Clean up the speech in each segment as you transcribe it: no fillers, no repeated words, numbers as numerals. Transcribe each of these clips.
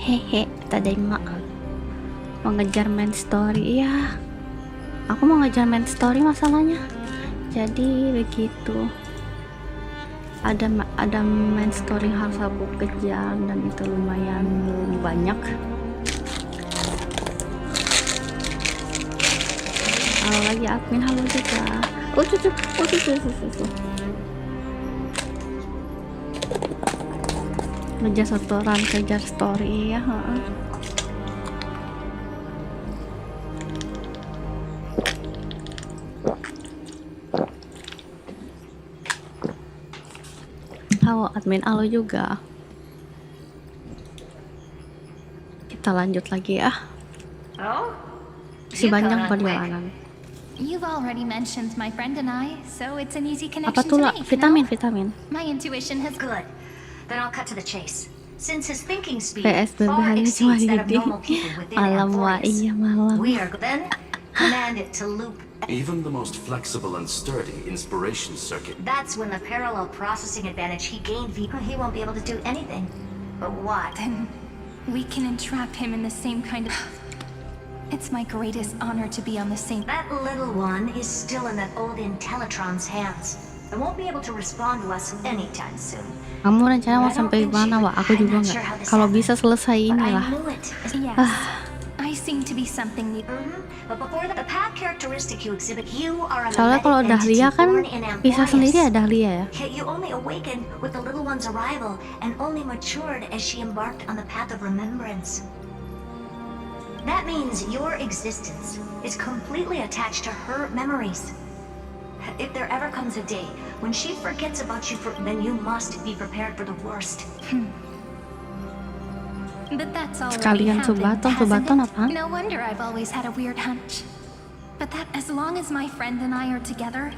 Hehe, tadaima. Mengejar main story. Iya, aku mau ngejar main story masalahnya. Jadi begitu. Ada main story yang harus aku kejar dan itu lumayan banyak. Halo lagi admin, halo juga. Cucu. Ngejar setoran, kejar story ya. Halo admin, halo juga. Kita lanjut lagi ya. Si banyak perjalanan. You've already mentioned my friend and I, so it's an easy connection Apa tuh to lah? make, Vitamin. My intuition has good. Then I'll cut to the chase. Since his thinking speed PSBB far hari exceeds that of ini. normal people within Malam wa Amphoreus, iya malam. we are then command it to loop. Even the most flexible and sturdy inspiration circuit. That's when the parallel processing advantage he gained, he won't be able to do anything. But what? Then we can entrap him in the same kind of... It's my greatest honor to be on the same... That little one is still in that old Intellitron's hands. It won't be able to respond to us anytime soon. Kamu rencana mau sampai mana, Wak? Aku juga nggak. Kalau bisa selesai inilah. Yes, I seem to be something new. But before the path characteristic you exhibit, you are a Soalnya kalau Dahlia kan bisa sendiri ya Dahlia ya. Yet you only awakened with the little one's arrival and only matured as she embarked on the path of remembrance. That means your existence is completely attached to her memories. If there ever comes a day when she forgets about you, then you must be prepared for the worst. But that's already Sekalian happened, Subaton hasn't it? apaan? No wonder I've always had a weird hunch. But that as long as my friend and I are together...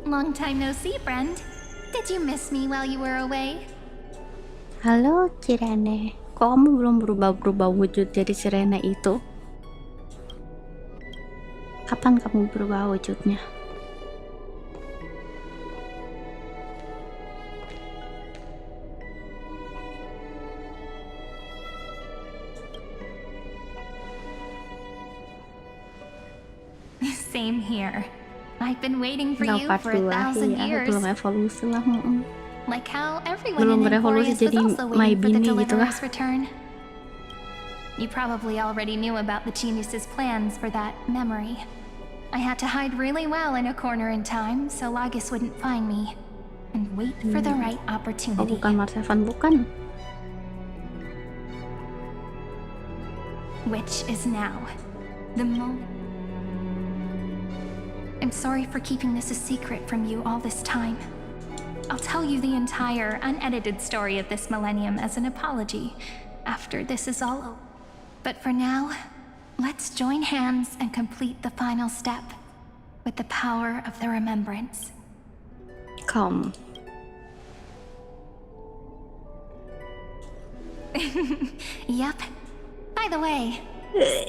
Long time no see, friend. Did you miss me while you were away? Halo Cirene, kok kamu belum berubah wujud jadi Sirene itu? Kapan kamu berubah wujudnya? Same here. I've been waiting for you part for 1,000 2 years. belum evolusi lah. Like how everyone Belum in berevolusi Emporius was jadi also my waiting for the bini gitu lah. Deliverer's return. You probably already knew about the genius's plans for that memory. I had to hide really well in a corner in time so Lagis wouldn't find me. And wait for the right Oh opportunity. bukan Marsevan, bukan. Which is now. The moment. I'm sorry for keeping this a secret from you all this time. I'll tell you the entire, unedited story of this millennium as an apology after this is all over. But for now, let's join hands and complete the final step with the power of the remembrance. Come. Yep. By the way,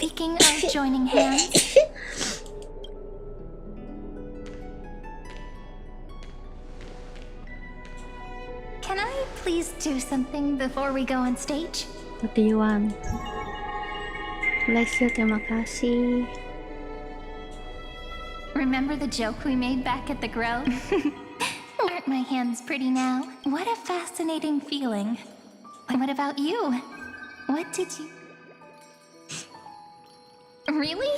speaking of joining hands... Can I please do something before we go on stage? What do you want? Bless you, terima kasih. Remember the joke we made back at the Grove? Aren't my hands pretty now? What a fascinating feeling. What about you? What did you... Really?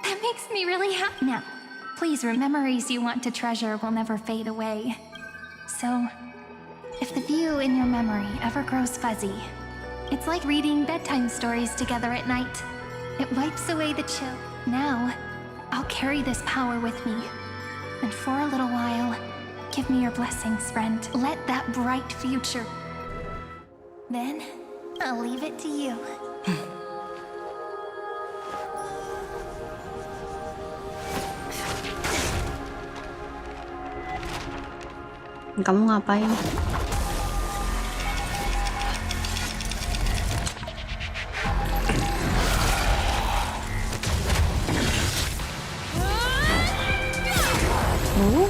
That makes me really happy. Now, please, memories you want to treasure will never fade away. So, if the view in your memory ever grows fuzzy, it's like reading bedtime stories together at night. It wipes away the chill. Now, I'll carry this power with me. And for a little while, give me your blessings, friend. Let that bright future... Then, I'll leave it to you. Kamu ngapain? Oh,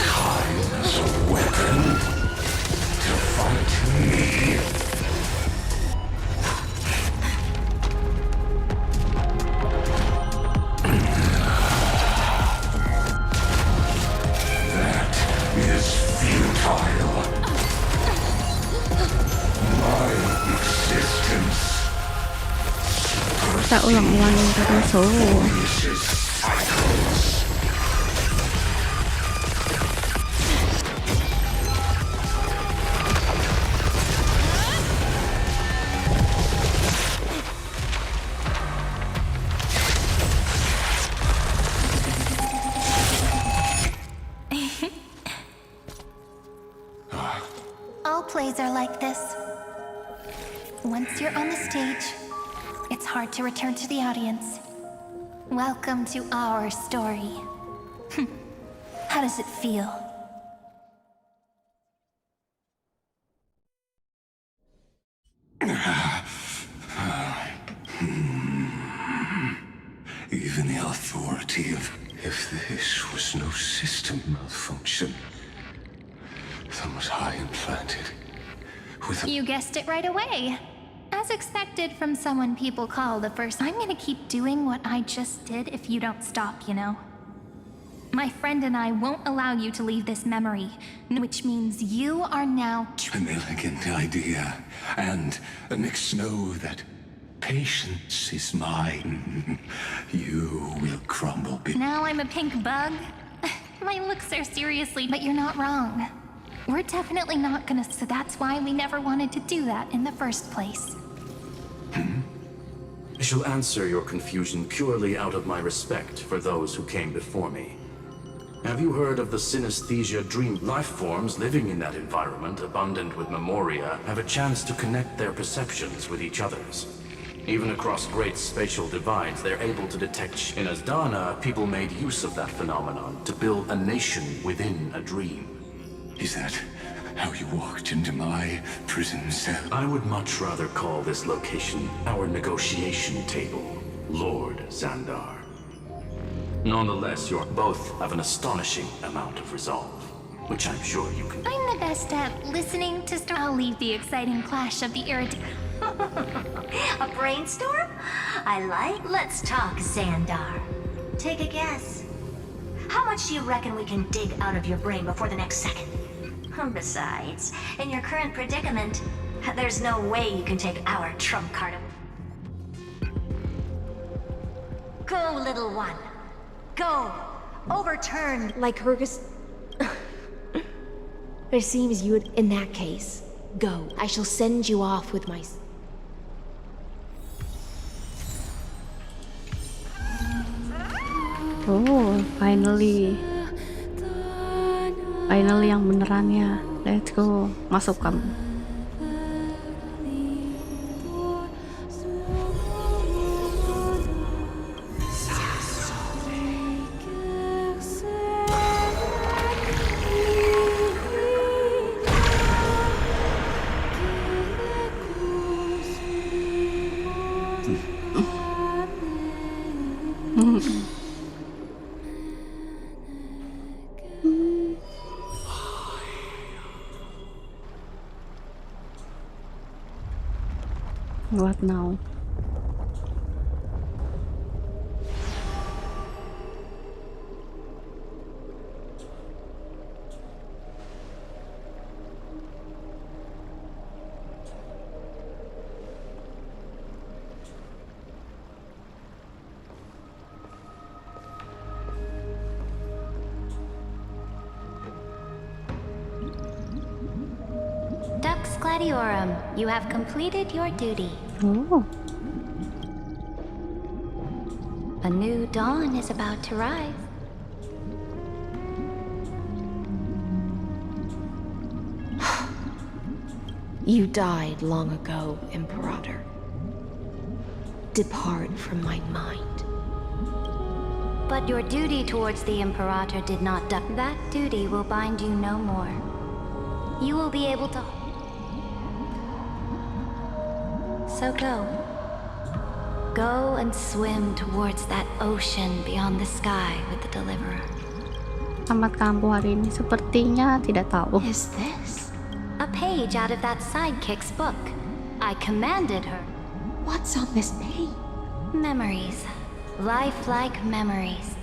Time as a weapon to fight me. That is futile. My existence kita ulang-ulangin terus. Oh, produces cycles. All plays are like this. Once you're on the stage, it's hard to return to the audience. Welcome to our story. How does it feel? Even the authority of... If this was no system malfunction, then was I implanted with a... You guessed it right away. As expected from someone people call the first. I'm gonna keep doing what I just did if you don't stop, you know? My friend and I won't allow you to leave this memory, which means you are now... An elegant idea. And Nix know that patience is mine. You will crumble Now I'm a pink bug? My looks are seriously... But you're not wrong. We're definitely not gonna... So that's why we never wanted to do that in the first place. I shall answer your confusion purely out of my respect for those who came before me. Have you heard of the synesthesia dream? Life forms living in that environment, abundant with memoria, have a chance to connect their perceptions with each other's. Even across great spatial divides, they're able to detect. In Asdana, people made use of that phenomenon to build a nation within a dream. Is that how you walked into my prison cell? I would much rather call this location our negotiation table, Lord Xandar. Nonetheless, you both have an astonishing amount of resolve, which I'm sure you can... I'm the best at listening to I'll leave the exciting clash of the A brainstorm? I like. Let's talk, Xandar. Take a guess. How much do you reckon we can dig out of your brain before the next second? Besides, in your current predicament, there's no way you can take our trump card. Go, little one. Go. Overturn. Lycurgus. It seems you would, in that case, go. I shall send you off with my... oh, finally yang benerannya. Let's go, masuk kamu. What now? Dux Gladiorum, you have completed your duty. Oh, A new dawn is about to rise. You died long ago, Imperator. Depart from my mind. But your duty towards the Imperator did not die. That duty will bind you no more. You will be able to... So go. go and swim towards that ocean beyond the sky with the deliverer. Tamat kampuh hari ini sepertinya tidak tahu. Is this a page out of that sidekick's book? I commanded her. What's on this page? Memories. Lifelike memories.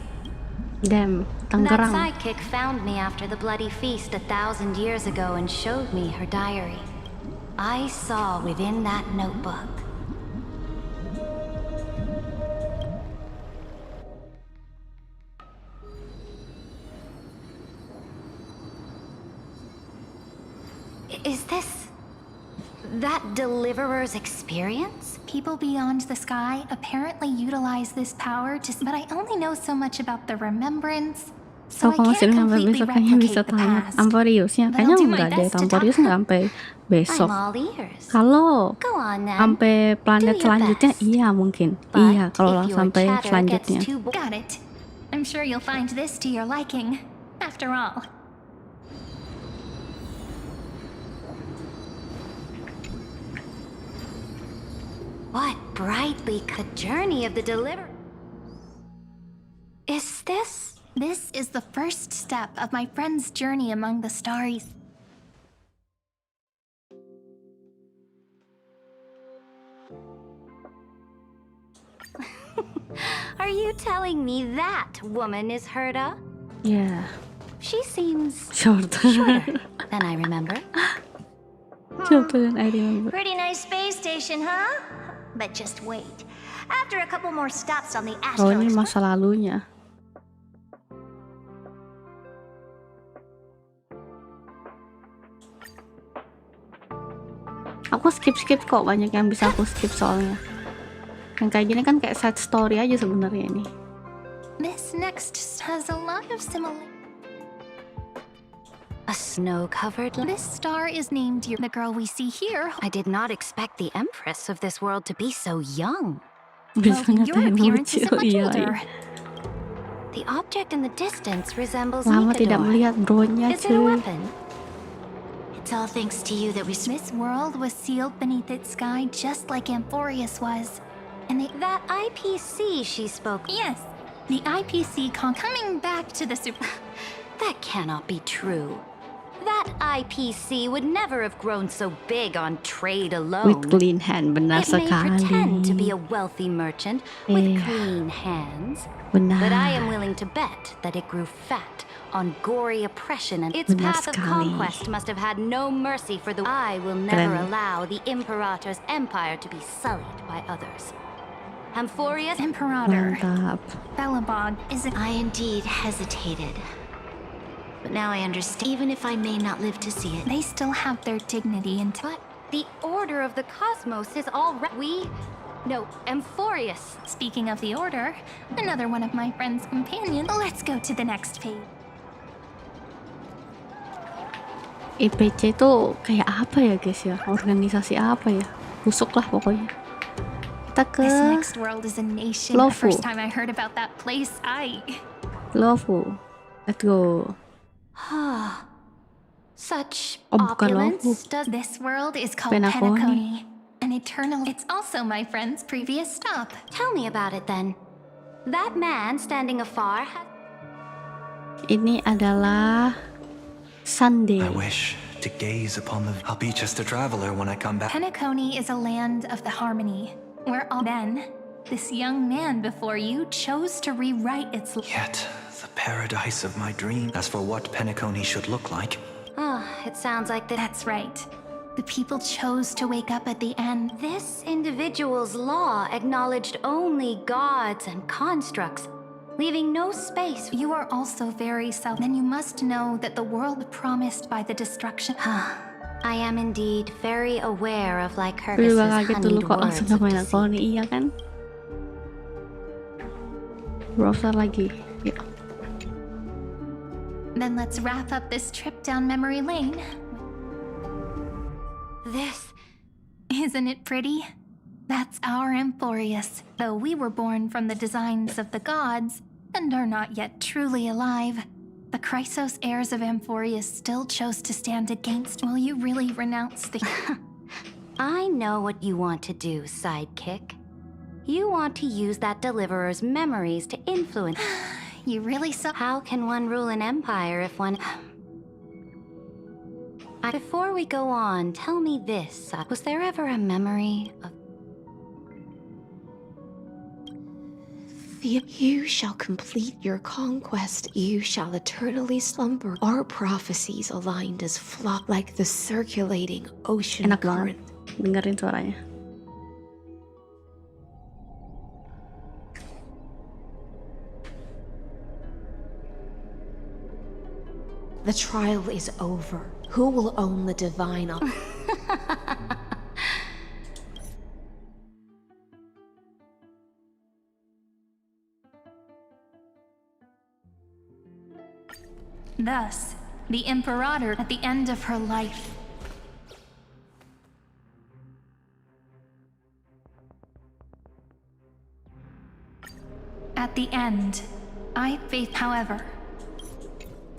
Damn, That Tangerang. sidekick found me after the bloody feast 1,000 years ago and showed me her diary. I saw within that notebook. Is this that deliverer's experience? People beyond the sky apparently utilize this power to, but I only know so much about the remembrance, so I Kalau masih can't sampai completely besok kayaknya bisa replicate the tanya past. Amporiusnya. But Kayaknya I'll do my enggak deh, best to Amporius talk. nggak sampai besok. I'm all ears. Kalau Go on then. sampai planet Do your selanjutnya, best. iya mungkin. But Iya, kalau if your sampai chatter selanjutnya. gets too got it. I'm sure you'll find this to your liking. After all. What brightly could journey of the deliverer? Is this? This is the first step of my friend's journey among the stars. Are you telling me that woman is Herda? Ya, She seems short. shorter than I remember. Shorter than I remember. Pretty nice space station, huh? But just wait. After a couple more stops on the Oh, ini Astro masa lalunya. Aku skip kok, banyak yang bisa aku skip soalnya. Yang kayak gini kan kayak side story aja sebenarnya ini. This next has a lot of similar. A snow-covered. This star is named the girl we see here. I did not expect the Empress of this world to be so young. Bisa Your ngatain appearance lucu, is much iya, older. iya. The object in the distance resembles Lama tidak Mikador. melihat drone-nya, Is it a cuy. weapon? It's all thanks to you that we This world was sealed beneath its sky just like Amphorius was. And that IPC she spoke. Yes, the IPC coming back to the super. That cannot be true. That IPC would never have grown so big on trade alone. With clean hand, benar It may sekali. pretend to be a wealthy merchant with Iya. clean hands, Benar. but I am willing to bet that it grew fat on gory oppression, and its Benar path of sekali. conquest must have had no mercy for the. I will never Keren. allow the Imperator's empire to be sullied by others. Amphorius Imperator Mantap. Belobog is a. I indeed hesitated. But now I understand, even if I may not live to see it. They still have their dignity, and but the order of the cosmos is already. No, Amphorius. Speaking of the order, another one of my friend's companions. Let's go to the next page. IPC itu kayak apa ya guys ya? Organisasi apa ya? Busuk lah pokoknya. Kita ke This next world is a nation. The Lofu. first time I heard about that place, Lofu. Let's go. Such Oh, bukan opulence. Lofu. This world is called Penacony. Penacony. An eternal. It's also my friend's previous stop. Tell me about it then. That man standing afar has. Ini adalah Sunday. I wish to gaze upon the... I'll be just a traveler when I come back. Penacony is a land of the harmony, where all then, this young man before you chose to rewrite its. Yet, the paradise of my dream. As for what Penacony should look like, It sounds like that's right. The people chose to wake up at the end. This individual's law acknowledged only gods and constructs, leaving no space. You are also very self. Then you must know that the world promised by the destruction. I am indeed very aware of Aku juga Lycurgus's kaget dulu honeyed kok langsung words of main deceit. Koni, iya kan? Browser lagi. Ya. Then let's wrap up this trip down memory lane. This, isn't it pretty? That's our Amphorius, though we were born from the designs of the gods and are not yet truly alive. The Chrysos heirs of Amphorius still chose to stand against. Will you really renounce the... I know what you want to do, sidekick. You want to use that deliverer's memories to influence. You really saw. How can one rule an empire if one... Before we go on, tell me this. Was there ever a memory of... You shall complete your conquest. You shall eternally slumber. Our prophecies aligned as flock like the circulating ocean Enak banget current. dengerin suaranya. The trial is over. Who will own the divine Thus, the Imperator at the end of her life. At the end, I faith, however.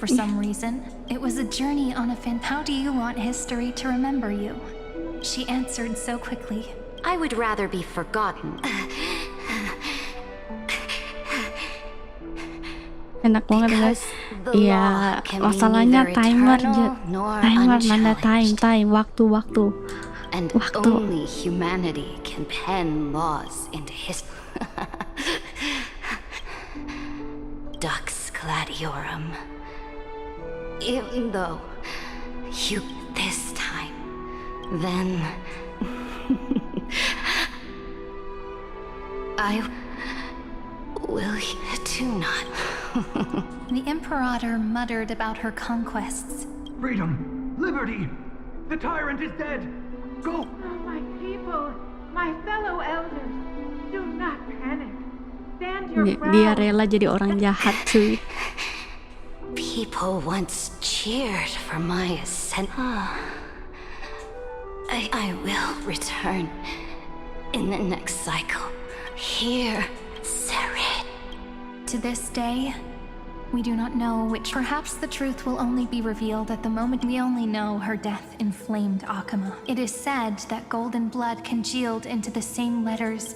For some reason, it was a journey on a How do you want history to remember you? She answered so quickly. I would rather be forgotten. Enak banget guys. Iya, masalahnya timer nanda time waktu. And only humanity can pen laws into history. Dux gladiorum. Even though you this time, then I will do not. The Imperator muttered about her conquests. Freedom! Liberty! The tyrant is dead! Go! Oh, my people, my fellow elders, do not panic. Stand your ground. Dia rela jadi orang jahat cuy. People once cheered for my ascent. I will return in the next cycle. Here, Sharon. To this day, we do not know which. Perhaps the truth will only be revealed at the moment. We only know her death inflamed Akama. It is said that golden blood congealed into the same letters.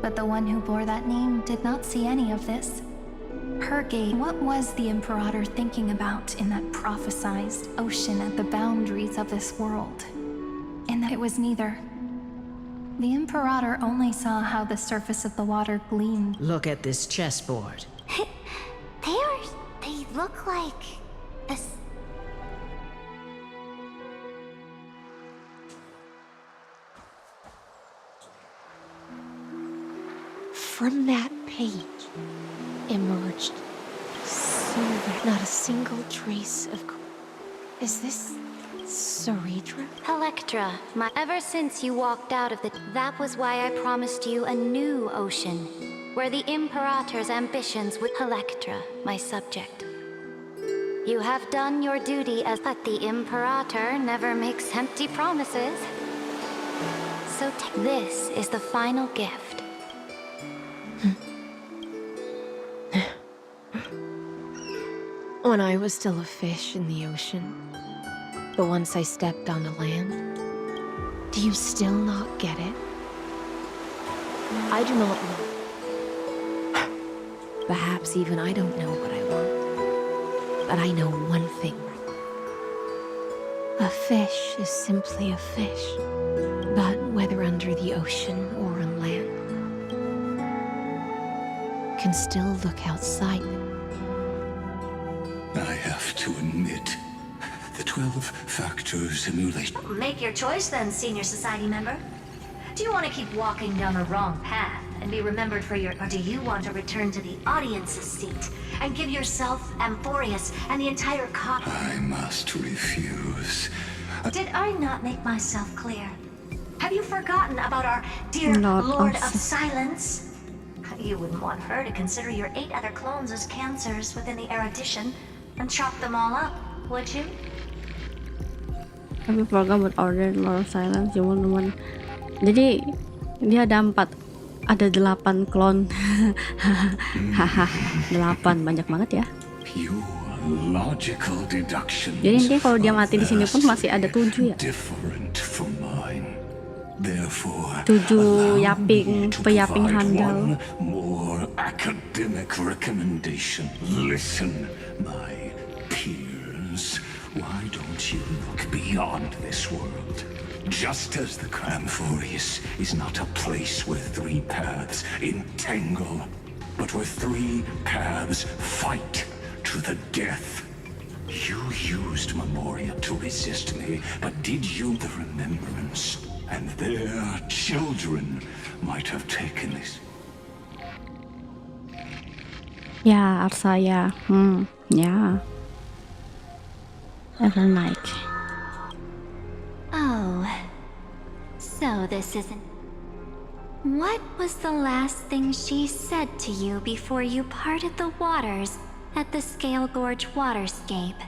But the one who bore that name did not see any of this. Her gaze. What was the Imperator thinking about in that prophesized ocean at the boundaries of this world? And that it was neither. The Imperator only saw how the surface of the water gleamed. Look at this chessboard. They look like this. From that page emerged silver, not a single trace of. Is this Ceredra? Electra, ever since you walked out of that was why I promised you a new ocean, where the Imperator's ambitions would. Electra, my subject. You have done your duty but the Imperator never makes empty promises. So this is the final gift. When I was still a fish in the ocean, but once I stepped onto land, do you still not get it? I do not know. Perhaps even I don't know what I want. But I know one thing. A fish is simply a fish. But whether under the ocean or on land, can still look outside. I have to admit, the 12 factors emulate. Make your choice then, Senior Society member. Do you want to keep walking down the wrong path and be remembered for your... Or do you want to return to the audience's seat and give yourself, Amphorius, and the entire I must refuse. Did I not make myself clear? Have you forgotten about our dear Lord of Silence? You wouldn't want her to consider your 8 other clones as cancers within the erudition and chop them all up, would you? Tapi program buat order Lord of Silence teman-teman. Jadi dia ada 8 klon. Haha, 8 banyak banget ya. Logical deductions. Jadi dia kalau dia mati di sini pun masih ada 7 ya. Different from mine. Therefore, 7 allow yaping me to peyaping provide handal. one more academic recommendation. Listen, my peers. Why don't you look beyond this world? Just as the Cramphorius is not a place where 3 paths entangle, but where 3 paths fight to the death. You used Memoria to resist me, but did you the Remembrance? And their children might have taken this. Ya, Arsaya. Ya. Evernight. Oh, so this isn't... What was the last thing she said to you before you parted the waters at the Scale Gorge waterscape?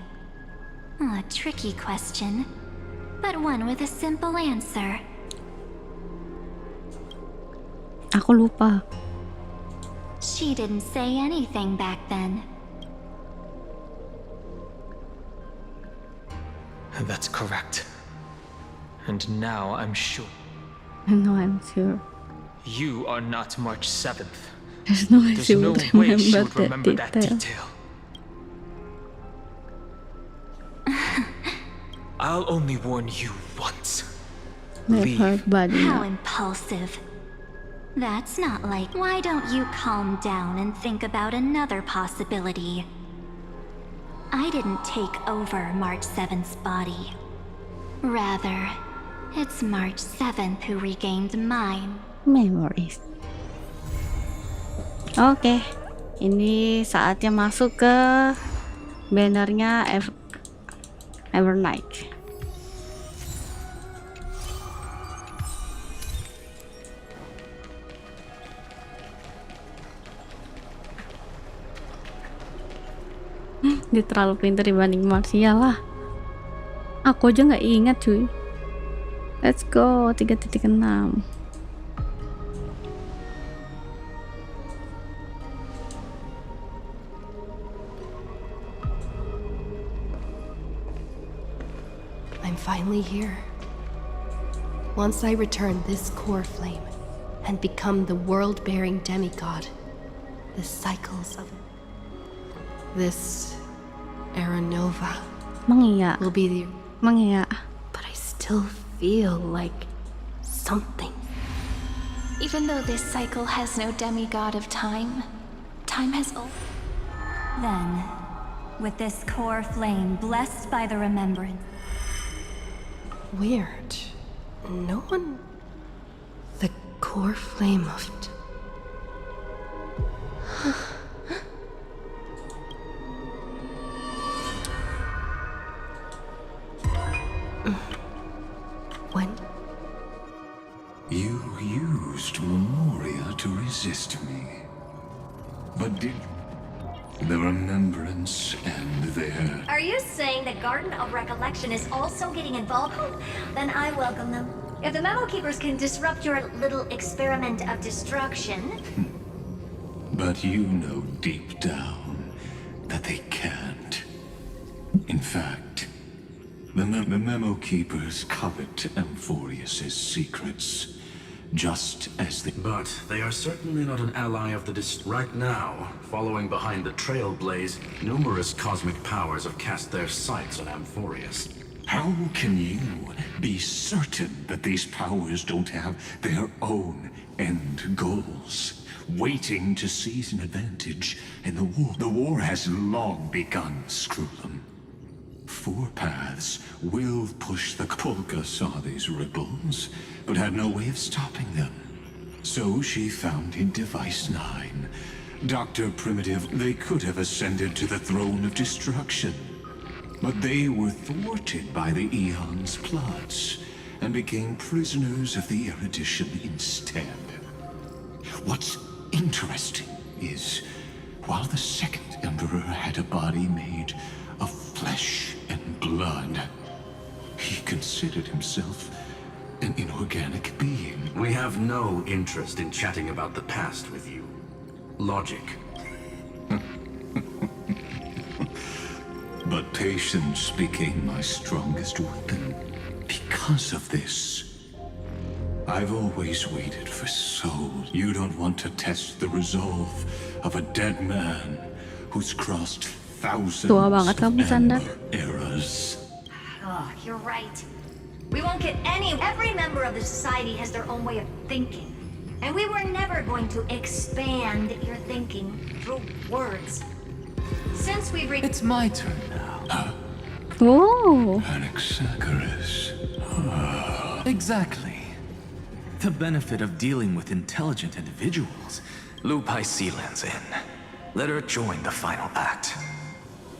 A tricky question, but one with a simple answer. Aku lupa. She didn't say anything back then. That's correct. And now I'm sure. No, I'm sure. You are not March 7th. There's no way There's she no would way she remember would that remember that detail. detail. I'll only warn you once. Leave her body How now. impulsive. That's not like... Why don't you calm down and think about another possibility? I didn't take over March 7th's body. Rather, it's March 7th who regained mine. Memories. Oke, ini saatnya masuk ke bannernya Evernight. Dia terlalu pintar dibanding Marcia lah. Aku aja nggak ingat cuy. Let's go 3.6. I'm finally here. Once I return this core flame and become the world-bearing demigod, the cycles of this era nova Mengiyak, will be the... mengiyak. But I still feel like something. Even though this cycle has no demigod of time, time has Then, with this core flame blessed by the remembrance, Weird. No one... The core flame of... When? You used Memoria to resist me. But did the remembrance and their... are you saying the Garden of Recollection is also getting involved? Then I welcome them. If the Memo Keepers can disrupt your little experiment of destruction... But you know deep down that they can't. In fact, the Memo Keepers covet Amphorius's secrets, just as they... But they are certainly not an ally of the Right now, following behind the Trailblaze, numerous cosmic powers have cast their sights on Amphorius. How can you be certain that these powers don't have their own end goals, waiting to seize an advantage in the war? The war has long begun, Screwlum. 4 paths will push the... Polka saw these ripples, but had no way of stopping them. So she founded Device 9. Dr. Primitive, they could have ascended to the throne of destruction. But they were thwarted by the Eon's plots, and became prisoners of the Erudition instead. What's interesting is, while the second Emperor had a body made of flesh and blood, he considered himself an inorganic being. We have no interest in chatting about the past with you. Logic. But patience became my strongest weapon. Because of this, I've always waited for souls. You don't want to test the resolve of a dead man who's crossed thousands Tua banget kamu, of Sandar. amber eras. Oh, you're right. We won't get any. Every member of the society has their own way of thinking. And we were never going to expand your thinking through words. Since we've reached... It's my turn now. Oh, Anaxagoras. Exactly. The benefit of dealing with intelligent individuals. Lupai Sealands in. Let her join the final act.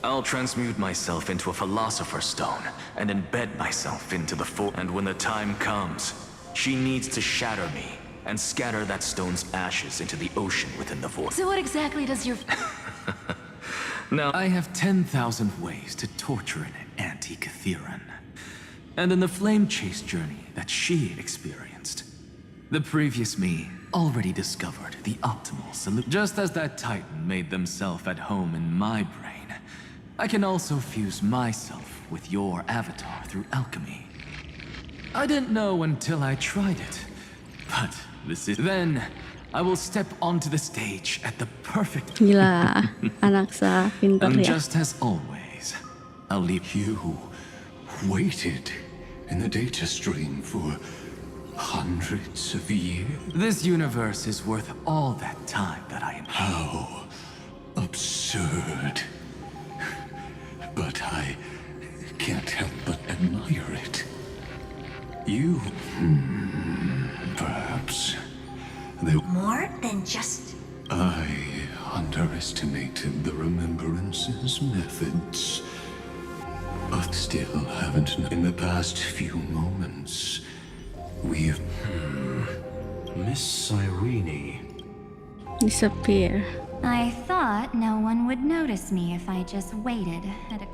I'll transmute myself into a philosopher's stone and embed myself into the and when the time comes, she needs to shatter me and scatter that stone's ashes into the ocean within the void. So what exactly does your... Now, I have 10,000 ways to torture an anti-Catheran. And in the flame chase journey that she experienced, the previous me already discovered the optimal solution. Just as that Titan made themselves at home in my brain, I can also fuse myself with your avatar through alchemy. I didn't know until I tried it, but this is... Then, I will step onto the stage at the perfect... gila. Anak sa pintar And ya. just as always, I'll leave you. You waited in the data stream for hundreds of years. This universe is worth all that time that I am... How absurd. But I can't help but admire it. You... perhaps... More than just... I underestimated the Remembrance's methods. But still haven't... In the past few moments, we've... Miss Irene. Disappear. I thought no one would notice me if I just waited at a...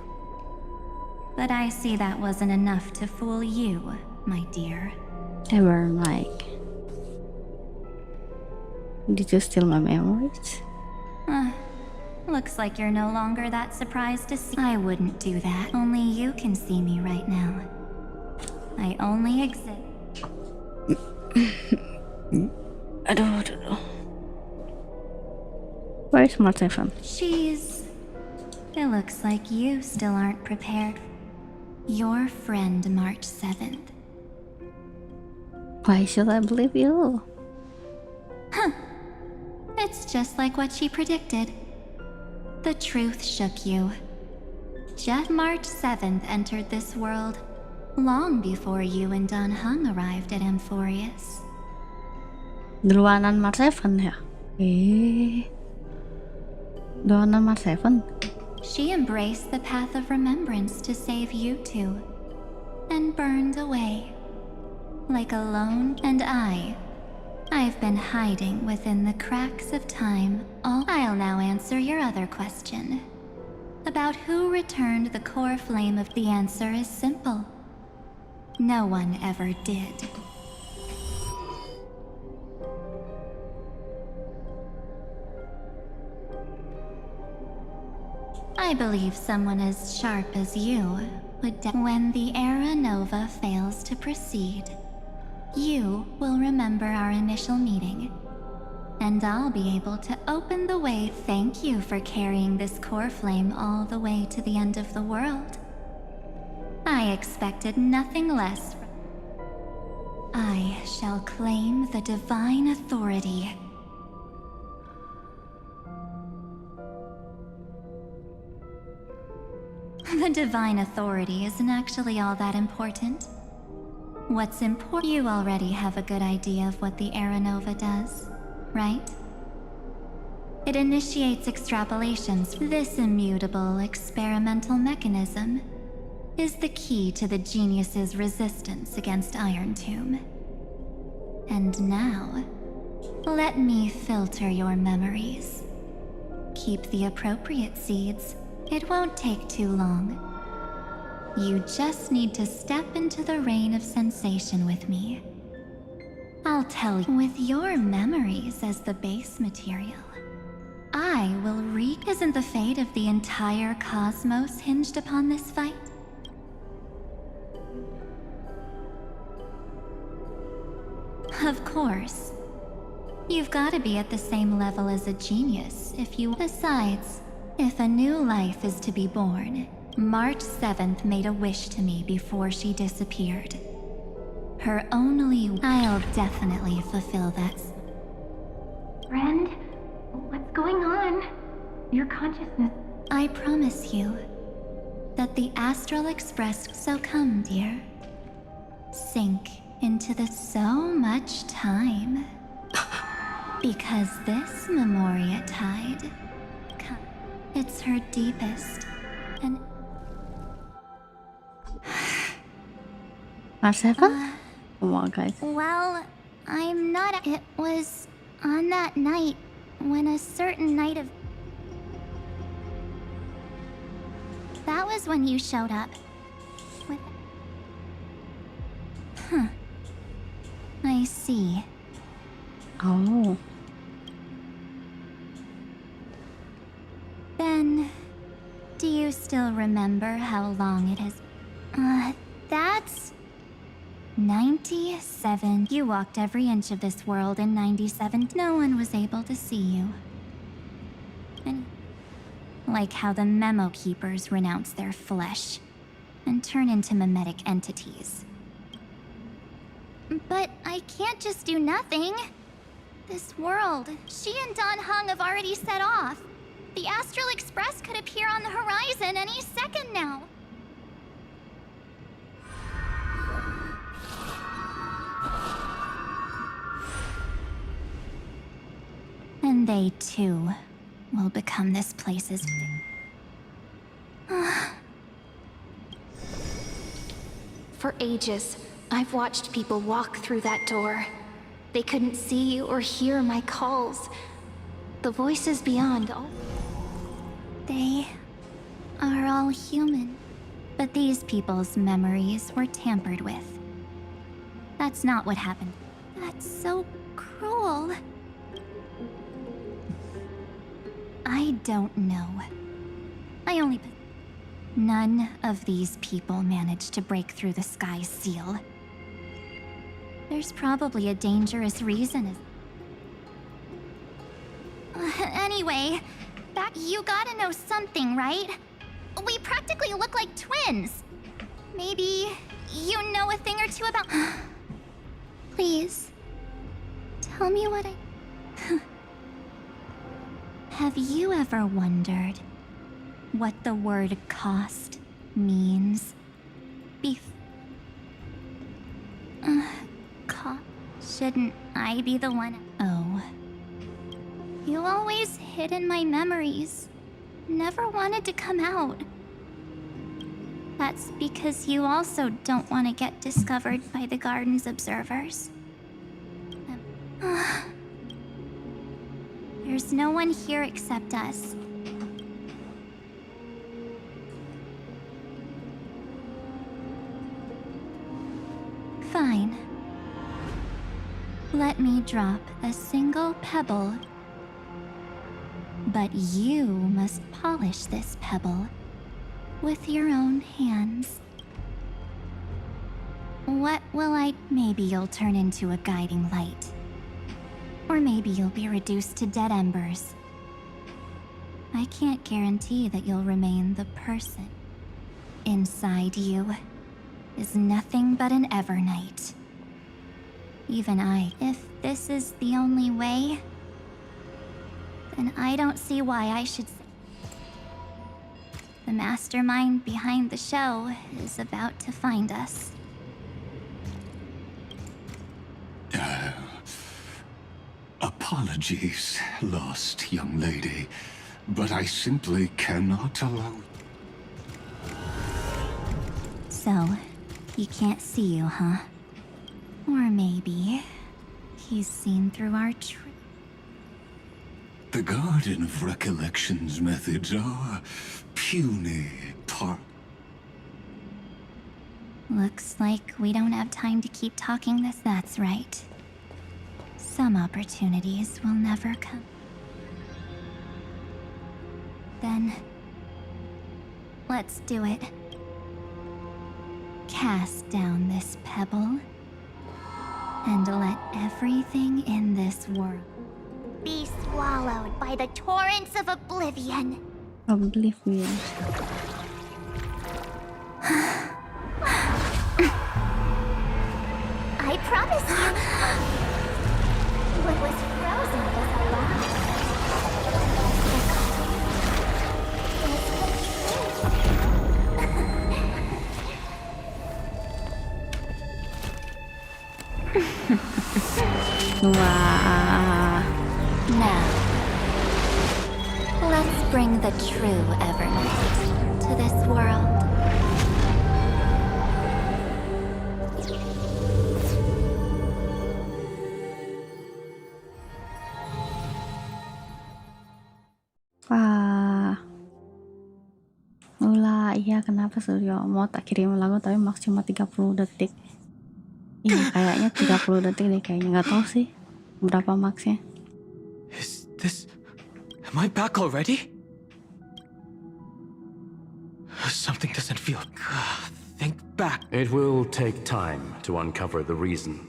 But I see that wasn't enough to fool you, my dear. Ever like. Did you steal my memories? Looks like you're no longer that surprised to see. I wouldn't do that. Only you can see me right now. I only exist. Aduh. Where's Martefan? It looks like you still aren't prepared. Your friend March 7th. Why should I believe you? It's just like what she predicted. The truth shook you. Just March 7th entered this world, long before you and Don Hung arrived at Amphorius. Duluanan Martefan ya? Duluanan Martefan? She embraced the path of remembrance to save you two, and burned away. Like a lone... And I've been hiding within the cracks of time. I'll now answer your other question. About who returned the core flame of... The answer is simple. No one ever did. I believe someone as sharp as you would... When the Era Nova fails to proceed, you will remember our initial meeting, and I'll be able to open the way. Thank you for carrying this core flame all the way to the end of the world. I expected nothing less. I shall claim the divine authority. The divine authority isn't actually all that important. What's important? You already have a good idea of what the Era Nova does, right? It initiates extrapolations. This immutable experimental mechanism is the key to the genius's resistance against Iron Tomb. And now, let me filter your memories. Keep the appropriate seeds. It won't take too long. You just need to step into the rain of sensation with me. I'll tell you, with your memories as the base material, I will wreak. Isn't the fate of the entire cosmos hinged upon this fight? Of course. You've got to be at the same level as a genius if you... Besides, if a new life is to be born, March 7th made a wish to me before she disappeared. Her only... I'll definitely fulfill that. Friend, what's going on? Your consciousness... I promise you that the Astral Express... So come, dear. Sink into the so much time. Because this Memoria tide... It's her deepest and... March 7th? Come on, guys. Well, I'm not... It was on that night when a certain night of... That was when you showed up. With... Huh. I see. Oh. Then, do you still remember how long it has... That's... 97. You walked every inch of this world in 97. No one was able to see you. And... Like how the memo keepers renounce their flesh and turn into mimetic entities. But I can't just do nothing. This world, she and Don Hung have already set off. The Astral Express could appear on the horizon any second now. And they too will become this place's... For ages, I've watched people walk through that door. They couldn't see or hear my calls. The voices beyond all... They are all human, but these people's memories were tampered with. That's not what happened. That's so cruel. I don't know. I only... None of these people managed to break through the sky's seal. There's probably a dangerous reason. Anyway, you gotta know something, right? We practically look like twins. Maybe you know a thing or two about... Please, tell me what I... Have you ever wondered what the word cost means? Shouldn't I be the one? Oh. You always hid in my memories. Never wanted to come out. That's because you also don't want to get discovered by the garden's observers. There's no one here except us. Fine. Let me drop a single pebble. But you must polish this pebble with your own hands. What will I... Maybe you'll turn into a guiding light. Or maybe you'll be reduced to dead embers. I can't guarantee that you'll remain the person. Inside you is nothing but an Evernight. Even I. If this is the only way, then I don't see why I should... The mastermind behind the show is about to find us. Apologies, lost young lady, but I simply cannot allow... So, he can't see you, huh? Or maybe he's seen through our The Garden of Recollection's methods are puny, Looks like we don't have time to keep talking this. That's right. Some opportunities will never come. Then, let's do it. Cast down this pebble and let everything in this world Be swallowed by the torrents of oblivion. Oblivion. I promise you. What was frozen was alive. Wah. Now, let's bring the true Evernight to this world. Wah. Ulah, iya kenapa Suryo mau tak kirim lagu tapi maksimal 30 detik. Iya kayaknya 30 detik deh kayaknya, nggak tahu sih berapa maksnya. Is this... Am I back already? Something doesn't feel... Think back. It will take time to uncover the reason.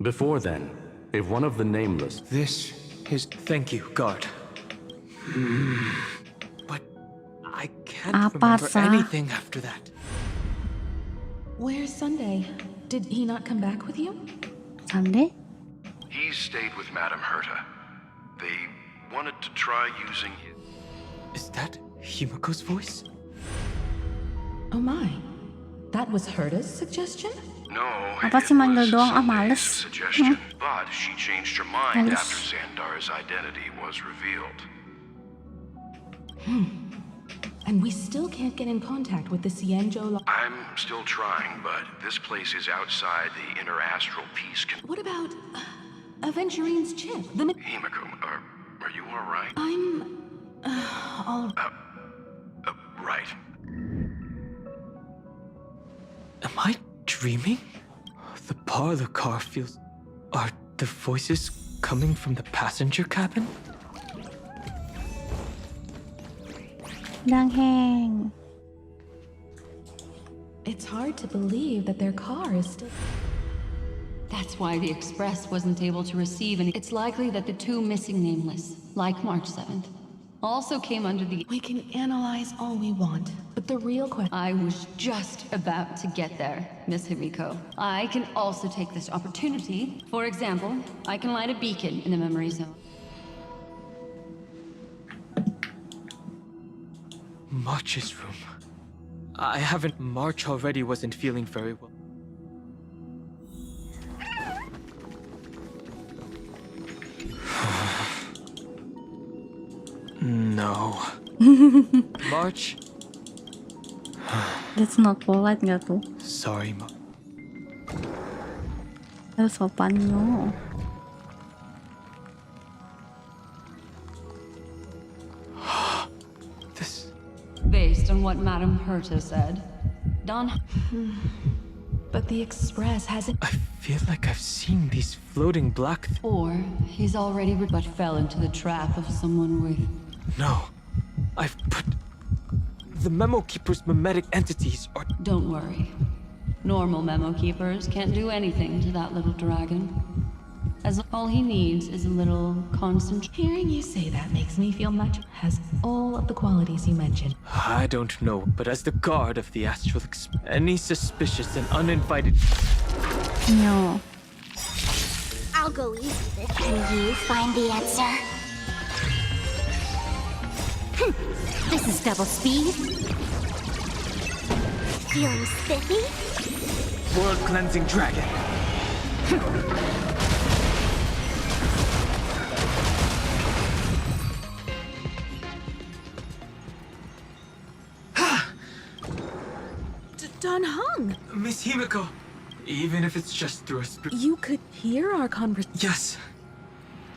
Before then, if one of the nameless... This is... Thank you, guard. But I can't remember anything after that. Where's Sunday? Did he not come back with you? Sunday? He stayed with Madame Herta. They wanted to try using his... Is that Himiko's voice? Oh my. That was Herta's suggestion? No, Apa sih manggil doang? Ah, Sunday's males. suggestion, but she changed her mind Males. after Xandar's identity was revealed. And we still can't get in contact with the Xianzhou. I'm still trying, but this place is outside the interastral peace. What about Aventurine's chip? The Himiko, are you all right? I'm all Right. Am I dreaming? The parlor car feels... Are the voices coming from the passenger cabin? Đang hang. It's hard to believe that their car is still... That's why the Express wasn't able to receive any. It's likely that the two missing nameless, like March 7th, also came under the... We can analyze all we want, but the real question... I was just about to get there, Miss Himiko. I can also take this opportunity. For example, I can light a beacon in the memory zone. March's room. I haven't... March already wasn't feeling very well. No. March? That's not polite nggak tuh? Sorry, Ma. Harus sopan nyo. This... Based on what Madame Herta said, Don... But the Express hasn't... I feel like I've seen these floating black... Or he's already but fell into the trap of someone with... No. I've put... The Memo Keeper's mimetic entities are... Don't worry. Normal Memo Keepers can't do anything to that little dragon. As all he needs is a little concentration. Hearing you say that makes me feel much... Has all of the qualities you mentioned. I don't know, but as the guard of the Astral any suspicious and uninvited... No. I'll go easy. Can you find the answer? This is double speed. Feeling spiffy? World-cleansing dragon. Don Hung! Miss Himiko, even if it's just through a You could hear our conversation. Yes.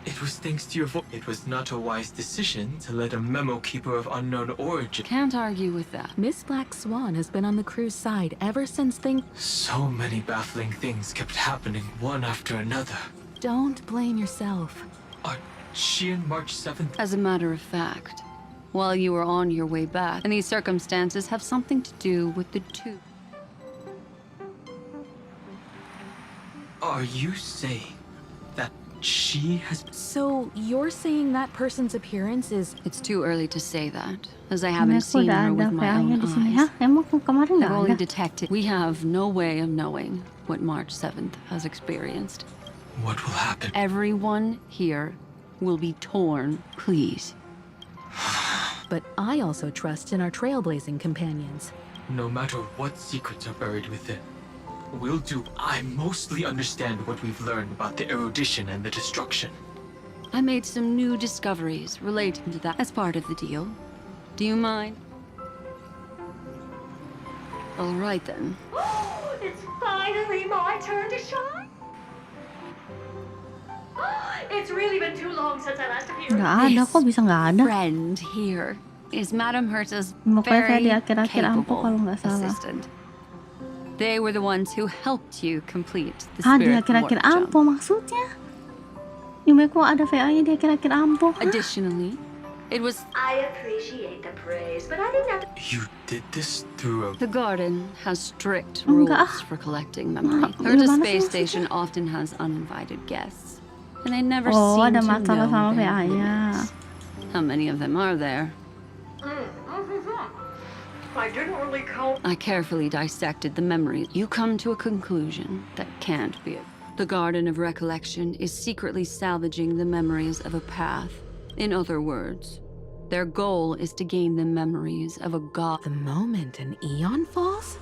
It was thanks to your voice. It was not a wise decision to let a Memo Keeper of unknown origin... Can't argue with that. Miss Black Swan has been on the crew's side ever since things... So many baffling things kept happening one after another. Don't blame yourself. Are she and March 7th... As a matter of fact, while you were on your way back, and these circumstances have something to do with the two. Are you saying that she has... So, you're saying that person's appearance is... It's too early to say that, as I haven't Aku seen udah her ada with my VA-nya own di sini. eyes. Hah? Emang kemarin I've nggak only ada? detected. We have no way of knowing what March 7th has experienced. What will happen? Everyone here will be torn, please. But I also trust in our trailblazing companions. No matter what secrets are buried within, we'll do. I mostly understand what we've learned about the erudition and the destruction. I made some new discoveries relating to that as part of the deal. Do you mind? All right then. It's finally my turn to shine. It's really been too long since I last appeared. Nggak ada kok, bisa nggak ada. Friend here is Madame Herta's Makanya saya di very akhir-akhir ampuh capable kalau nggak salah. assistant. They were the ones who helped you complete the Ah, di spirit akhir-akhir warp jump. ampuh maksudnya? Yumeku ada VA-nya di akhir-akhir ampuh. Additionally, it was... I appreciate the praise, but I didn't have to... You did this through a... The garden has strict Enggak. rules for collecting memory. Ah, Herta's gimana space sih station often has uninvited guests, and they never Oh, seem ada to masalah sama know their VA-nya. limits. How many of them are there? I didn't really count. I carefully dissected the memories. You come to a conclusion that can't be it. The Garden of Recollection is secretly salvaging the memories of a path. In other words, their goal is to gain the memories of a god. The moment an eon falls?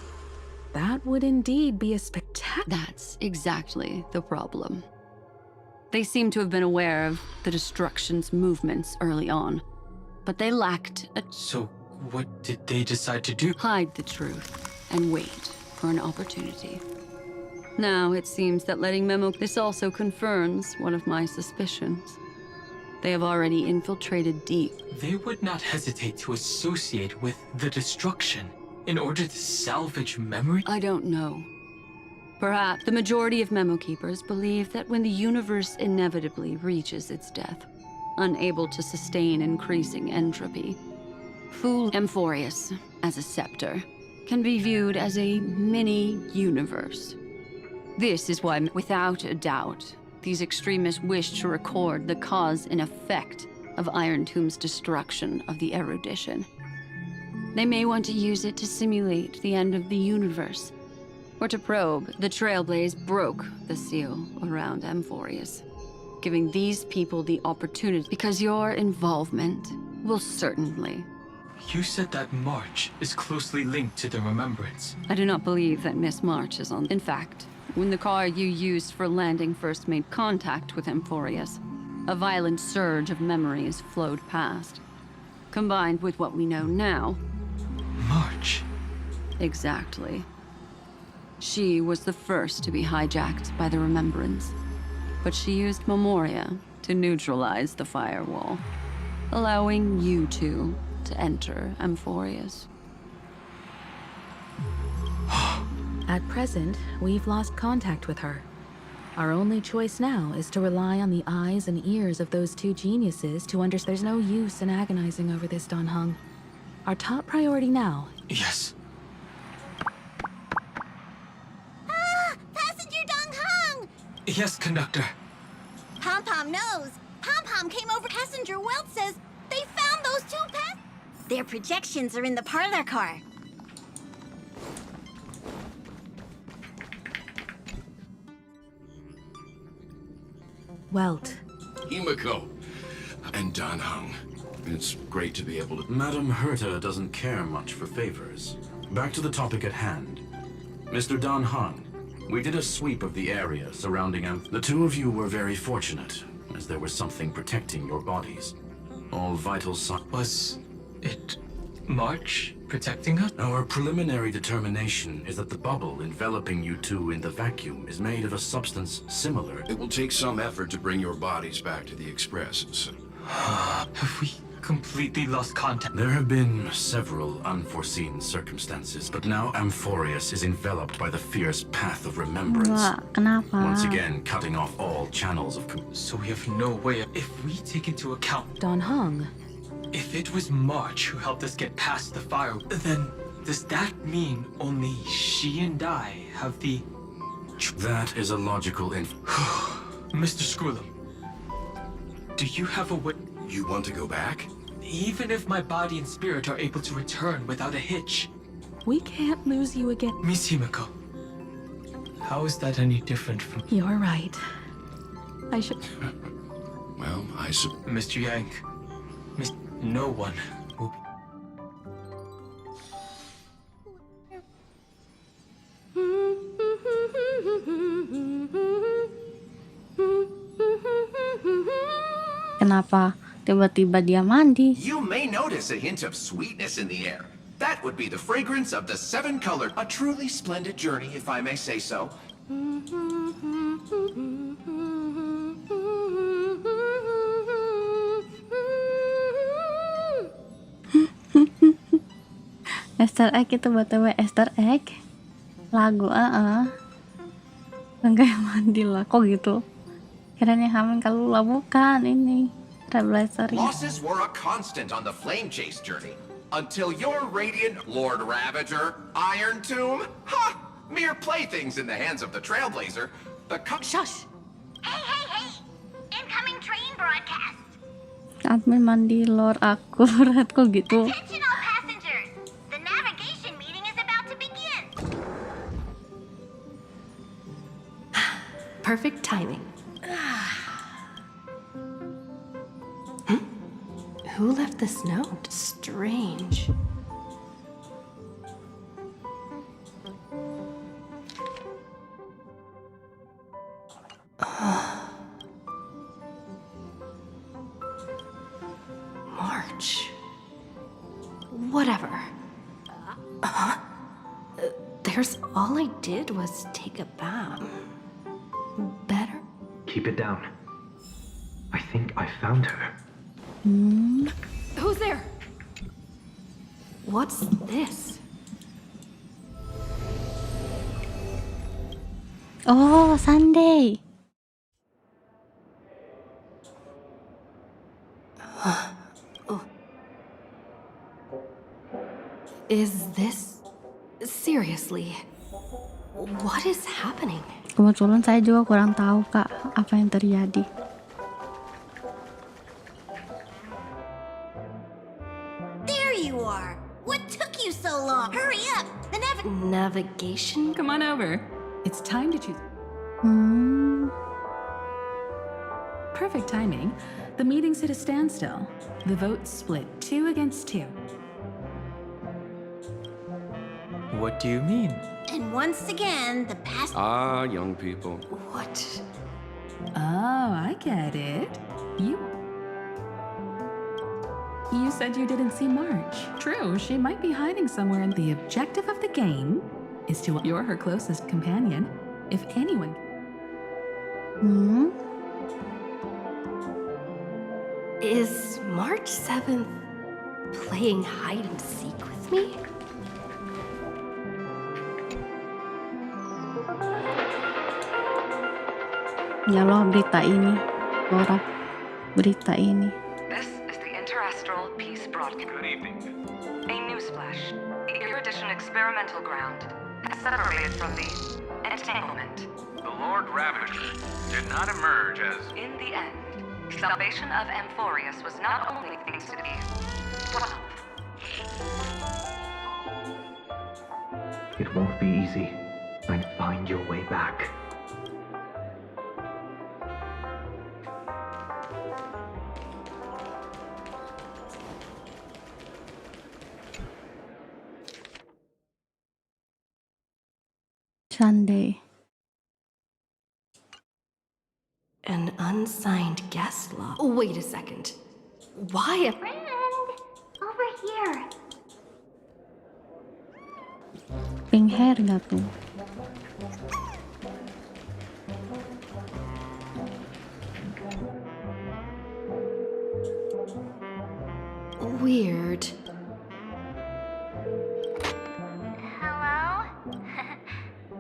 That would indeed be a spectacular... That's exactly the problem. They seem to have been aware of the destruction's movements early on, but they lacked a... So, what did they decide to do? Hide the truth and wait for an opportunity. Now it seems that letting Memo... This also confirms one of my suspicions. They have already infiltrated deep. They would not hesitate to associate with the destruction in order to salvage memory? I don't know. Perhaps the majority of Memo Keepers believe that when the universe inevitably reaches its death, unable to sustain increasing entropy, Fool Amphorius, as a scepter, can be viewed as a mini-universe. This is why, without a doubt, these extremists wish to record the cause and effect of Iron Tomb's destruction of the erudition. They may want to use it to simulate the end of the universe, or to probe. The Trailblaze broke the seal around Amphorius, giving these people the opportunity, because your involvement will certainly... You said that March is closely linked to the remembrance. I do not believe that Miss March is on... In fact, when the car you used for landing first made contact with Amphorius, a violent surge of memories flowed past. Combined with what we know now... March? Exactly. She was the first to be hijacked by the remembrance, but she used Memoria to neutralize the firewall, allowing you two to enter Amphorius. At present, we've lost contact with her. Our only choice now is to rely on the eyes and ears of those two geniuses to understand. There's no use in agonizing over this, Don Hung. Our top priority now... Yes. Passenger Dong Hung! Yes, conductor. Pom-Pom knows. Pom-Pom came over. Passenger Welt says they found those two Their projections are in the parlor car. Welt. Himiko and Don Hung. It's great to be able to... Madame Herta doesn't care much for favors. Back to the topic at hand. Mr. Don Hung, we did a sweep of the area surrounding The two of you were very fortunate, as there was something protecting your bodies. All vital signs... Was it March protecting us? Our preliminary determination is that the bubble enveloping you two in the vacuum is made of a substance similar. It will take some effort to bring your bodies back to the Express. Have we completely lost contact? There have been several unforeseen circumstances, but now Amphorius is enveloped by the fierce path of remembrance. Wah, kenapa? Once again, cutting off all channels of... So we have no way of... If we take into account... Don Hung. If it was March who helped us get past the fire, then does that mean only she and I have the That is a logical Mr. Skrulum, do you have a way? You want to go back? Even if my body and spirit are able to return without a hitch. We can't lose you again. Miss Himiko, how is that any different from... You're right. I should... Well, Mr. Yang, no one will... Kenapa tiba-tiba dia mandi? You may notice a hint of sweetness in the air. That would be the fragrance of the 7 colored. A truly splendid journey, if I may say so. Easter egg itu btw Easter egg lagu enggak yang mandi lah kok gitu. Kiranya Hamen kalau lah bukan ini Trailblazer. Losses were a constant on the flame chase journey until your radiant Lord Ravager, Iron Tomb. Ha! Mere playthings in the hands of the Trailblazer. Shush! Hey! Incoming train broadcast! Admin mandi lore akurat kok gitu. Attention all passengers! The navigation meeting is about to begin! Perfect timing. Who left this note? Strange. March. Whatever. There's all I did was take a bath. Better? Keep it down. I think I found her. Who's there? What's this? Oh, Sunday. Is this... Seriously? What is happening? Kebetulan saya juga kurang tahu Kak apa yang terjadi. There you are! What took you so long? Hurry up! The navigation? Come on over. It's time to choose. Perfect timing. The meeting's at a standstill. The vote's split 2 against 2. What do you mean? And once again, the past... Ah, young people. What? Oh, I get it. You said you didn't see March. True, she might be hiding somewhere, and the objective of the game is to... You're her closest companion. If anyone... Is March 7th playing hide and seek with me? Ya loh berita ini, Laura. Berita ini. This is the Interastral Peace Broadcast. Good evening. A newsflash. The Erudition experimental ground has separated from the entanglement. The Lord Ravager did not emerge as... In the end, salvation of Amphorius was not only things to be 12. It won't be easy. Find your way back. Sunday. An unsigned guest log. Wait a second. Why a... Friend! Over here! Pink hair gak tuh? Weird. Hello?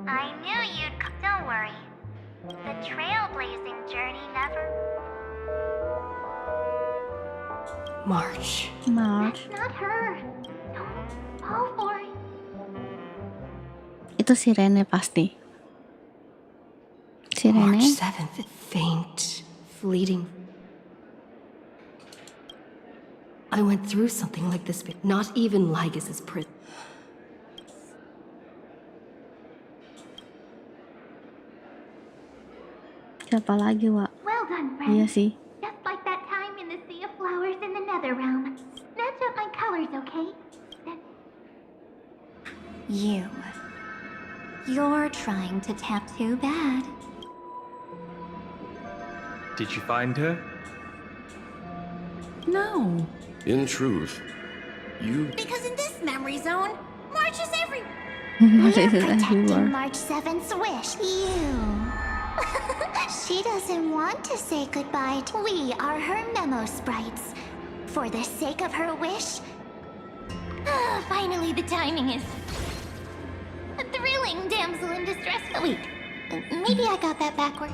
I knew you'd come. Don't worry. The trailblazing journey never... March. March. That's not her. Don't fall for it. Itu si Rene pasti. Si March Rene. 7th, faint, fleeting. I went through something like this, but not even Lygus' prison. Siapa lagi, Wak? Well done, friend. Iya sih. Just like that time in the Sea of Flowers in the Nether Realm. Match up my colors, okay? You're trying to tattoo bad. Did you find her? No. In truth, you... Because in this memory zone, March is everywhere. This is everywhere. March 7th's wish. You. She doesn't want to say goodbye. We are her memo sprites. For the sake of her wish. Finally, the timing is thrilling, damsel in distress. Oh, wait, maybe I got that backward.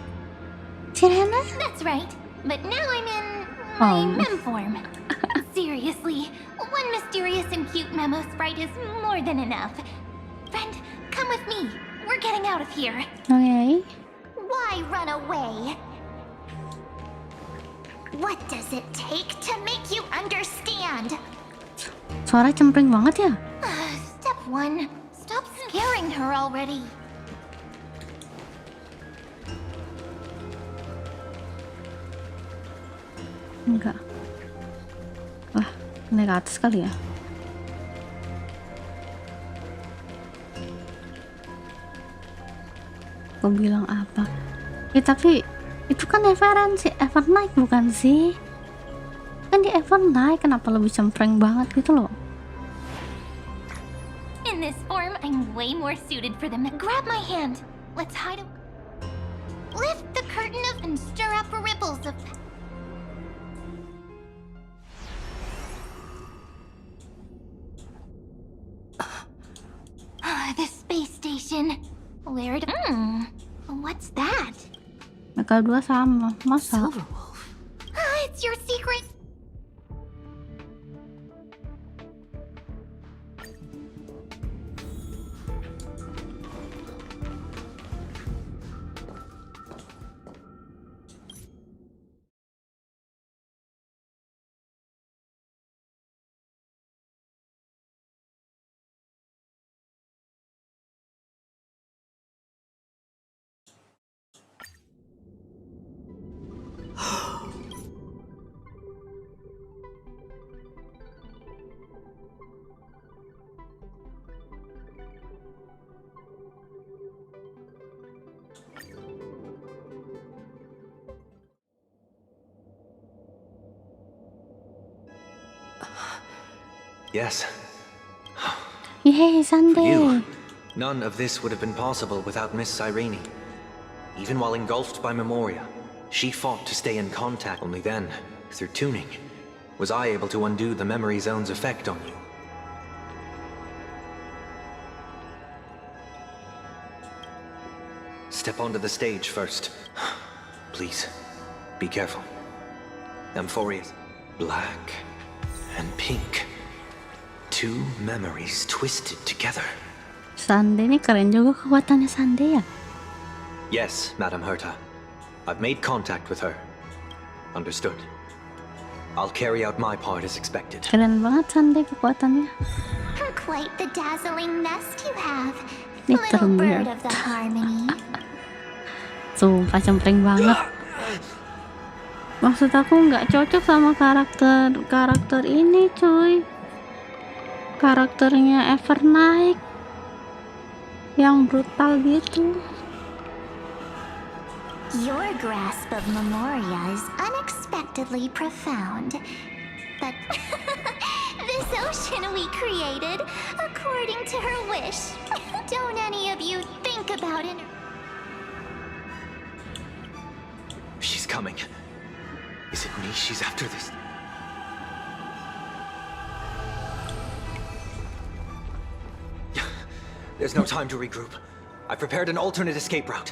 Si Rene? That's right. But now I'm in my mem form. Seriously, one mysterious and cute memo sprite is more than enough. Friend, come with me. We're getting out of here. Okay. Why run away? What does it take to make you understand? Suara cempreng banget ya. Step 1. Stop scaring her already. Enggak. Wah, naik ke atas kali ya. Aku bilang apa? Tapi itu kan Evernight bukan sih? Kan di Evernight, kenapa lebih cempreng banget gitu loh? In this form, I'm way more suited for them. Grab my hand. Let's hide. Lift the curtain up and stir up ripples of. The space station. Where? What's that? Mereka dua sama, masa? It's your secret. Yes. Yay, Sunday! You. None of this would have been possible without Miss Cyrene. Even while engulfed by Memoria, she fought to stay in contact. Only then, through tuning, was I able to undo the memory zone's effect on you. Step onto the stage first. Please, be careful. Amphoria's black and pink. Two memories twisted together. Sunday ini keren juga kekuatannya Sunday ya. Yes, Madam Herta. I've made contact with her. Understood. I'll carry out my part as expected. Keren banget Sunday kekuatannya. Quite the dazzling nest you have. Ini Little bird terlihat. of the harmony. Sumpah cempreng banget. Maksud aku nggak cocok sama karakter ini cuy. Karakternya Evernight yang brutal gitu. Your grasp of Memoria is unexpectedly profound. But this ocean we created, according to her wish. Don't any of you think about it. She's coming. Is it me she's after this? There's no time to regroup. I've prepared an alternate escape route.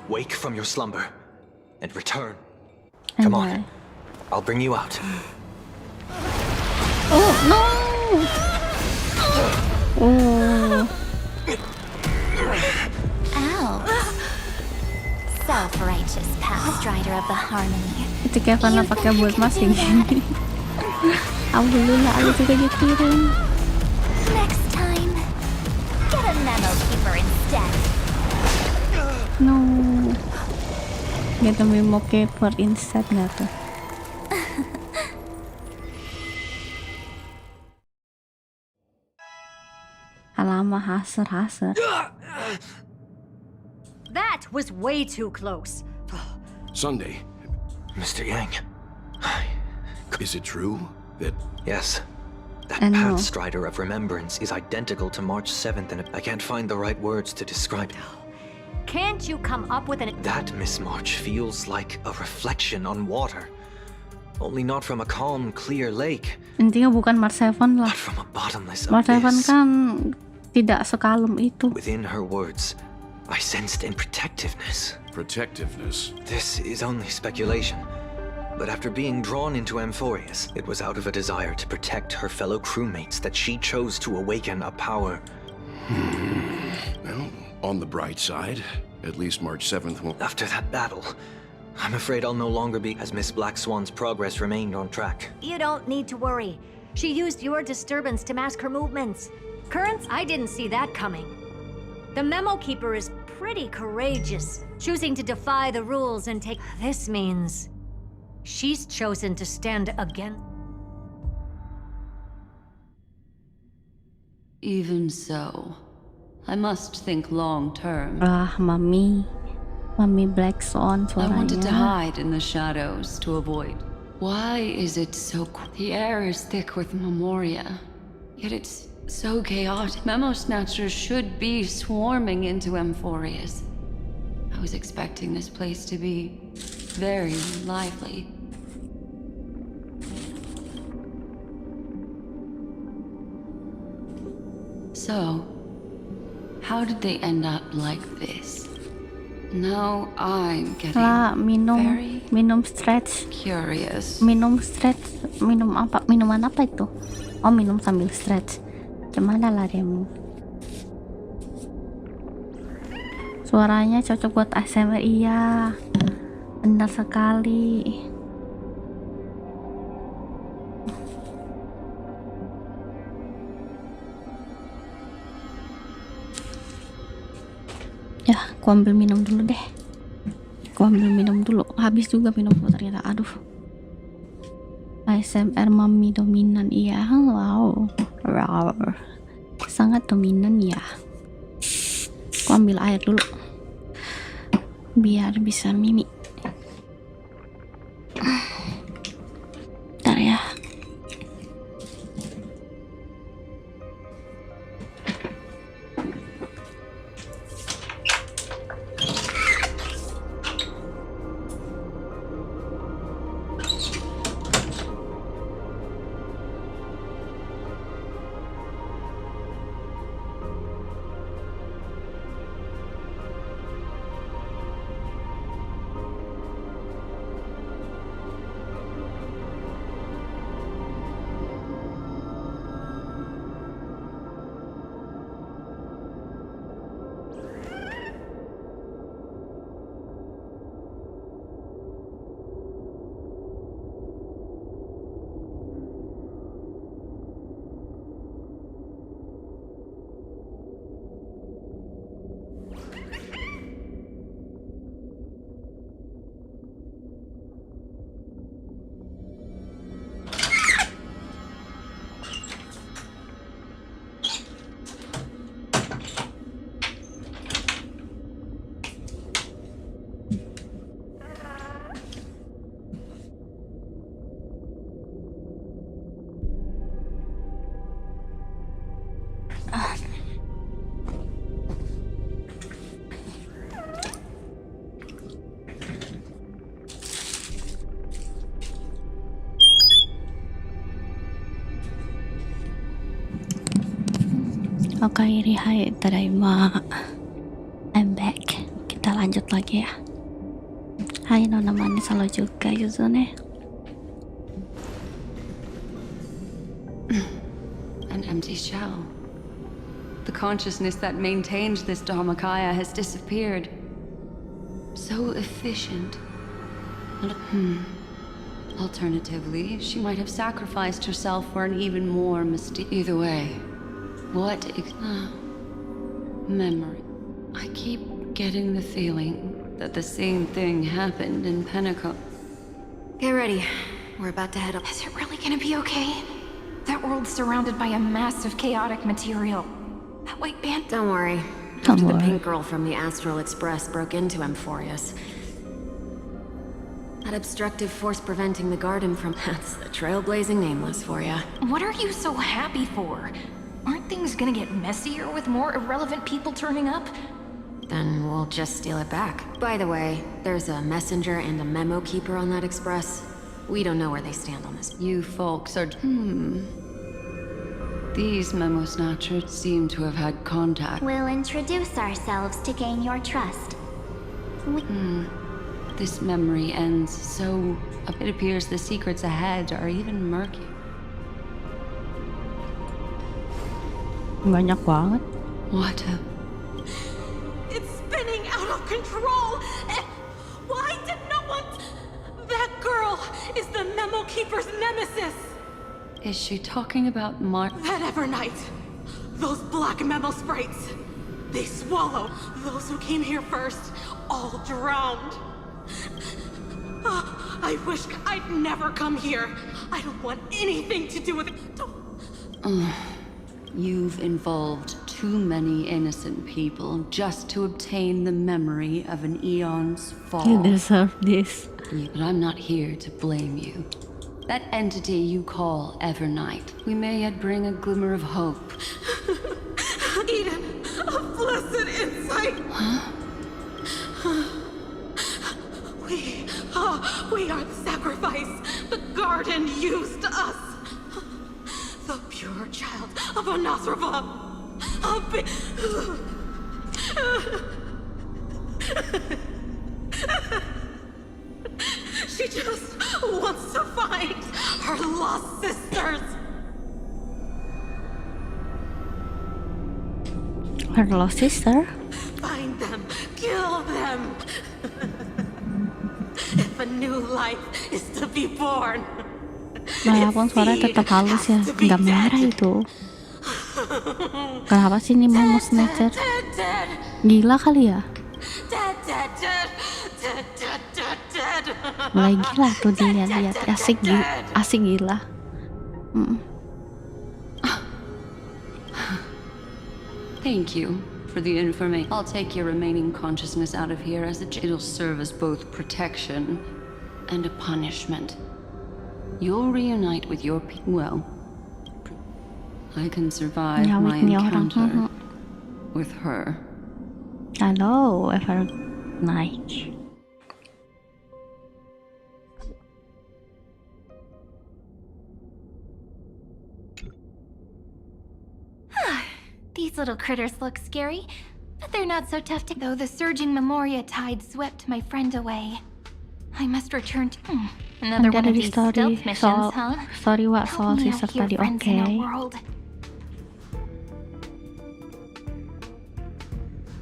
Wake from your slumber and return. Come on. I'll bring you out. Oh no! Oh. Ow. self-righteous past rider of the harmony. Itu kayak pernah pakai buat masing. Alhamdulillah, aku juga nyetirin. Next time, get a memo keeper instead. No. Get a memo keeper instead nggak tuh? Alamak, haser. That was way too close. Sunday. Mr. Yang. Is it true that... Yes. That I know. path strider of remembrance is identical to March 7th, and I can't find the right words to describe it. Can't you come up with an... That Miss March feels like a reflection on water. Only not from a calm, clear lake. Intinya bukan March 7 lah. But from a bottomless March 7 abyss. kan tidak sekalem itu. Within her words, I sensed in protectiveness. Protectiveness? This is only speculation. But after being drawn into Amphorius, it was out of a desire to protect her fellow crewmates that she chose to awaken a power. Well, on the bright side, at least March 7th won't... After that battle, I'm afraid I'll no longer be as Miss Black Swan's progress remained on track. You don't need to worry. She used your disturbance to mask her movements. Currents, I didn't see that coming. The memo keeper is pretty courageous, choosing to defy the rules and take... This means she's chosen to stand against... Even so, I must think long term. Mami Black Swan I wanted to suaranya. hide in the shadows to avoid. Why is it so... The air is thick with Memoria, yet it's so chaotic. Memo Snatchers should be swarming into Amphorius. I was expecting this place to be very lively. So, how did they end up like this? Now I'm getting Lah, very minum stretch. curious. Minum stretch, minum apa? Minuman apa itu? Oh, minum sambil stretch. Gimana lah demo? Suaranya cocok buat ASMR, iya. Benar sekali. Ya, aku ambil minum dulu deh. Habis juga minum ternyata. Aduh. ASMR mami dominan, iya. Wow. Sangat dominan ya. Aku ambil air dulu biar bisa mimi. Bentar ya. Oke, hai, tadaima. I'm back. Kita lanjut lagi ya. Hai, nona manis, halo juga Yuzune. An empty shell. The consciousness that maintained this Dharmakaya has disappeared. So efficient. Alternatively, she might have sacrificed herself for an even more mysterious... Either way, what memory. I keep getting the feeling that the same thing happened in Pentecost. Get ready. We're about to head up. Is it really gonna be okay? That world's surrounded by a mass of chaotic material. That white band... Don't worry. After the pink girl from the Astral Express broke into Amphorius, that obstructive force preventing the garden from... That's the trailblazing nameless for ya. What are you so happy for? Aren't things gonna get messier with more irrelevant people turning up? Then we'll just steal it back. By the way, there's a messenger and a memo keeper on that express. We don't know where they stand on this. You folks are... These memo snatchers seem to have had contact. We'll introduce ourselves to gain your trust. This memory ends so... It appears the secrets ahead are even murky. Banyak banget. What a... It's spinning out of control! Why did no one... That girl is the Memo Keeper's nemesis! Is she talking about That Evernight, those black memo sprites, they swallow those who came here first, all drowned. I wish I'd never come here. I don't want anything to do with it. You've involved too many innocent people just to obtain the memory of an eon's fall. You deserve this. But I'm not here to blame you. That entity you call Evernight, we may yet bring a glimmer of hope. Eden, a blessed insight. Huh? We are the sacrifice. The garden used us. The pure child of Anasrava. She just wants to find her lost sisters. Her lost sister? Find them, kill them. If a new life is to be born. Walaupun suara tetap halus ya, nggak marah itu. Kenapa sih ini mau snatcher? Gila kali ya? Mulai gila tuh dilihat-lihat, asik gila. Thank you for the information. I'll take your remaining consciousness out of here as it'll serve as both protection and a punishment. You'll reunite with your well, I can survive my encounter with her. Hello, Evernight. These little critters look scary, but they're not so tough to... Though the surging Memoria tide swept my friend away, I must return to... Another one of these stealth missions, huh? Sorry, Wak, soal Help me sister out here, tadi, friends in our okay. world.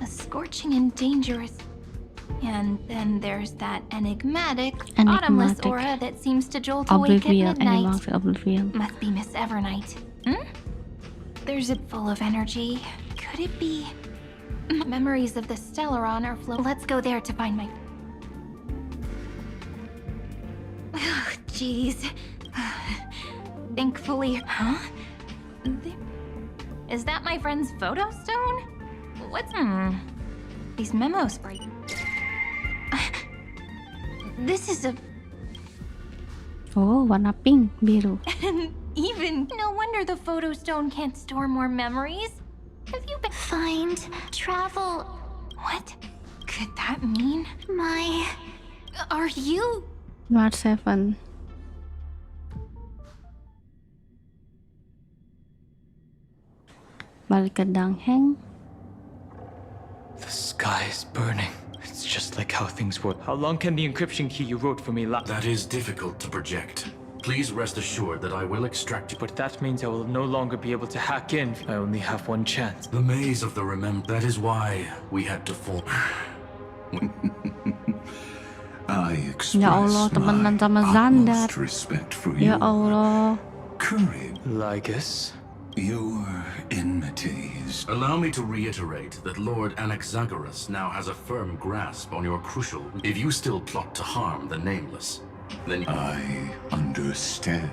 A scorching and dangerous... And then there's that enigmatic, bottomless aura that seems to jolt awake at midnight. Oblivion. Must be Miss Evernight. There's a full of energy. Could it be... Memories of the Stellaron are flow... Let's go there to find my... Jeez. Thankfully... Huh? Is that my friend's photo stone? What's... These memos... This is a... Oh, warna pink, biru. Even... No wonder the photo stone can't store more memories. Have you been... Find... travel... What could that mean? My... Are you... You are 7. Balik ke Dangheng. The sky is burning. It's just like how things were. How long can the encryption key you wrote for me last? That is difficult to project. Please rest assured that I will extract you. But that means I will no longer be able to hack in. I only have one chance. The maze of the that is why we had to form. Ya Allah, temenan sama Xander. Ya Allah. Courage. Lygus. Your enmities. Allow me to reiterate that Lord Anaxagoras now has a firm grasp on your crucial. If you still plot to harm the Nameless, then I understand.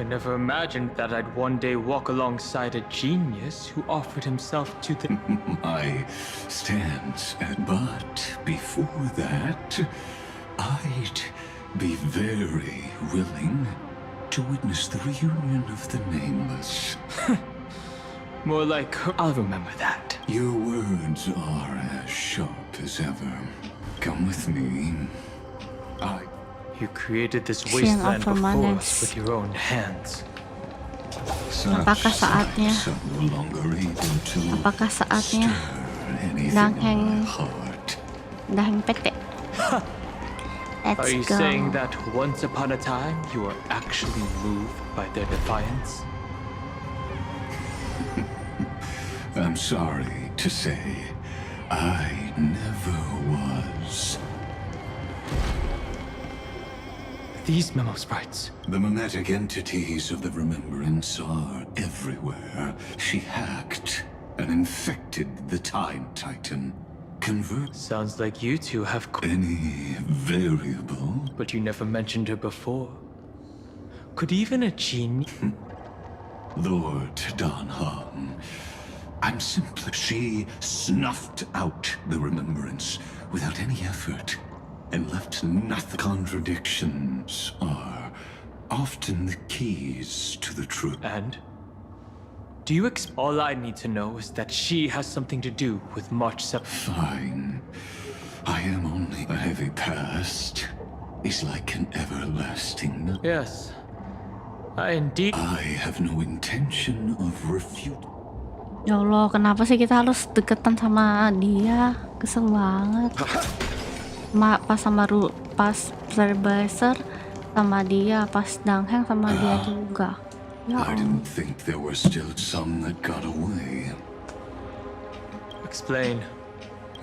I never imagined that I'd one day walk alongside a genius who offered himself to the... I stand, but before that, I'd be very willing to witness the reunion of the Nameless. More like I'll remember that. Your words are as sharp as ever. Come with me. You created this wasteland before us with your own hands. Apakah saatnya Daheng PT? Are you saying that once upon a time you were actually moved by their defiance? I'm sorry to say, I never was. These memo sprites. The mimetic entities of the Remembrance are everywhere. She hacked and infected the Time Titan. Sounds like you two have any variable. But you never mentioned her before. Could even a genius... Lord Donham, I'm simply... She snuffed out the Remembrance without any effort. And left nothing. Contradictions are often the keys to the truth. And? Do you all I need to know is that she has something to do with March 7th. Fine. I am only a heavy past. Is like an everlasting... Yes. Indeed. I have no intention of refuting. Ya Allah, kenapa sih kita harus deketan sama dia? Kesel banget. Pas Trailblazer sama dia, pas Dangheng sama dia juga. Ya I didn't think there were still some that got away. Explain.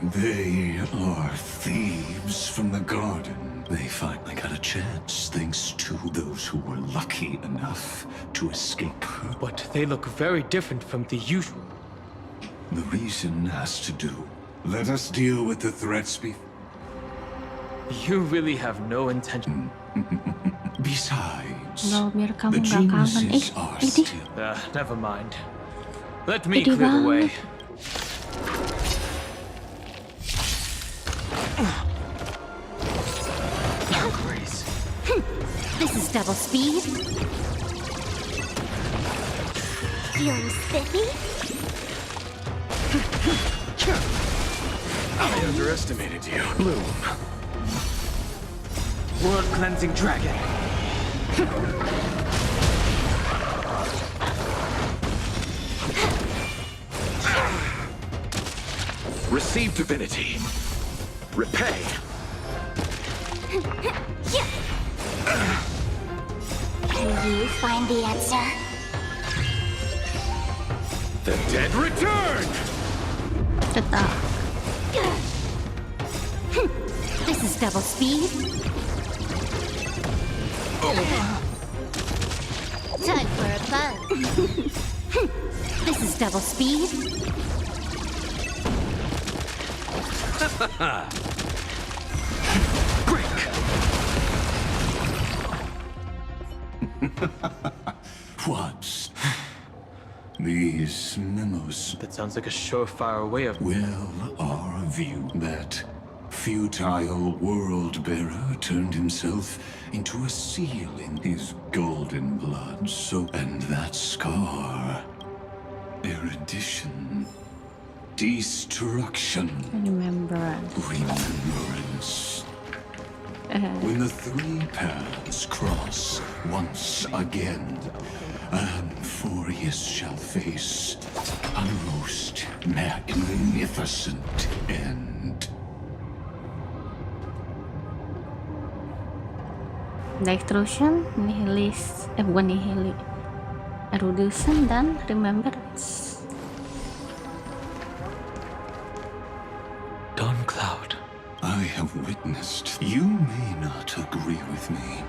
They are thieves from the garden. They finally got a chance thanks to those who were lucky enough to escape her. But they look very different from the usual. The reason has to do. Let us deal with the threats before. You really have no intention. Besides, biar kamu gak kangen. Ini. Never mind. Let me clear the way. This is double speed. Feeling spiffy? I underestimated you. Bloom. World-cleansing dragon. Receive divinity. Repay. Can you find the answer? The dead return! This is double speed. Time for a fun. This is double speed. What? These memos... That sounds like a surefire way of... Well, our view that futile world-bearer turned himself into a seal in his golden blood, and that scar... Erudition... Destruction... Remembrance... When the three paths cross once again, and Furious shall face a most magnificent end. Destruction, bukan nihili, erudition dan remembrance. I have witnessed, you may not agree with me,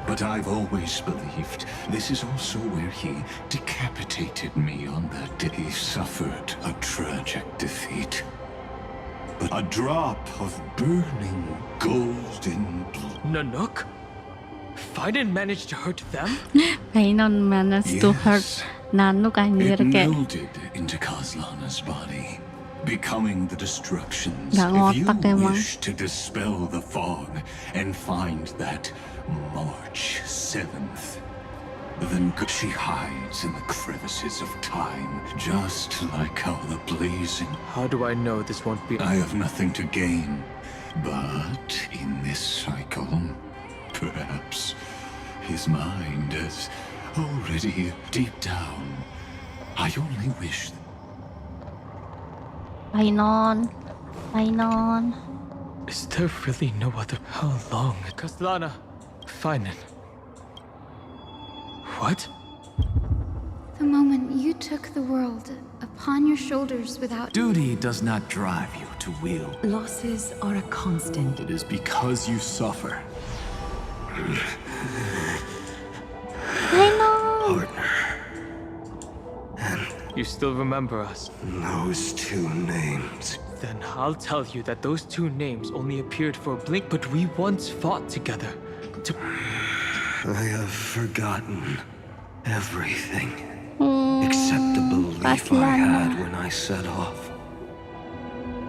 but I've always believed this is also where he decapitated me on that day. He suffered a tragic defeat. But a drop of burning golden blood. Nanook? Fiden managed to hurt them? Painon managed to hurt Nanook anjir It kayak melded into Kazlana's body, becoming the destructions. Gak If you ngotak emang. wish to dispel the fog and find that March 7th, then she hides in the crevices of time, just like how the blazing... How do I know this won't be... I have nothing to gain, but in this cycle, perhaps his mind is already deep down. I only wish... Painon. Is there really no other... How long? Kaslana. Finen. What? The moment you took the world upon your shoulders without... Duty does not drive you to will. Losses are a constant. It is because you suffer. Painon. You still remember us? Those two names. Then I'll tell you that those two names only appeared for a blink, but we once fought together. I have forgotten everything except the belief I had when I set off.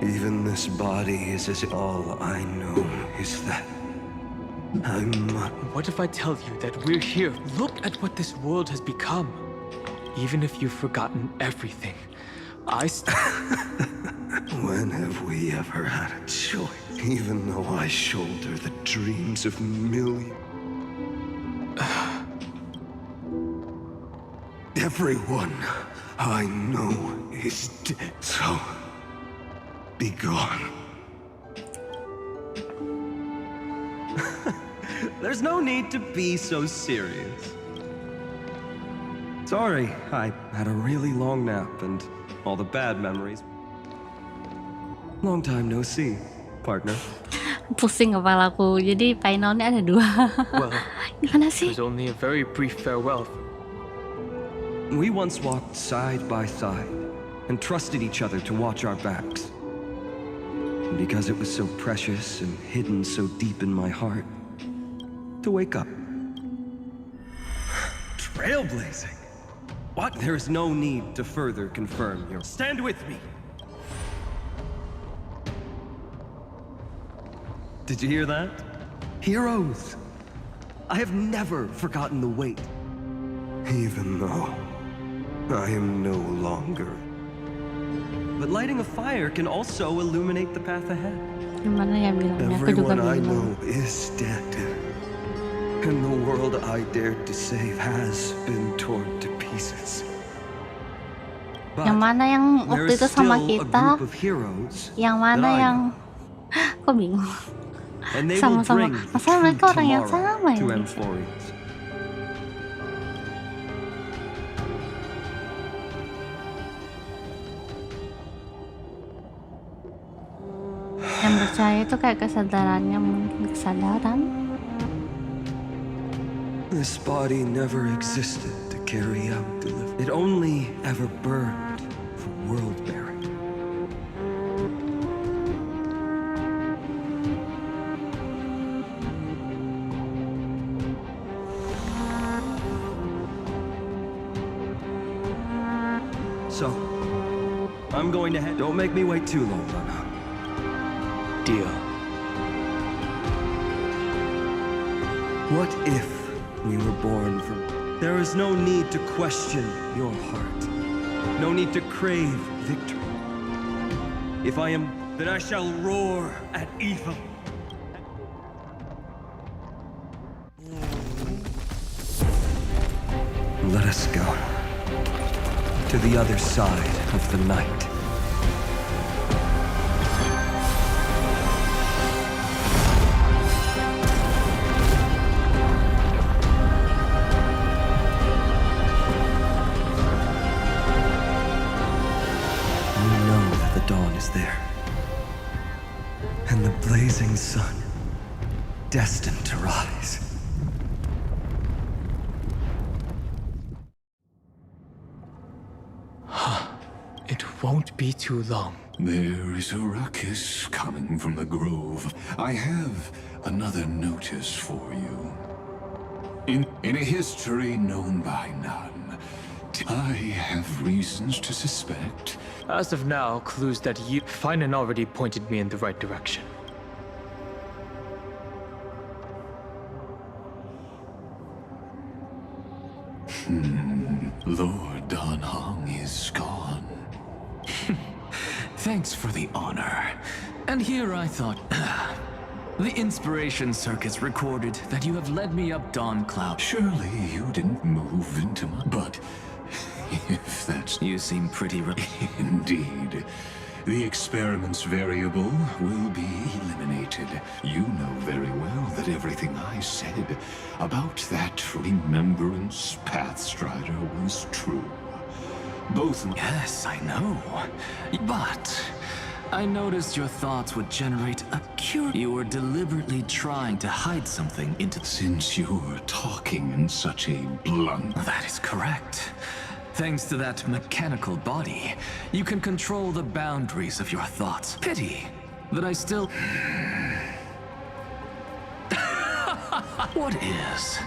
Even this body is as all I know is that I'm not... What if I tell you that we're here? Look at what this world has become. Even if you've forgotten everything, When have we ever had a choice? Even though I shoulder the dreams of millions. Everyone I know is dead, so be gone. There's no need to be so serious. Sorry, I had a really long nap and all the bad memories. Long time no see, partner. Pusing kepalaku. Jadi Painonnya ada dua. Well, gimana it sih? was only a very brief farewell. We once walked side by side and trusted each other to watch our backs. And because it was so precious and hidden so deep in my heart, to wake up. Trailblazing! What? There is no need to further confirm your... Stand with me! Did you hear that? Heroes! I have never forgotten the weight. Even though I am no longer. But lighting a fire can also illuminate the path ahead. Gimana ya bilangnya? Aku juga Everyone I bingung. know is dead. And the world I dared to save has been torn to pieces. Yang mana yang waktu itu sama kita? Yang mana yang... Kok bingung? Sama-sama. Masa mereka orang yang sama ya? Yang percaya itu kayak kesadarannya, mungkin kesadaran. This body never existed to carry out delivery. It only ever burned for world bearing. So, I'm going to head. Don't make me wait too long, Lulana. Deal. What if we were born from... There is no need to question your heart. No need to crave victory. If I am, then I shall roar at evil. Let us go to the other side of the night. and the blazing sun, destined to rise. It won't be too long. There is a ruckus coming from the grove. I have another notice for you. In a history known by none, I have reasons to suspect. As of now, clues that you Fanart already pointed me in the right direction. Lord Danhong is gone. Thanks for the honor. And here I thought, the Inspiration Circus recorded that you have led me up Dawn Cloud. Surely you didn't move into my... But if that's... You seem pretty... Indeed. The experiment's variable will be eliminated. You know very well that everything I said about that Remembrance Pathstrider was true. Both... Yes, I know. But I noticed your thoughts would generate a cure. You were deliberately trying to hide something into... Since you're talking in such a blunt... That is correct. Thanks to that mechanical body, you can control the boundaries of your thoughts. Pity that I still... What is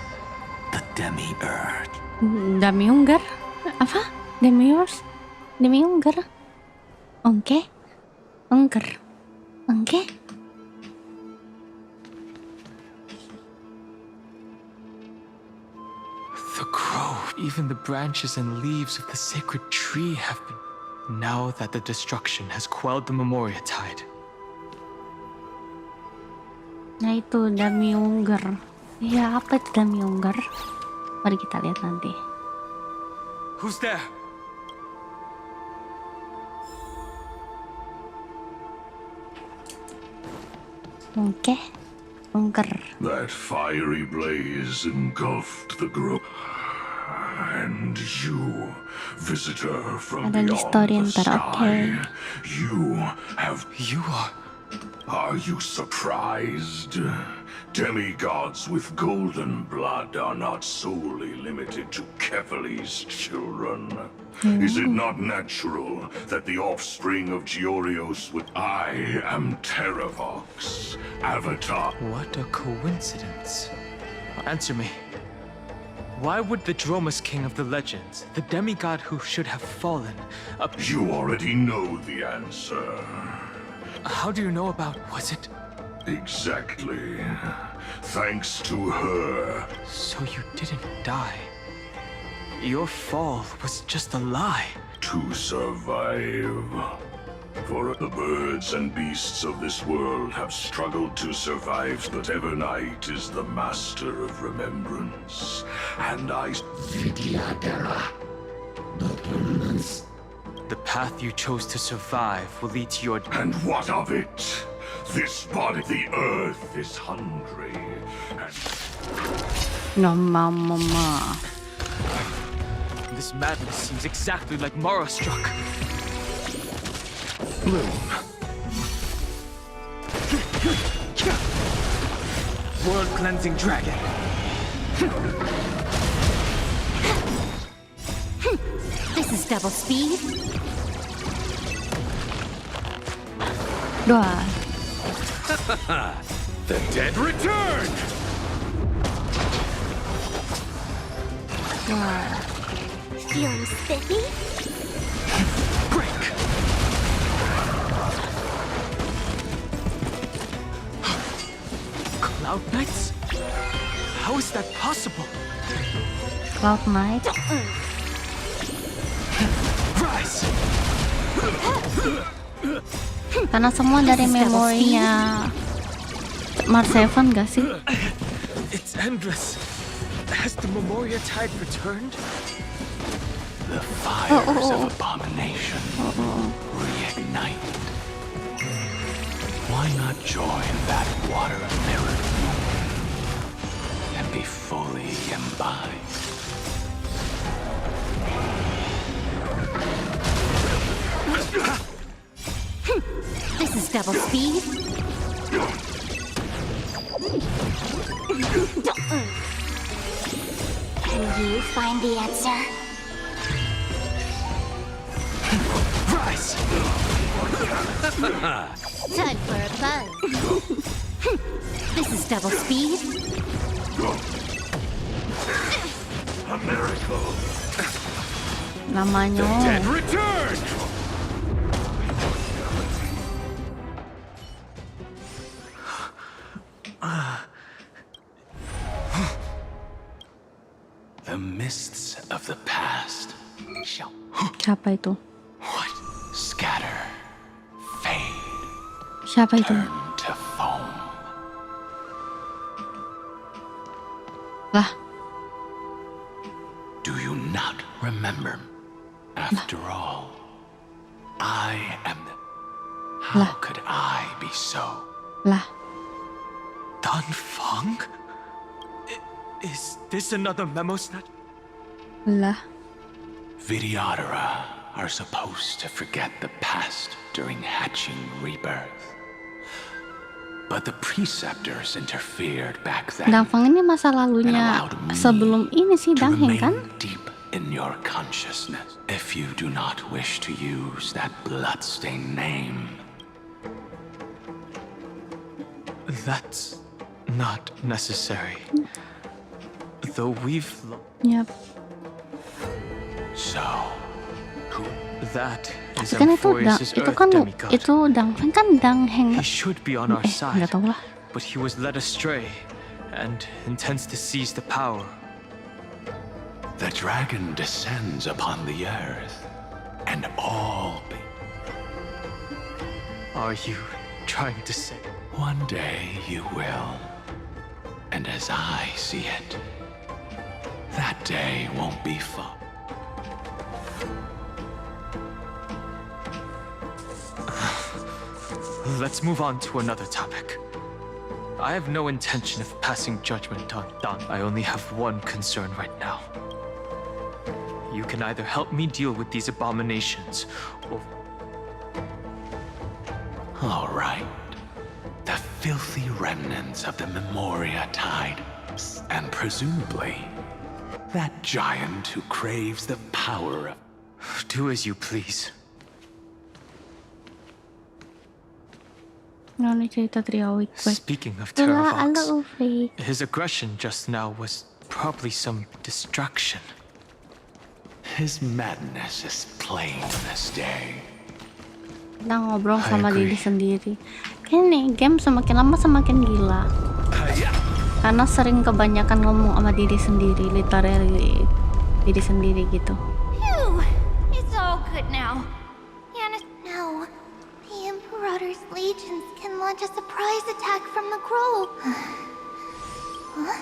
the demi-urge? Demi-unger? Apa? Demi-urge? Demi-unger? Oke? Unger? Oke? The grove, even the branches and leaves of the sacred tree have been... Now that the destruction has quelled the Memoria tide. Nah itu demi-unger. Ya apa itu demi-unger? Mari kita lihat nanti. Who's there? Oke? Unger. That fiery blaze engulfed the grove. And you, visitor from Ada di story beyond the ntar, sky, oke. You are... Are you surprised? Demigods with golden blood are not solely limited to Kefali's children. Is it not natural that the offspring of Georios would... I am Terravox, Avatar. What a coincidence. Answer me. Why would the Dromus King of the legends, the demigod who should have fallen, You already know the answer. How do you know about... was it... Exactly. Thanks to her. So you didn't die. Your fall was just a lie. To survive. For the birds and beasts of this world have struggled to survive, but Evernight is the master of remembrance. And I... The path you chose to survive will lead to your... And what of it? This body, the earth, is hungry. No, mama. This madness seems exactly like Mara struck. Bloom. World-cleansing dragon. This is double speed. The dead return! Feeling spiffy? Break! Cloud Knights? How is that possible? Cloud Knight. Rise! Karena semua dari memorinya Mars 7 gak sih? It's endless. Has the Memoria tide returned? The fires of abomination reignite. Why not join that water-mirrored moon and be fully imbibed? This is double speed. you find the answer? Rise! Time for a buzz. This is double speed. A miracle. Namanya. Dead return! The mists of the past shall Siapa itu? scatter, fade, Siapa itu? turn to foam. Lah. Do you not remember? After all, I am the... How could I be so? Lah. Dan Feng? Is this another memo snatch? Lah. Vidyadhara are supposed to forget the past during hatching rebirth. But the preceptors interfered back then. Dan Feng ini masa lalunya sebelum ini sih Dang Heng kan? Deep in your consciousness. If you do not wish to use that bloodstained name. That's not necessary. Though we've... Yep. So, that is Tapi kan Amphoris's itu Earth kan demigod. itu Dang Feng kan Dang Heng. He should be on our side, Nggak tahu lah. but he was led astray and intends to seize the power. the dragon descends upon the earth, and all Are you trying to say? One day you will. And as I see it, that day won't be far. Let's move on to another topic. I have no intention of passing judgment on Dan. I only have one concern right now. You can either help me deal with these abominations, or... All right. The filthy remnants of the Memoria tide, and presumably, that giant who craves the power of... Do as you please. Speaking of Terravox, his aggression just now was probably some distraction. His madness is plain this day. Kita ngobrol sama diri sendiri. Kayaknya nih game semakin lama semakin gila. Karena sering kebanyakan ngomong sama diri sendiri, literally diri sendiri gitu. Phew! It's all good now. No. The Imperator's legions can launch a surprise attack from the grove. Huh?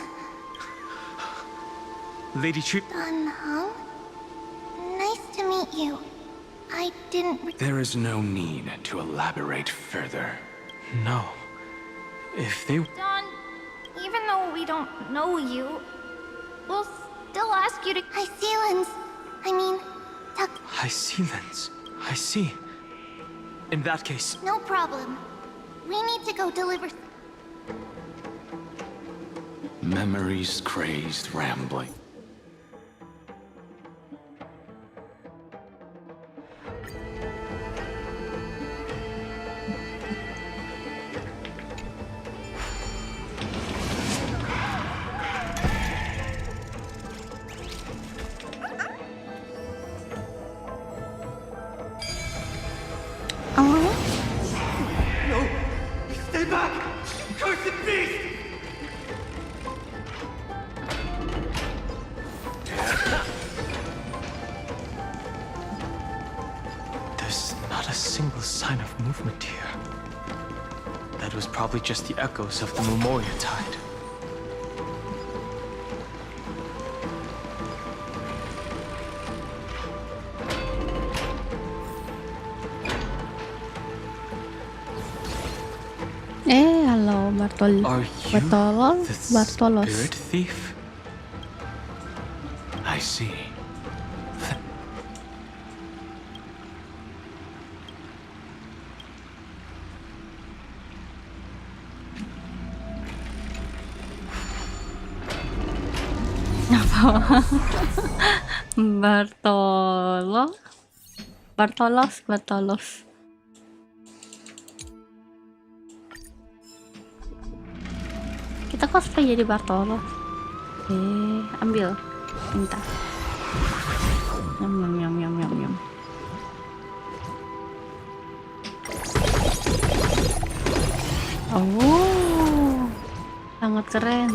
Lady Tree... Dan Heng? Nice to meet you. I didn't... There is no need to elaborate further. No. If they... Don, even though we don't know you, we'll still ask you to... Hycealans. I mean, Hycealans. I see. In that case... No problem. We need to go deliver... Memories crazed rambling. No! Stay back! Cursed beast! There's not a single sign of movement here. That was probably just the echoes of the Memoria tide. Halo Bartolos. Spirit thief? I see. Bartolos. Kita cosplay jadi Bartolos. Ambil, minta. Nyam. Oh, sangat keren.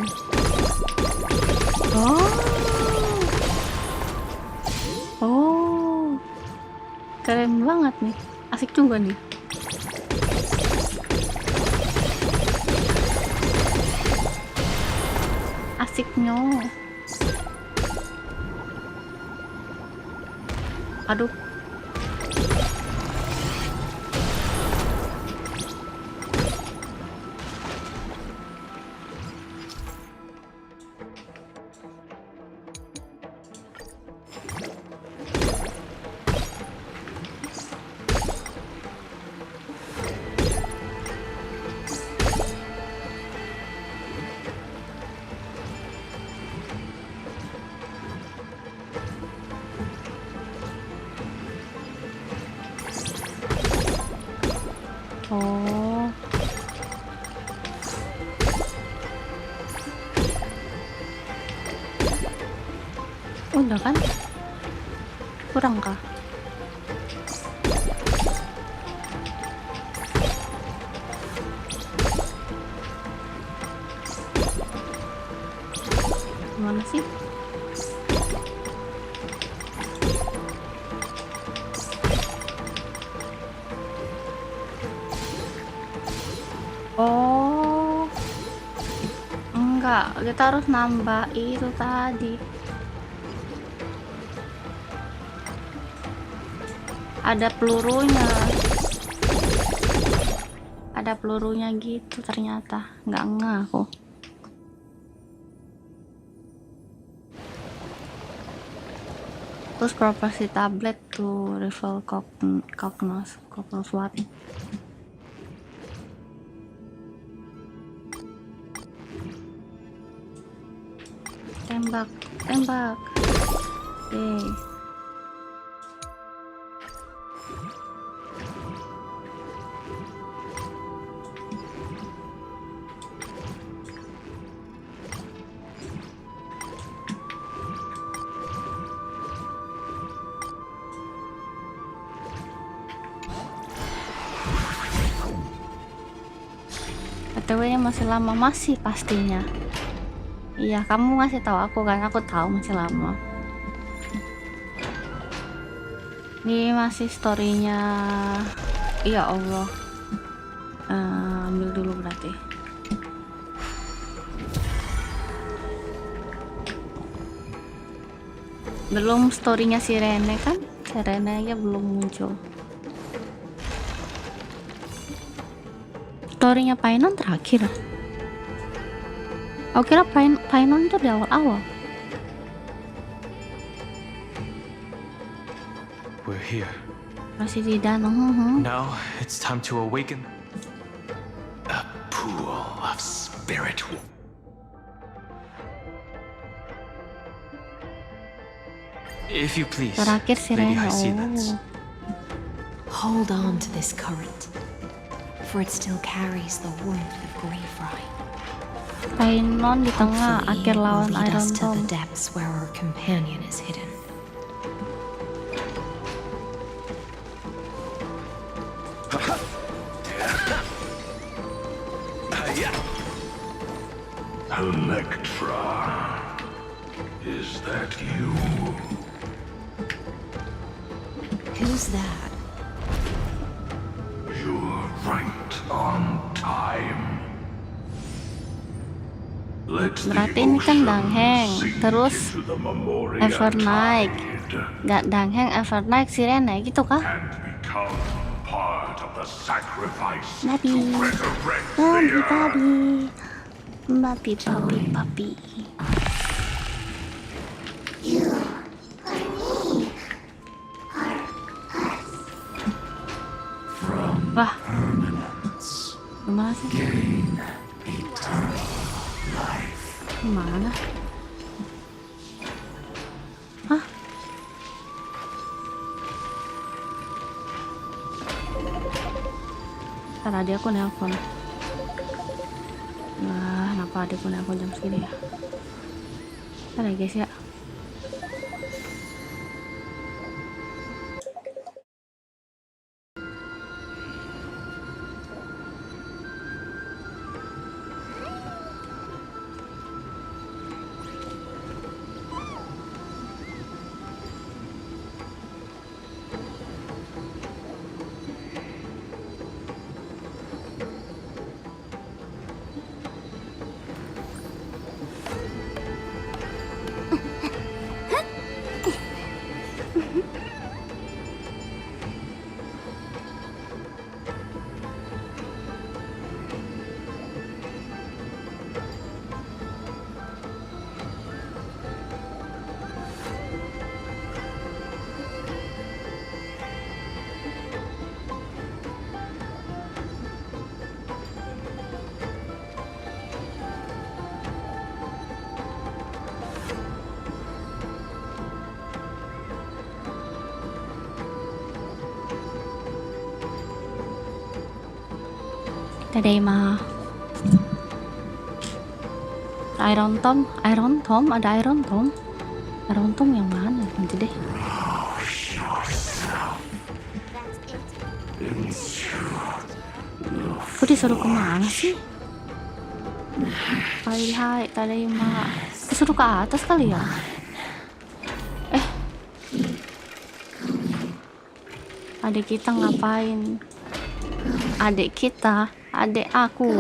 Oh, keren banget nih. Asik juga nih. Asiknya. Aduh. Oh. Udah kan? Kurang kah? Gimana sih? Oh, enggak, kita harus nambah itu tadi. Ada pelurunya gitu ternyata. Enggak aku. Terus property tablet to reveal cognos what. Tembak. PTW-nya masih lama, masih pastinya. Iya, kamu ngasih tahu aku kan, aku tahu masih lama. Ini masih story-nya. Ya Allah. Ambil dulu berarti. Belum story-nya si Rene kan? Si Rene aja belum muncul. Story-nya Painon terakhir. Aku kira Painon itu di awal-awal. We're here. Masih di danau. Now it's time to awaken. A pool of spirit. If you please, Terakhir si Lady Rene. High Sealands. Hold on to this current, for it still carries the warmth of grave rime. Painon di tengah, akhir lawan Lead Iron us to the Dome. depths where our companion is hidden. Electra, is that you? Who's that? You're right on time. Berarti ini kan Dangheng, terus Evernight, nggak Dangheng, Evernight, si Rene gitu kah? Babi. Wah, gimana sih? Gimana? Hah? Ntar adikku nelpon. Nah, kenapa adikku nelpon jam segini ya? Ntar ya guys ya. Tadaima. Iron Tom, ada Iron Tom. Iron Tom yang mana? Nanti deh. Aku disuruh kemana sih? Hai, Tadaima. Disuruh ke atas kali ya? Adik kita ngapain? Adik kita, adik aku.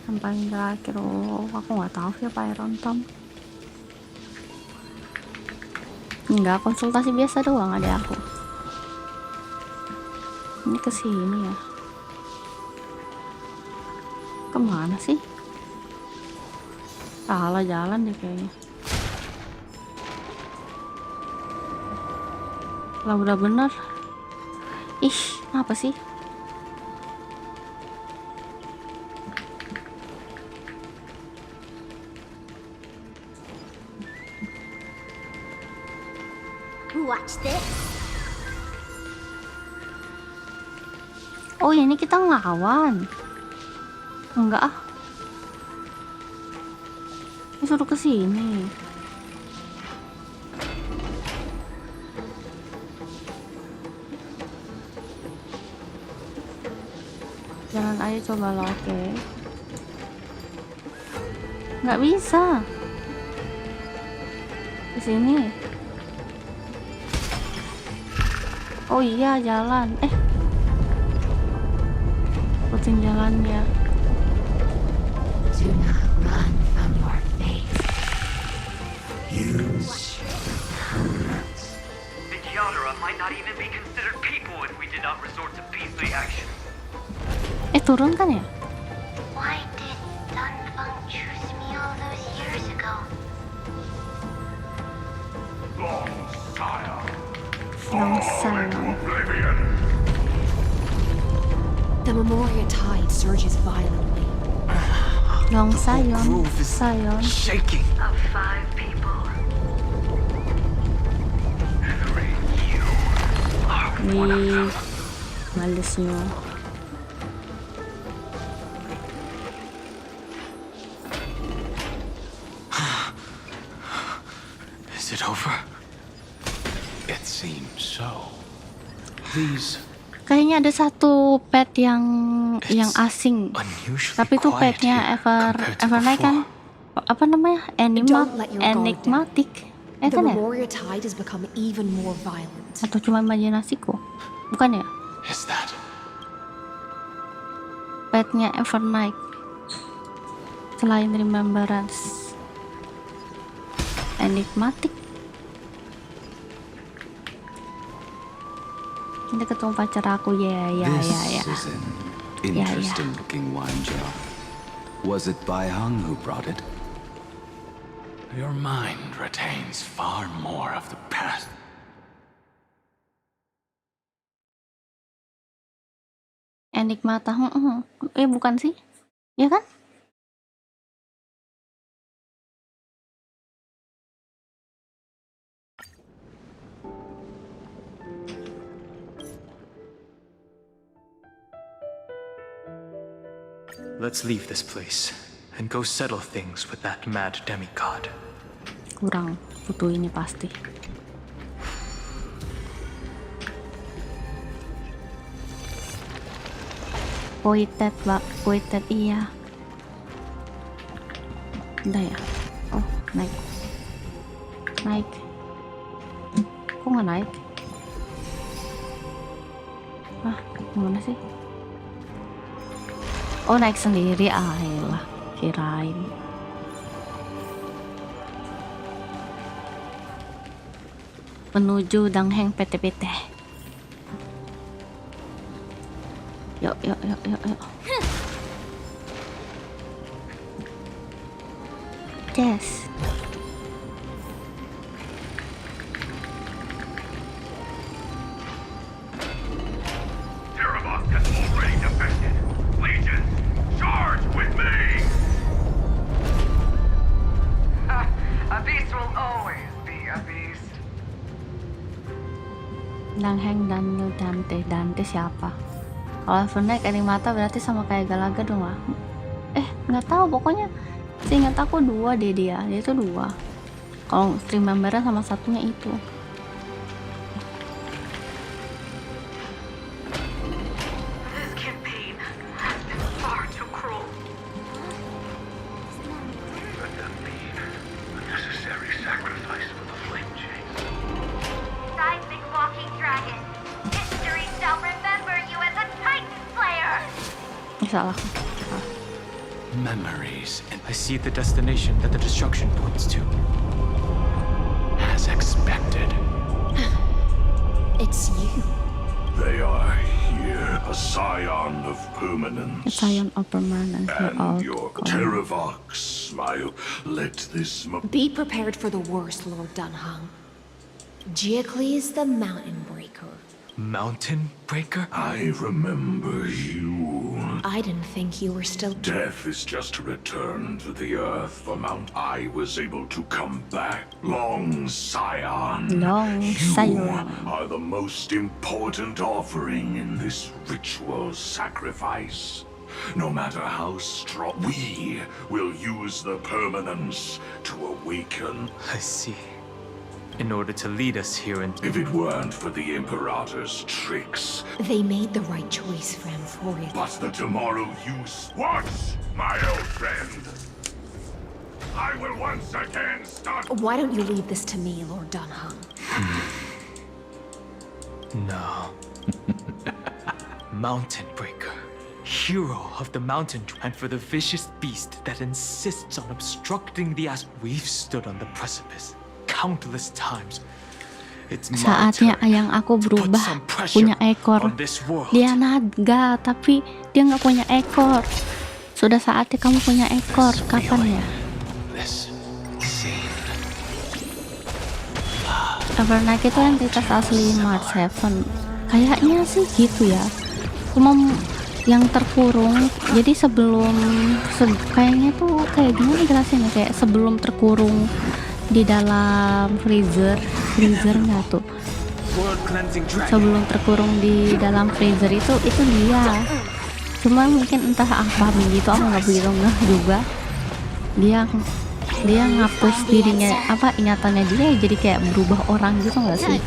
Yang paling terakhir, aku nggak tahu siapa Iron Tom. Enggak, konsultasi biasa doang adik aku. Ini kesini ya? Kemana sih? Salah jalan deh kayaknya. Lah udah bener. Ih, apa sih? Watch this. Oh, ini kita ngelawan. Enggak ah. Disuruh ke sini. Jalan aja coba lo, oke. Nggak bisa. Ke sini. Oh iya, jalan. Ikutin jalannya. Do not run from your fate. The Kyadara might not even be considered people if we did not resort to beastly action. Turun kan ya? Why did Dunfeng choose me all those years ago? Long sire. Long sire. The Memoria tide surges violently. Long Sion. Sion. Shaking. Of 5 people. Nih, malesnya. Is it over? It seems so. These Kayaknya ada satu pet yang asing. Tapi itu petnya Evernight kan? Apa namanya? Enigmatic. The Kan ya? Memoria tide has become even more violent. Atau cuma imajinasiku? Bukan ya? Is that? Petnya Evernight. Selain Remembrance. Enigmatic. Ini ketemu pacar aku, ya. This is an interesting looking wine jar. Was it Bai Hung who brought it? Your mind retains far more of the past. Enigmata, bukan sih? Ya kan? Let's leave this place and go settle things with that mad demigod. Kurang butuh ini pasti. Pointed iya. Udah ya. Oh, naik. Kok nggak naik? Gimana sih? Oh, naik sendiri. Ayolah, kirain. Menuju Dangheng PT-PT. Yuk. Yes. Dangheng dan Dante siapa? Kalau Fanart Animata berarti sama kayak Galaga dong lah. Nggak tahu, pokoknya seingat aku 2 deh dia itu 2. Kalau stream membernya sama satunya itu. Salah. Memories, and I see the destination that the destruction points to. As expected. It's you. They are here, a scion of permanence. A scion of permanence. And your Terravox smile. Let this be prepared for the worst, Lord Dunhung. Giacles the Mountain Breaker. Mountain Breaker? I remember you. I didn't think you were still... Death is just a return to the earth from Mount I was able to come back. Long Scion. You are the most important offering in this ritual sacrifice. No matter how strong, we will use the permanence to awaken. I see. In order to lead us here and... If it weren't for the Imperator's tricks... They made the right choice for Amphoria. But the tomorrow you... What, my old friend? I will once again start... Why don't you leave this to me, Lord Dunhung? No. Mountain Breaker. Hero of the mountain, and for the vicious beast that insists on obstructing the we've stood on the precipice countless times. Saatnya yang aku berubah punya ekor. Dia naga tapi dia nggak punya ekor. Sudah saatnya kamu punya ekor. Kapan ya? Evernight itu entitas asli Mars Heaven. Kayaknya sih gitu ya. Cuma yang terkurung. Jadi kayaknya tuh kayak gimana jelasinnya, kayak sebelum terkurung di dalam freezer nggak tuh, sebelum terkurung di dalam freezer itu dia, cuma mungkin entah apa begitu, aku nggak begitu ngeh juga. Dia ngapus dirinya, ingatannya dia jadi kayak berubah orang gitu nggak sih?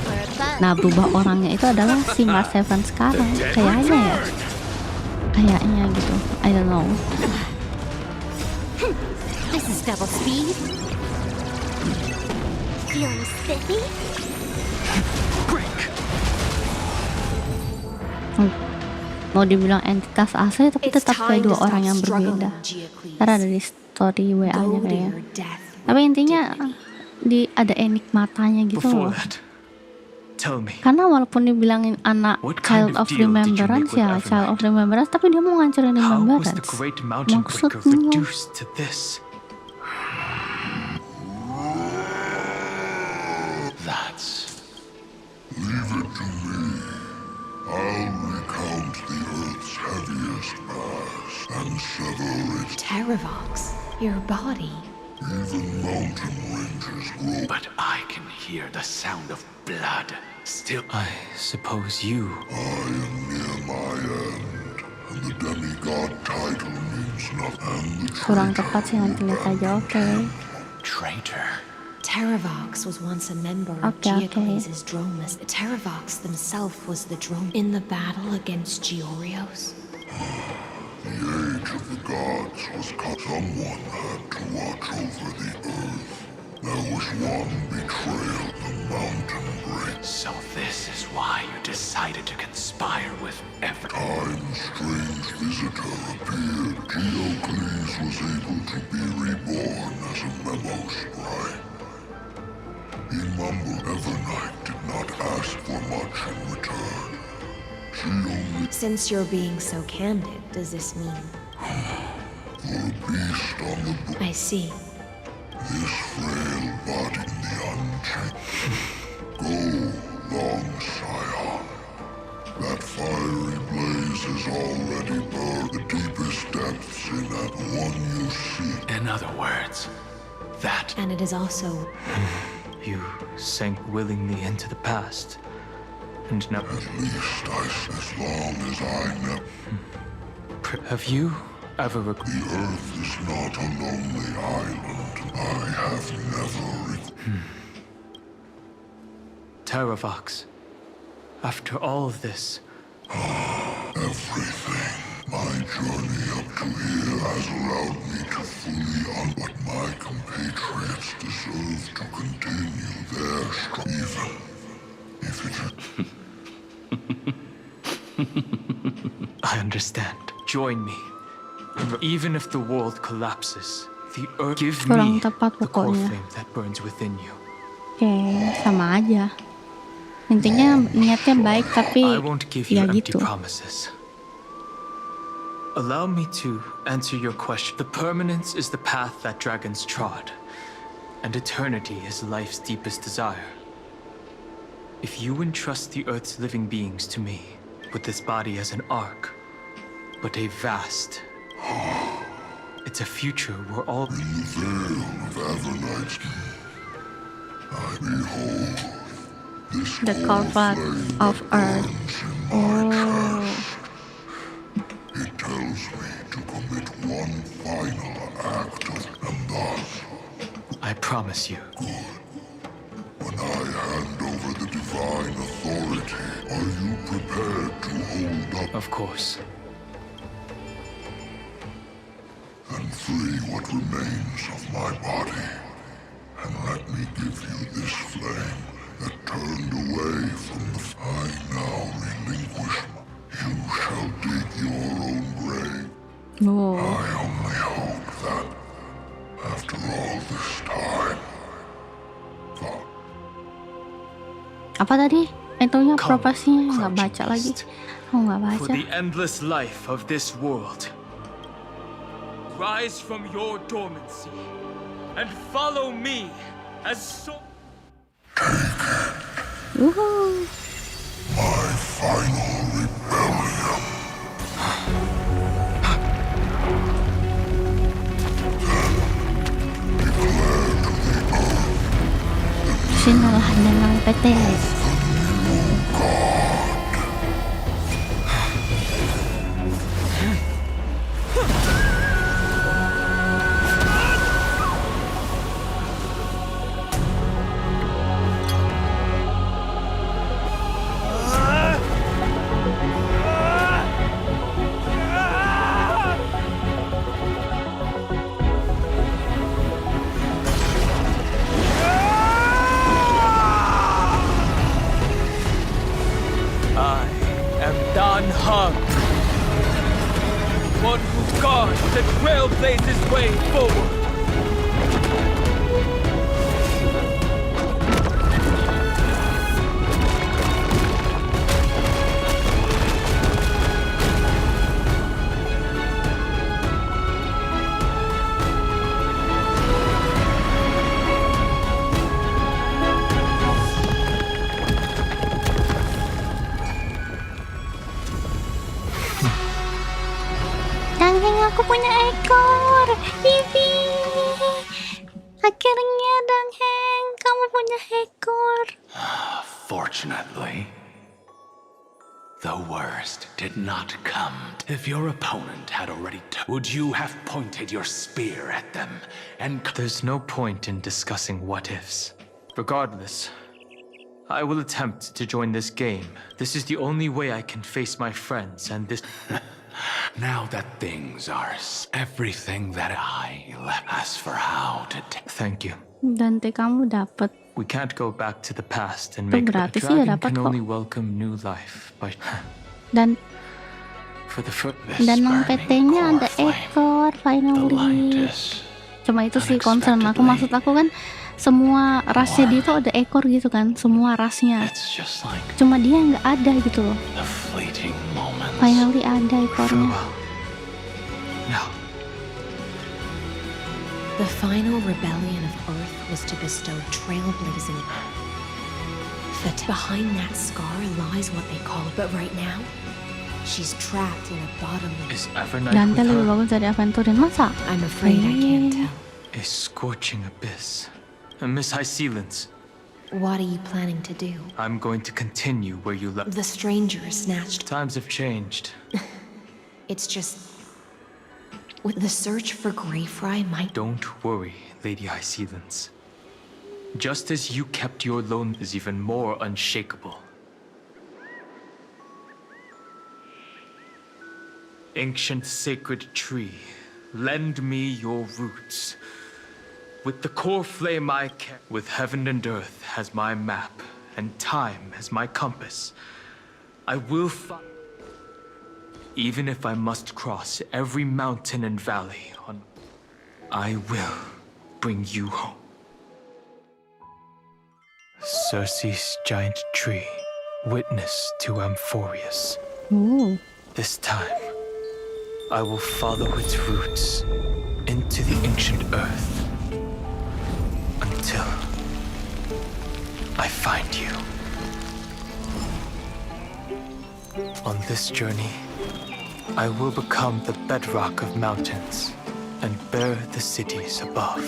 Nah, berubah orangnya itu adalah si Mars Seven sekarang kayaknya gitu, I don't know. This is double speed. Feeling spiffy? Break. Mau dibilang entitas asli tapi tetap kayak 2 orang yang berbeda. Ntar ada di story WA-nya kayaknya. Tapi intinya ada enigmatanya gitu loh. Karena walaupun dibilangin anak child of remembrance ya, child of remembrance, tapi dia mau ngancurin remembrance. Maksudnya Leave it to me. I'll recount the Earth's heaviest mass and sever its... Terravox, your body. Even mountain ranges grow... But I can hear the sound of blood. Still, I suppose you... I am near my end, and the demigod title means nothing. Kurang tepat sih, nanti lihat aja. Oke. Traitor. Terravox was once a member of Okay. Geocles' Dromus. Terravox themselves was the Drome in the battle against Georios. The age of the gods was cut. Someone had to watch over the earth. There was one betrayal, the mountain break. So this is why you decided to conspire with Time's strange visitor appeared. Geocles was able to be reborn as a memo scribe. He mumbled Evernight did not ask for much in return. She only... Since you're being so candid, does this mean... For a beast on the I see. This frail body in the unchanged. Go, long Scion. That fiery blaze has already burned the deepest depths in that one you seek. In other words, that... And it is also... You sank willingly into the past, and now... At least as long as I never... Have you ever... The Earth is not a lonely island. I have never... Terravox, after all of this... Everything. My journey up to here has allowed me to fully what my compatriots deserve to continue their even if it I understand. Join me. Even if the world collapses, the earth... Give Kurang me tepat the core pokoknya. flame that burns within you. Oke, sama aja. Intinya niatnya baik tapi I won't give you ya empty gitu. promises. Allow me to answer your question. The permanence is the path that dragons trod, and eternity is life's deepest desire. If you entrust the Earth's living beings to me, with this body as an ark, but a vast... It's a future where all... In the veil of Evernight, I behold this The comfort of Earth. Oh. It tells me to commit one final act of, and thus... I promise you. Good. When I hand over the divine authority, are you prepared to hold up? Of course. Then free what remains of my body, and let me give you this flame that turned away from the... I now relinquish. You shall dig your own grave. Oh. I only hope that, after all this time... Apa tadi? Itunya propasinya nggak baca lagi. Oh, nggak baca. For the endless life of this world, rise from your dormancy and follow me as so... Woohoo! My final rebellion. Sinolah dengan PTS. One who guards and trailblazes way forward. Dangeng, aku punya ekor. Hihi. Akhirnya Dangeng, kamu punya ekor. Fortunately. The worst did not come. If your opponent had already would you have pointed your spear at them and... There's no point in discussing what-ifs. Regardless, I will attempt to join this game. This is the only way I can face my friends and this... Now that things are everything that I left. As for how to... Thank you. Dante, kamu dapat. We can't go back to the past and Itu make a berarti sih ya dragon dapat can kok. only welcome new life by... Dan For the Danang PT-nya ada ekor finally. Cuma itu sih concern aku. Maksud aku kan semua rasnya dia tuh ada ekor gitu kan, semua rasnya. Cuma dia nggak ada gitu loh. Finally ada ekornya. The final rebellion of Earth was to bestow trailblazing. But behind that scar lies what they call. But right now, she's trapped in a bottomless. Dante lebih bagus dari Aventurin, masa? I'm afraid I can't tell. A scorching abyss. Miss High Sealants. What are you planning to do? I'm going to continue where you left. The stranger is snatched. Times have changed. It's just... with the search for Greyfry might... Don't worry, Lady High Sealants. Just as you kept your lone is even more unshakable. Ancient sacred tree, lend me your roots. With the core flame I care, with heaven and earth as my map, and time as my compass, I will find. Even if I must cross every mountain and valley on, I will bring you home. Circe's giant tree, witness to Amphorius. Ooh. This time, I will follow its roots into the ancient earth until I find you. On this journey, I will become the bedrock of mountains and bear the cities above.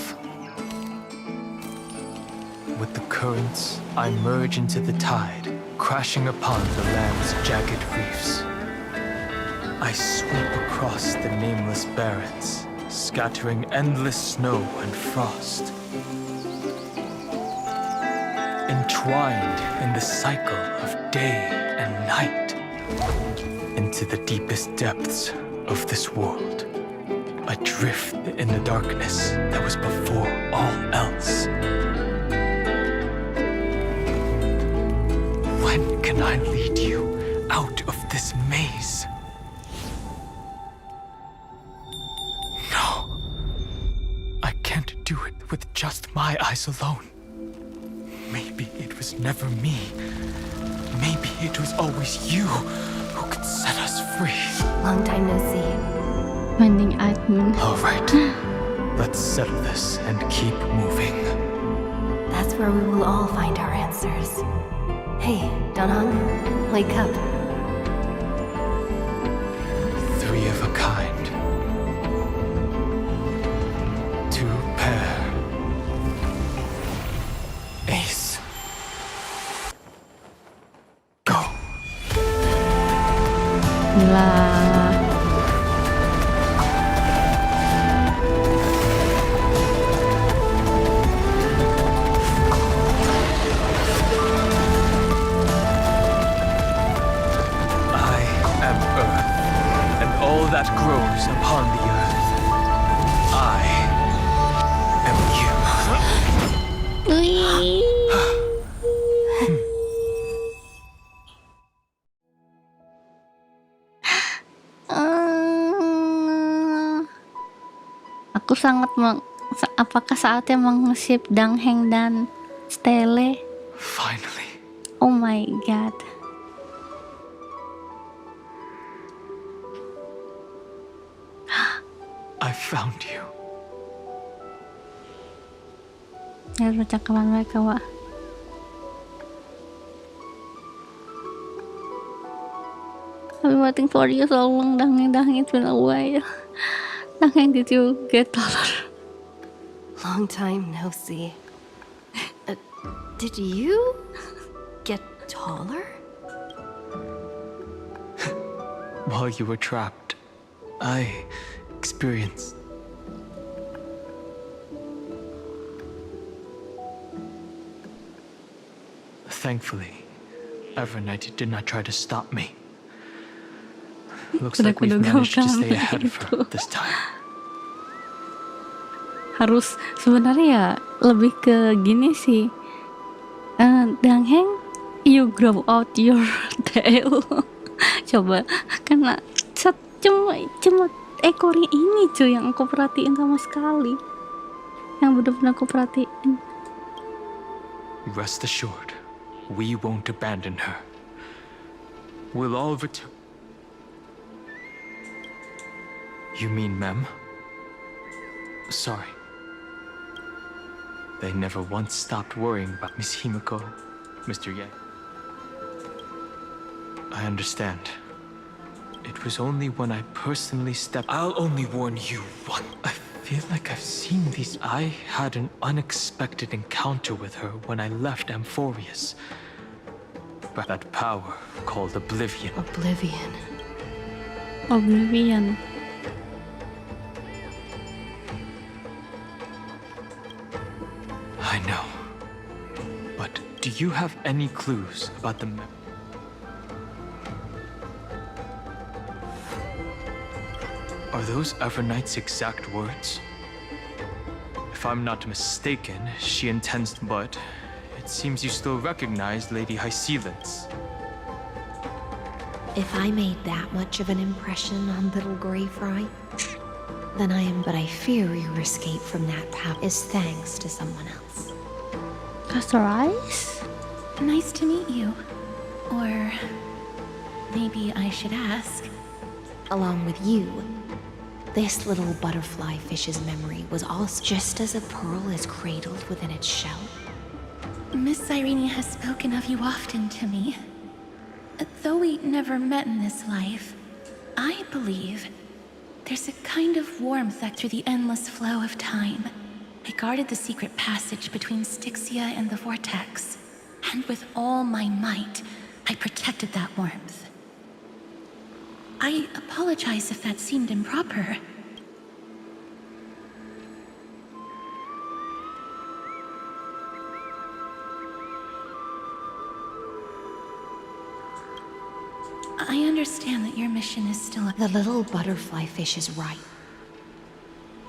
With the currents, I merge into the tide, crashing upon the land's jagged reefs. I sweep across the nameless barrens, scattering endless snow and frost. Entwined in the cycle of day and night, into the deepest depths of this world, adrift in the darkness that was before all else. When can I lead you out of this maze? No, I can't do it with just my eyes alone. Maybe it was never me. Maybe it was always you who could set us free. Long time no see. Mending admin. All right, let's settle this and keep moving. That's where we will all find our answers. Hey, Tolong, wake up. Three of a kind. Two pair. Ace. Go. Gila. That grows upon the earth. I am you. Aku sangat apakah saatnya meng-ship Dangheng dan Stele? Finally. Oh my god. I found you. Ya, percakapan mereka, Wak. I've been waiting for you so long, Dangheng, it's been a while. Dangheng, did you get taller? Long time no see. Did you get taller? While you were trapped, I experienced... Thankfully, Evernight did not try to stop me. Looks like we've managed to stay ahead of her this time. Harus sebenarnya ya lebih ke gini sih. Dangheng, you grow out your tail. Coba, karena cuma ekornya ini cuy yang aku perhatiin sama sekali, yang benar-benar aku perhatiin. Rest assured, we won't abandon her. We'll all return. You mean Mem? Sorry. They never once stopped worrying about Miss Himiko, Mr. Yang. I understand. It was only when I personally stepped... I'll only warn you one. I feel like I've seen these... I had an unexpected encounter with her when I left Amphorius. But that power called Oblivion. Oblivion. Oblivion. I know. But do you have any clues about the map? Are those Evernight's exact words? If I'm not mistaken, she intends... But it seems you still recognize Lady Hysealence. If I made that much of an impression on little Greyfry, then I am... But I fear your escape from that path is thanks to someone else. Eyes? Nice to meet you. Or maybe I should ask. Along with you, this little butterfly fish's memory was also just as a pearl is cradled within its shell. Miss Irene has spoken of you often to me. Though we never met in this life, I believe there's a kind of warmth that through the endless flow of time. I guarded the secret passage between Styxia and the Vortex, and with all my might, I protected that warmth. I apologize if that seemed improper. I understand that your mission is still... The little butterfly fish is right.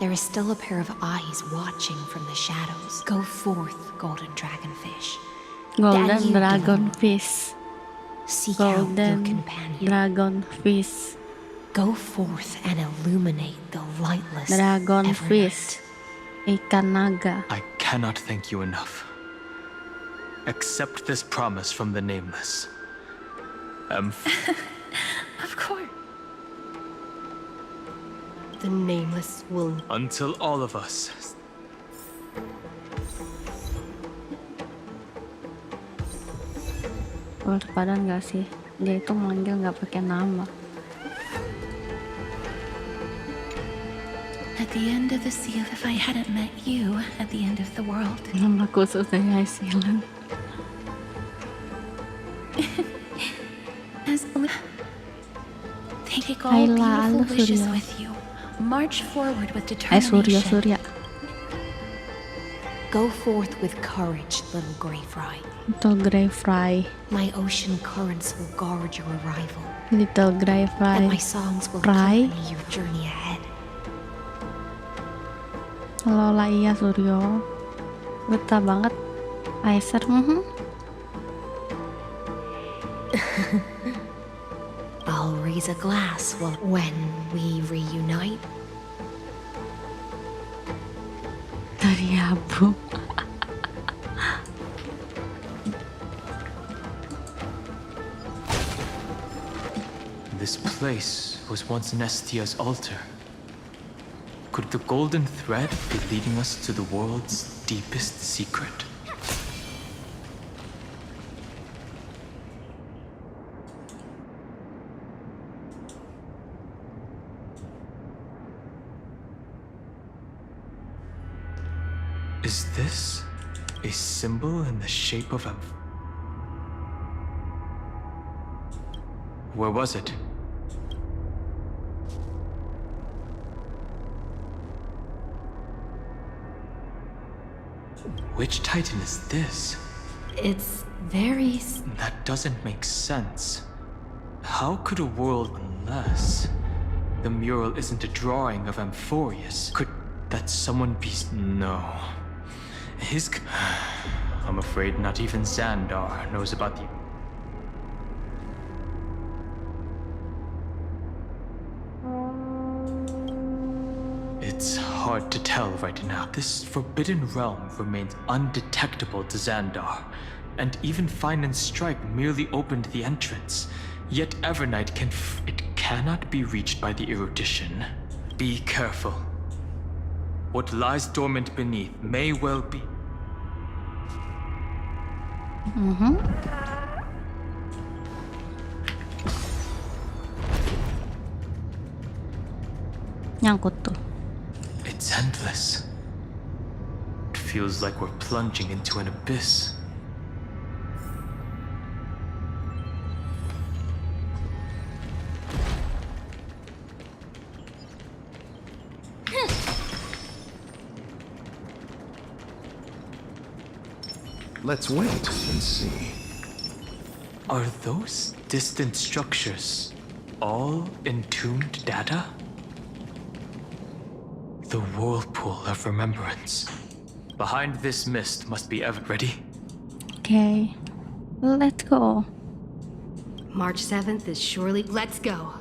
There is still a pair of eyes watching from the shadows. Go forth, golden dragonfish. Golden dragonfish. Seek out your Golden companion. dragonfish. Go forth and illuminate the lightless Dragonfish. Ikan naga. I cannot thank you enough. Accept this promise from the Nameless. Of course. The Nameless will... Until all of us... Waspada nggak sih? Dia itu manggil nggak pakai nama. At the end of the sea, if I hadn't met you at the end of the world. Nama khusus dari Hysealence. As they take all beautiful wishes with you. March forward with determination. Surya. Go forth with courage, little Greyfry. Little Greyfry. My ocean currents will guard your arrival. Little Greyfry. And my songs will accompany your journey ahead. Halo lah iya Suryo. Betah banget. Aiser. I'll raise a glass when we reunite. Dari abu. This place was once Nestia's altar. Could the golden thread be leading us to the world's deepest secret? Is this a symbol in the shape of a... Where was it? Which Titan is this? It's very... That doesn't make sense. How could a world unless... The mural isn't a drawing of Amphorius? Could that someone be... No. His... I'm afraid not even Xandar knows about the... It's hard to tell right now. This forbidden realm remains undetectable to Xandar, and even Fine and Strike merely opened the entrance. Yet Evernight it cannot be reached by the erudition. Be careful. What lies dormant beneath may well be. Nyangkut tuh. It's endless. It feels like we're plunging into an abyss. Let's wait and see. Are those distant structures all entombed data? The whirlpool of remembrance. Behind this mist must be ever ready. Okay, let's go. March 7th is surely... Let's go.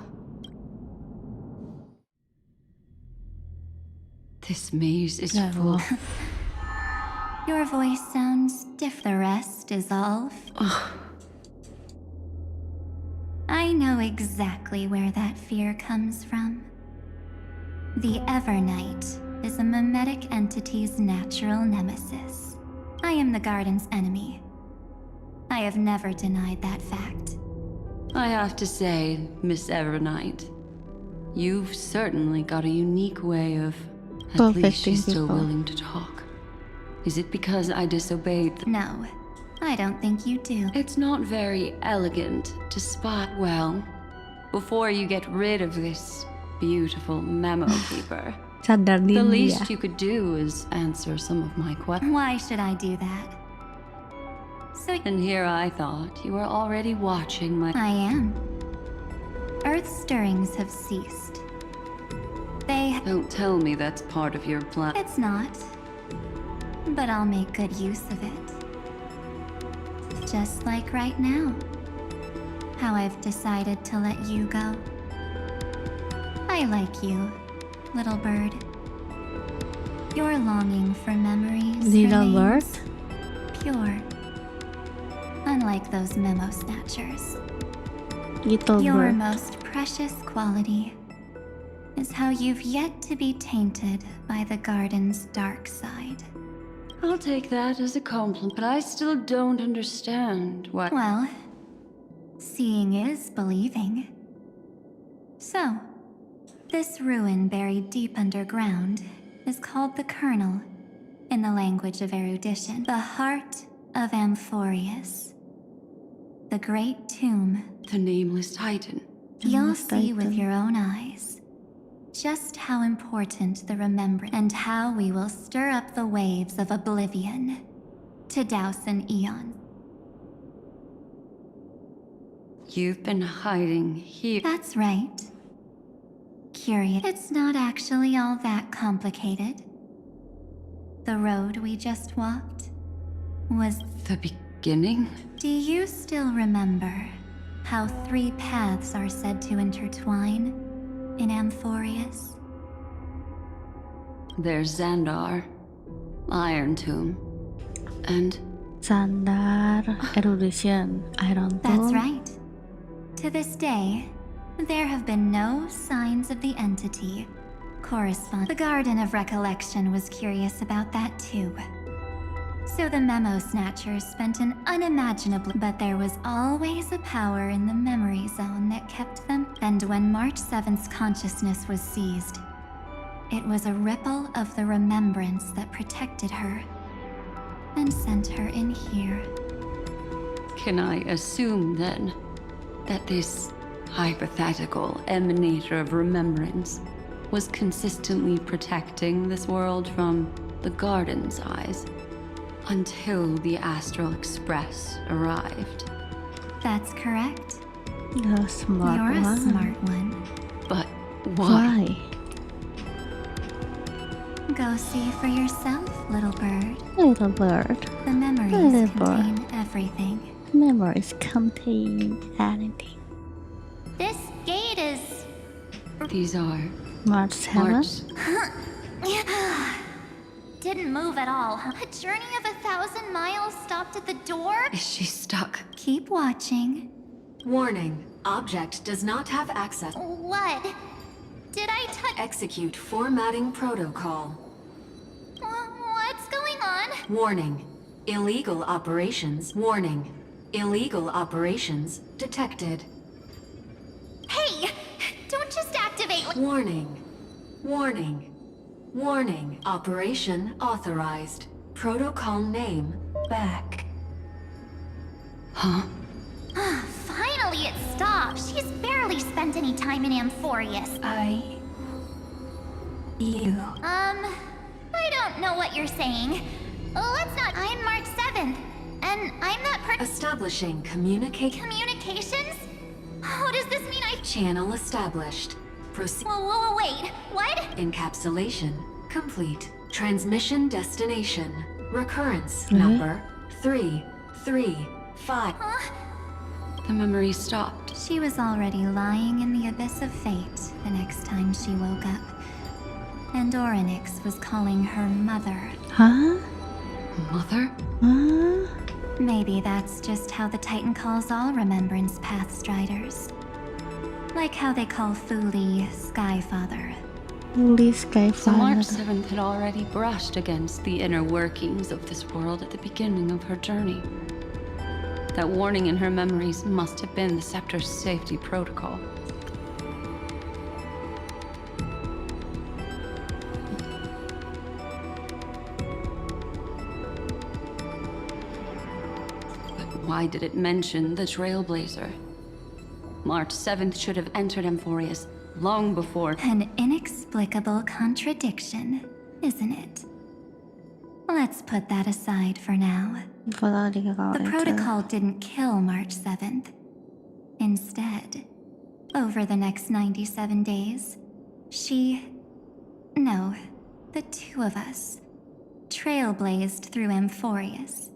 This maze is full. Your voice sounds different. The rest is all... I know exactly where that fear comes from. The Evernight is a mimetic entity's natural nemesis. I am the Garden's enemy. I have never denied that fact. I have to say, Miss Evernight, you've certainly got a unique way of... At least she's still willing to talk. Is it because I disobeyed No, I don't think you do. It's not very elegant to spot well. Before you get rid of this beautiful memo keeper, the least you could do is answer some of my questions. Why should I do that? And here I thought you were already watching my... I am. Earth stirrings have ceased. Don't tell me that's part of your plan. It's not. But I'll make good use of it. Just like right now. How I've decided to let you go. I like you, little bird. Your longing for memories Little bird? remains pure. Unlike those memo snatchers. Little Your bird. most precious quality is how you've yet to be tainted by the Garden's dark side. I'll take that as a compliment, but I still don't understand what... Well, seeing is believing. So, this ruin buried deep underground is called the Kernel, in the language of erudition. The heart of Amphorius. The great tomb. The nameless Titan. You'll see with your own eyes just how important the remembrance and how we will stir up the waves of oblivion to douse an eon. You've been hiding here. That's right. Curious. It's not actually all that complicated. The road we just walked was... The beginning? Do you still remember how 3 paths are said to intertwine in Amphorius? There's Xandar, Iron Tomb, and... Xandar, Erudition, Iron Tomb. That's right. To this day, there have been no signs of the entity correspond. The Garden of Recollection was curious about that too. So the Memo Snatchers spent an unimaginable... But there was always a power in the memory zone that kept them... And when March 7th's consciousness was seized, it was a ripple of the remembrance that protected her and sent her in here. Can I assume, then, that this hypothetical emanator of remembrance was consistently protecting this world from the Garden's eyes? Until the Astral Express arrived. That's correct. You're a smart You're a one. smart one. But why? Go see for yourself, little bird. Little bird. The memories Little contain bird. everything. Memories contain anything. This gate is... These are March 7? Didn't move at all. A journey of 1,000 miles stopped at the door? Is she stuck? Keep watching. Warning. Object does not have access. What? Did I touch... Execute formatting protocol. What's going on? Warning. Illegal operations. Warning. Illegal operations detected. Hey! Don't just activate... Warning. Warning. Warning. Operation authorized. Protocol name back. Huh? Finally it stopped. She's barely spent any time in Amphorius. You. I don't know what you're saying. Let's not... I'm March 7th. And I'm not Establishing communications? Oh, does this mean I... Channel established. Proceed. Whoa, wait. What? Encapsulation complete. Transmission destination. Recurrence number 335. The memory stopped. She was already lying in the abyss of fate the next time she woke up. And Orynyx was calling her mother. Huh? Mother? Huh? Maybe that's just how the Titan calls all Remembrance Pathstriders. Like how they call Fuli Skyfather. Holy Sky So March Father. 7th had already brushed against the inner workings of this world at the beginning of her journey. That warning in her memories must have been the Scepter's safety protocol. But why did it mention the Trailblazer? March 7th should have entered Amphorius long before. An inexplicable contradiction, isn't it? Let's put that aside for now. The protocol didn't kill March 7th. Instead, over the next 97 days, the two of us, trailblazed through Amphorius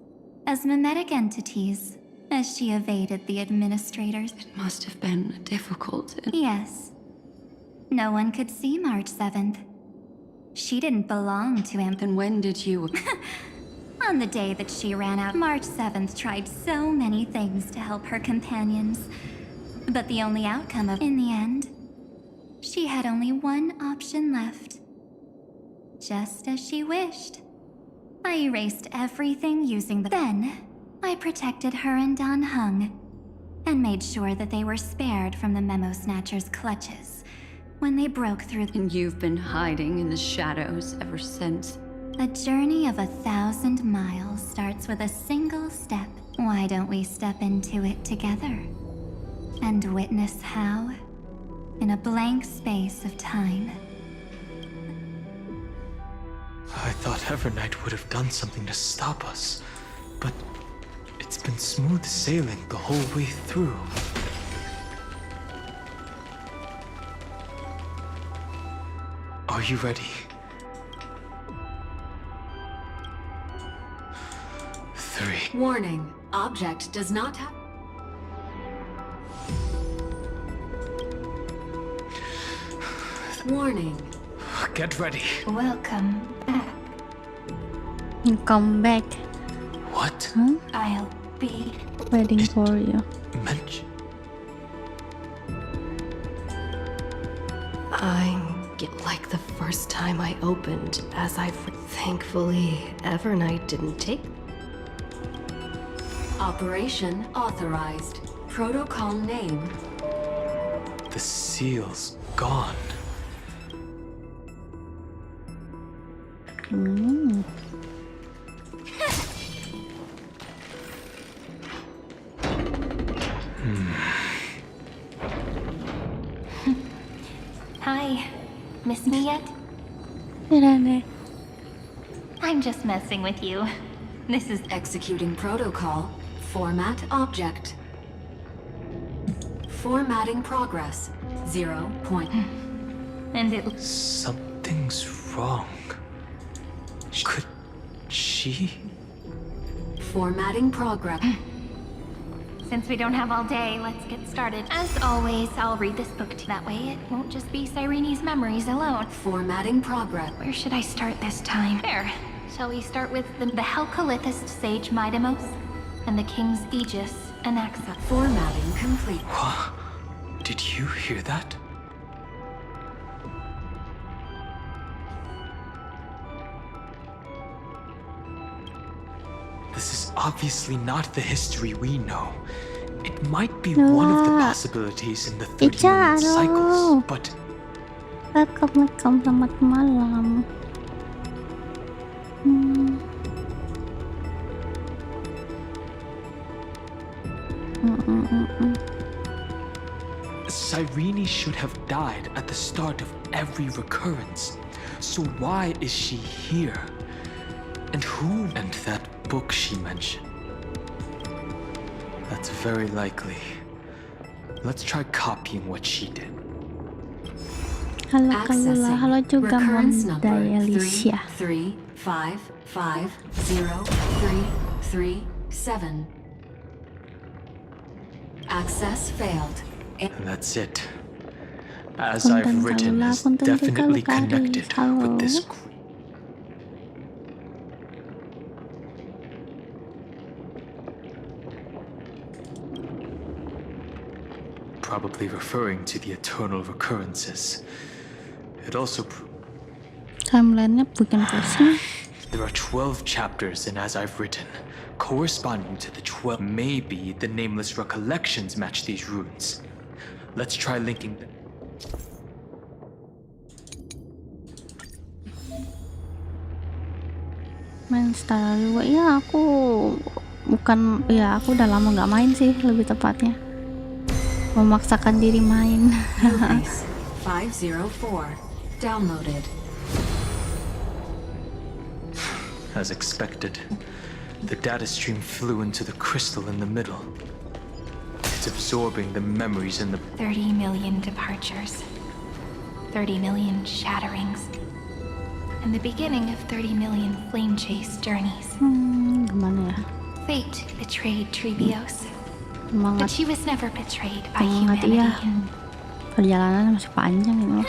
as mimetic entities as she evaded the administrators. It must have been difficult. Yes. No one could see March 7th. She didn't belong to him. Then when did you... On the day that she ran out, March 7th tried so many things to help her companions. But the only outcome of... In the end, she had only one option left. Just as she wished. I erased everything using the... Then, I protected her and Dan Hung, and made sure that they were spared from the Memo Snatcher's clutches when they broke through... And you've been hiding in the shadows ever since. A journey of 1,000 miles starts with a single step. Why don't we step into it together? And witness how, in a blank space of time... I thought Evernight would have done something to stop us, but it's been smooth sailing the whole way through. Are you ready? 3. Warning. Object does not have... Warning. Get ready. Welcome back. Come back. What? Huh? I'll be... Waiting for you. I'm like the first time I opened, as thankfully, Evernight didn't take... Operation authorized. Protocol name. The seal's gone. Hi. Miss me yet? Lulana. I'm just messing with you. This is executing protocol. Format object. Formatting progress. 0 point. And it... Something's wrong. Could she? Formatting progress. Since we don't have all day, let's get started. As always, I'll read this book to that way it won't just be Cyrene's memories alone. Formatting progress. Where should I start this time? There. Shall we start with the Helcolithist sage Midamos and the king's Aegis Anaxa? Formatting complete. What? Did you hear that? This is obviously not the history we know. It might be one of the possibilities in the 30 million cycles, but... Welcome, selamat malam. Cyrene should have died at the start of every recurrence. So why is she here? And who? And that book she mentioned. That's very likely. Let's try copying what she did. Halo Kalula, halo juga Recurrence Monda number Alicia. 335503337. Access failed. That's it. As I've written, is definitely connected with this group. Probably referring to the eternal recurrences. It also... Timeline-nya bikin pusing. There are 12 chapters, and as I've written, corresponding to the 12, maybe the nameless recollections match these runes. Let's try linking them. Main Star juga ya, aku udah lama nggak main sih, lebih tepatnya memaksakan diri main. 504 downloaded. As expected, the data stream flew into the crystal in the middle. It's absorbing the memories in the 30 million departures, 30 million shatterings, and the beginning of 30 million flame chase journeys. Gimana ya? Fate betrayed Trebios, but Semangat, she was never betrayed by semangat humanity. iya. Perjalanan masih panjang gitu loh.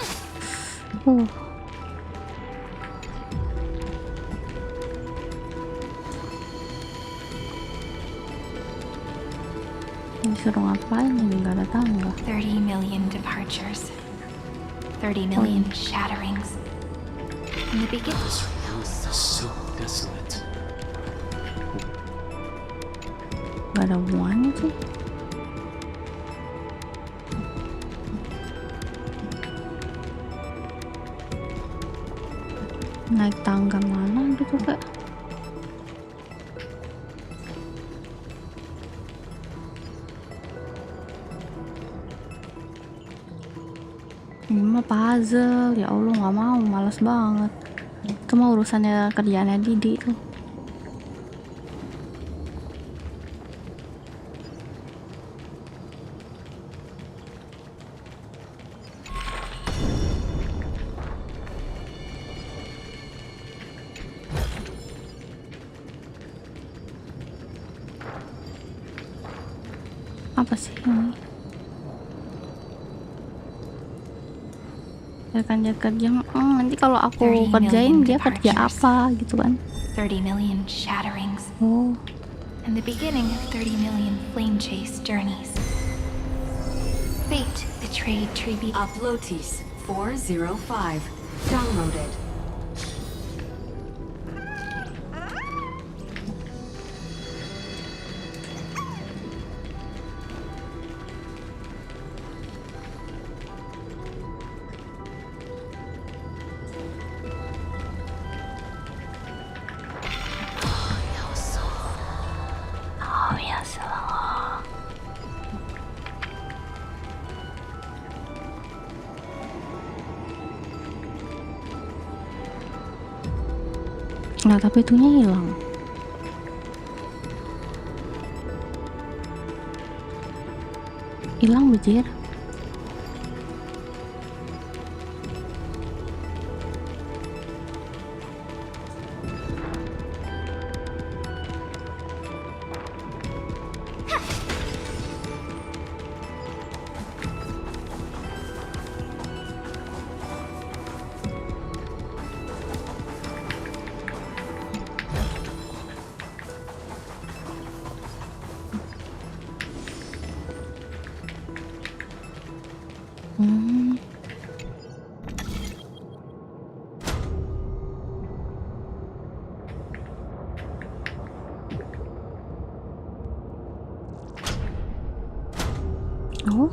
Disuruh ngapain ini, nggak ada tangga. 30 million departures, 30 million shatterings. In the beginning, This room is so desolate. Gak ada hubungannya sih. Naik tangga mana gitu kak? Ini mah puzzle, ya Allah nggak mau, malas banget. Itu mah urusannya kerjaannya Didi tuh. Apa sih ini? Kerja nanti kalau aku kerjain dia kerja apa gitu kan? 30 million shatterings. Oh. And the beginning of 30 million flame chase journeys. Fate betrayed Trebios. Uploads 405 downloaded. Nah tapi itunya hilang. Hilang bejir. Oh.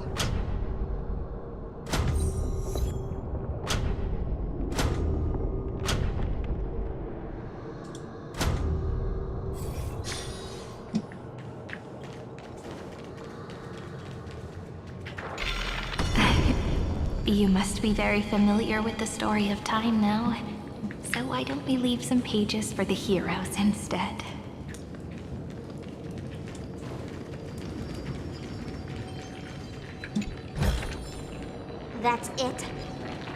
You must be very familiar with the story of time now. So why don't we leave some pages for the heroes instead? That's it.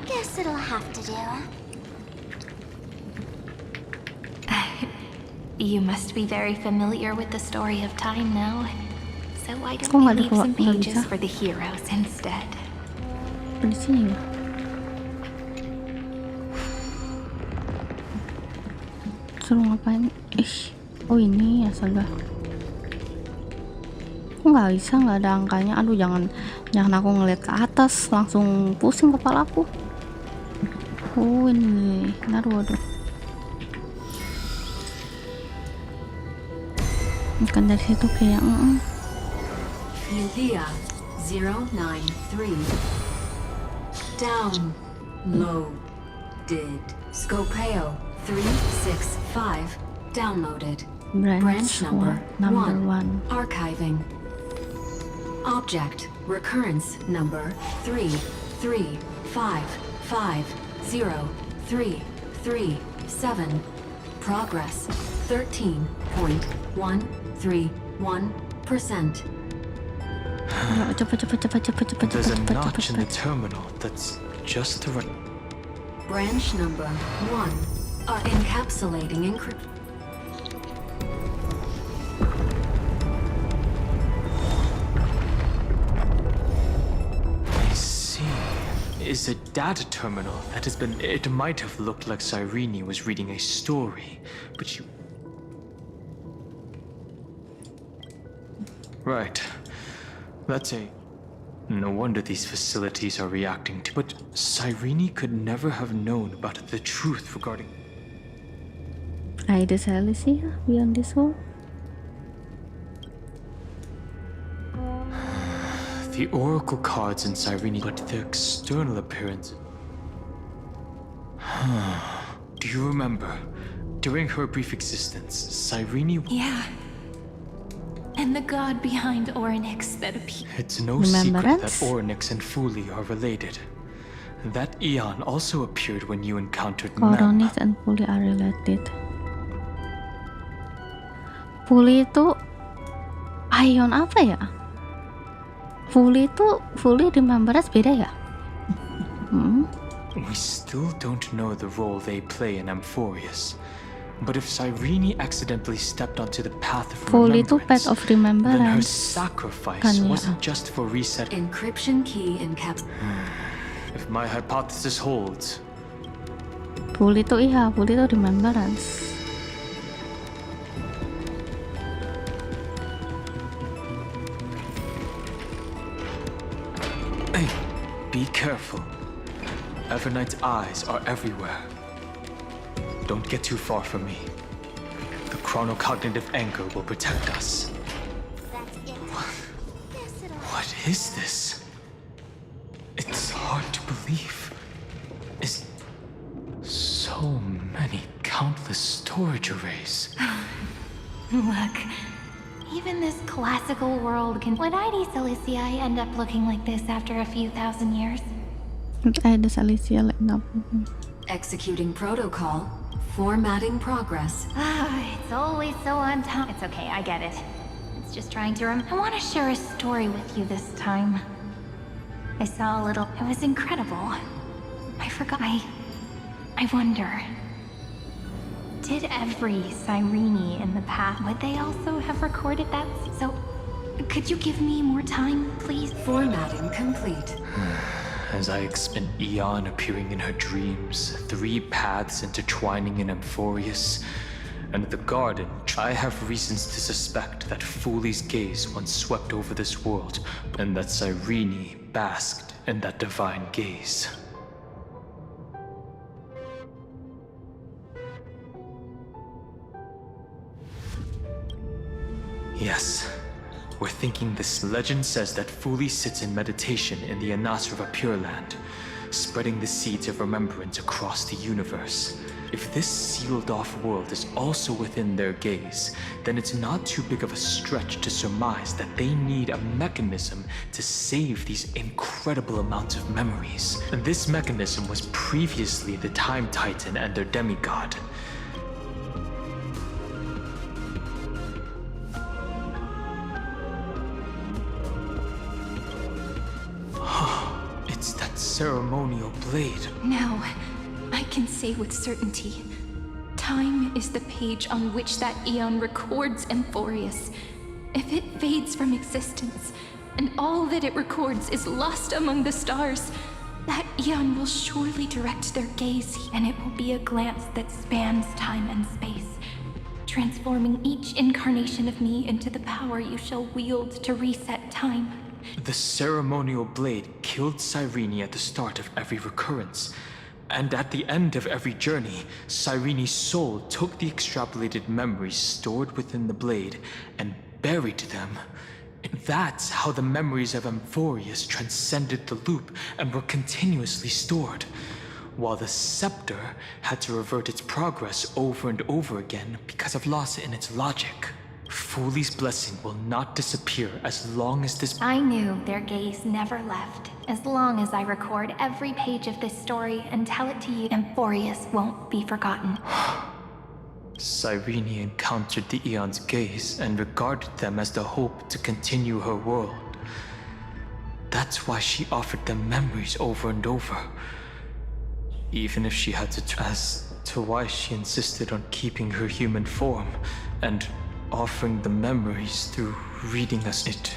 Guess it'll have to do. You must be very familiar with the story of time now. So why don't we leave some pages for the heroes instead? Di sini ya. Suruh ngapain? Oh ini astaga. Aku nggak bisa, nggak ada angkanya. Aduh, jangan aku ngeliat ke atas, langsung pusing kepalaku. Oh ini, waduh. Bukan dari situ kayak Yulia 093 downloaded. Scopeo 365 downloaded. Branch number 1 archiving. Object recurrence number 335503337. Progress 13.131%. There's a notch in the terminal that's just the right. Branch number 1 are encapsulating encryption. I see. Is a data terminal that has been. It might have looked like Cyrene was reading a story, but you. Right. That's a... No wonder these facilities are reacting to... But Cyrene could never have known about the truth regarding... Ada Celestia beyond this world? The oracle cards in Cyrene, but their external appearance... Do you remember? During her brief existence, Cyrene... Yeah. And the god behind Orynyx that appeared. It's no secret that Orynyx and Fuli are related. That Eon also appeared when you encountered Orynyx and Fuli are related. Fuli itu Ion apa ya? Fuli Remembrance beda ya? We still don't know the role they play in Amphorius. But if Cyrene accidentally stepped onto the path of remembrance, then her sacrifice wasn't just for reset. Encryption key If my hypothesis holds, Fuli itu Remembrance. Hey, be careful. Evernight's eyes are everywhere. Don't get too far from me. The chronocognitive anchor will protect us. What is this? It's hard to believe. Is so many countless storage arrays. Look, even this classical world can... Would ID Celestii end up looking like this after a few thousand years? Ada Celestia executing protocol. Formatting progress. It's always so on time. It's okay, I get it. was just trying to I want to share a story with you this time. I saw a little... It was incredible. I forgot... I wonder... Did every Cyrene in the past... Would they also have recorded that? So, could you give me more time, please? Formatting complete. As I spent eon appearing in her dreams, 3 paths intertwining in Amphorius, and the garden, I have reasons to suspect that Foolie's gaze once swept over this world, and that Cyrene basked in that divine gaze. Yes, we're thinking this legend says that Fuli sits in meditation in the Anasrava Pure Land, spreading the seeds of remembrance across the universe. If this sealed-off world is also within their gaze, then it's not too big of a stretch to surmise that they need a mechanism to save these incredible amounts of memories. And this mechanism was previously the Time Titan and their demigod. It's that ceremonial blade. Now, I can say with certainty, time is the page on which that eon records Amphorius. If it fades from existence, and all that it records is lost among the stars, that eon will surely direct their gaze, and it will be a glance that spans time and space, transforming each incarnation of me into the power you shall wield to reset time. The ceremonial blade killed Cyrene at the start of every recurrence. And at the end of every journey, Cyrene's soul took the extrapolated memories stored within the blade and buried them. That's how the memories of Amphorius transcended the loop and were continuously stored, while the scepter had to revert its progress over and over again because of loss in its logic. Foolie's blessing will not disappear as long as this... I knew their gaze never left. As long as I record every page of this story and tell it to you, Amphorius won't be forgotten. Cyrene encountered the Eon's gaze and regarded them as the hope to continue her world. That's why she offered them memories over and over. Even if she had to... As to why she insisted on keeping her human form and offering the memories through reading us. It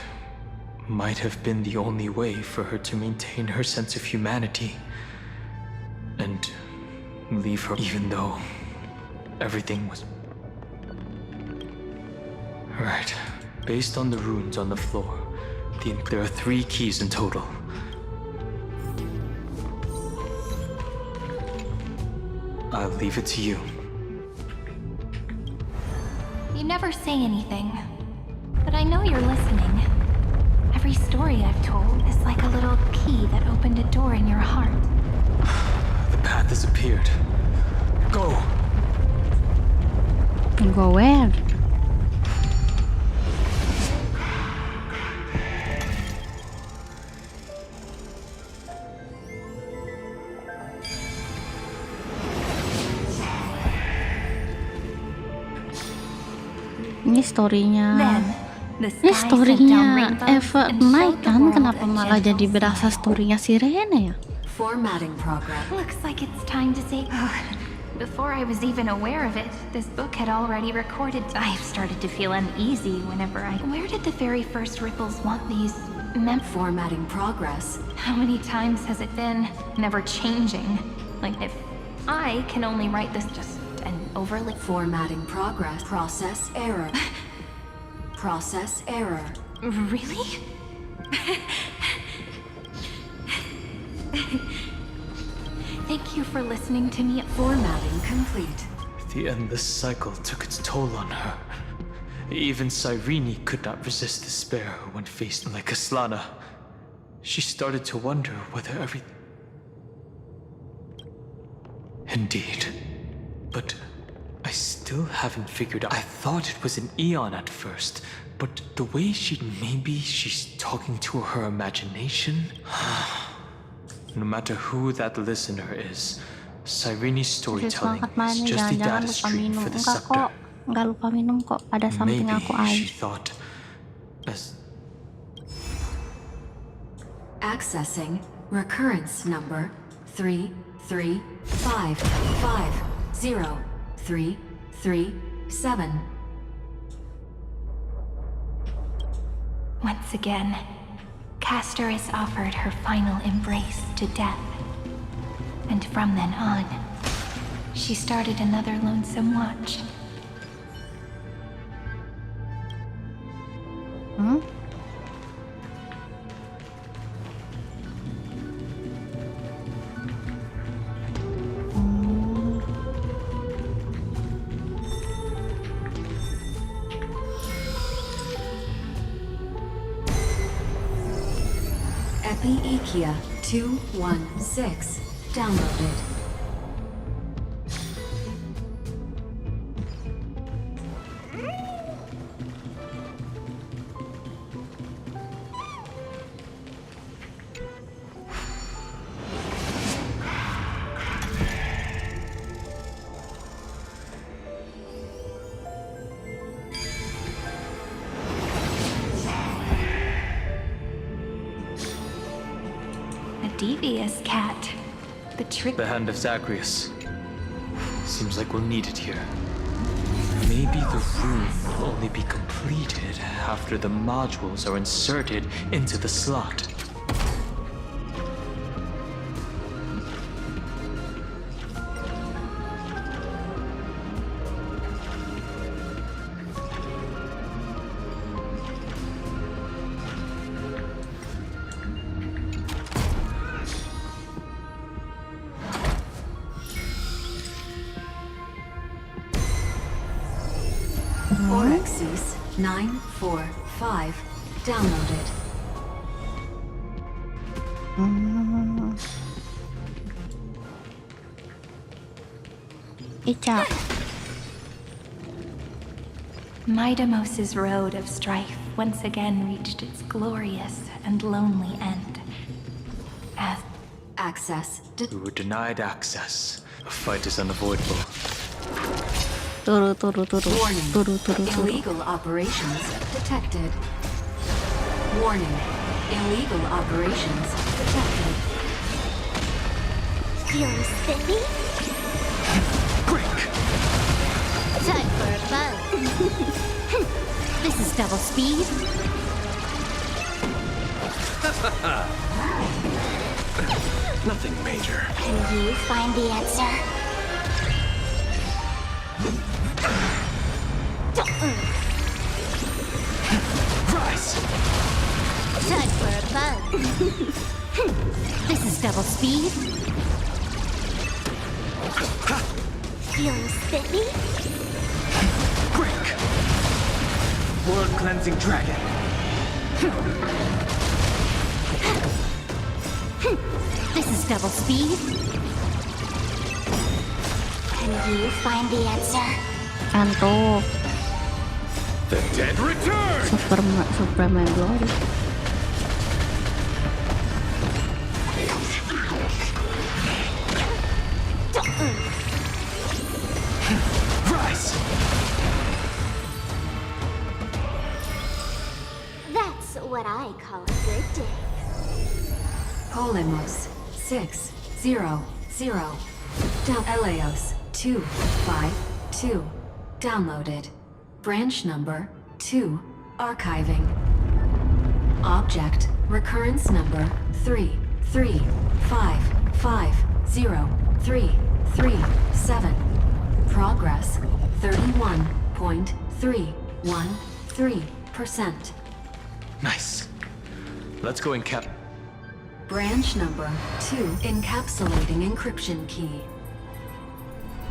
might have been the only way for her to maintain her sense of humanity and leave her, even though everything was... Right. Based on the runes on the floor, there are 3 keys in total. I'll leave it to you. You never say anything, but I know you're listening. Every story I've told is like a little key that opened a door in your heart. The path has appeared. Go! Go where? Ini storynya Evernight kan, kenapa malah jadi berasa storynya Sirene ya? Formatting progress. Looks like it's time to say. Before I was even aware of it, this book had already recorded. I've started to feel uneasy whenever Where did the very first ripples want these Formatting progress. How many times has it been? Never changing. Like if I can only write this just an overly... Formatting progress. Process error. Process error. Really? Thank you for listening to me. Formatting complete. The endless cycle took its toll on her. Even Cyrene could not resist despair when faced like Lulana. She started to wonder whether everything... Indeed. But I still haven't figured out. I thought it was an eon at first, but the way maybe she's talking to her imagination? No matter who that listener is, Cyrene's storytelling is just a data stream for the scepter. Nggak lupa minum kok, ada something Maybe aku she ice. thought Accessing recurrence number 335503337. Once again, Castor is offered her final embrace to death. And from then on, she started another lonesome watch. Takiimikiku 216 downloaded. Devious cat. The trick. The hand of Zagreus. Seems like we'll need it here. Maybe the room will only be completed after the modules are inserted into the slot. Orexis 945 downloaded. Midamos's road of strife once again reached its glorious and lonely end. As We were denied access. A fight is unavoidable. Warning. Illegal operations detected. Warning. Illegal operations detected. Feeling spiffy? Time for a buzz. This is double speed. Nothing major. Can you find the answer? Rise! Time for a buzz. This is double speed. Feeling spiffy? Quick! World cleansing dragon. This is double speed. Can you find the answer? Kanto. The dead return! Superman Glory. Rise! That's what I call a good day. Polemos 600 Eleos 252 downloaded. Branch number 2 archiving. Object recurrence number 335503337. Progress 31.313%. Nice. Let's go Branch number 2 encapsulating encryption key.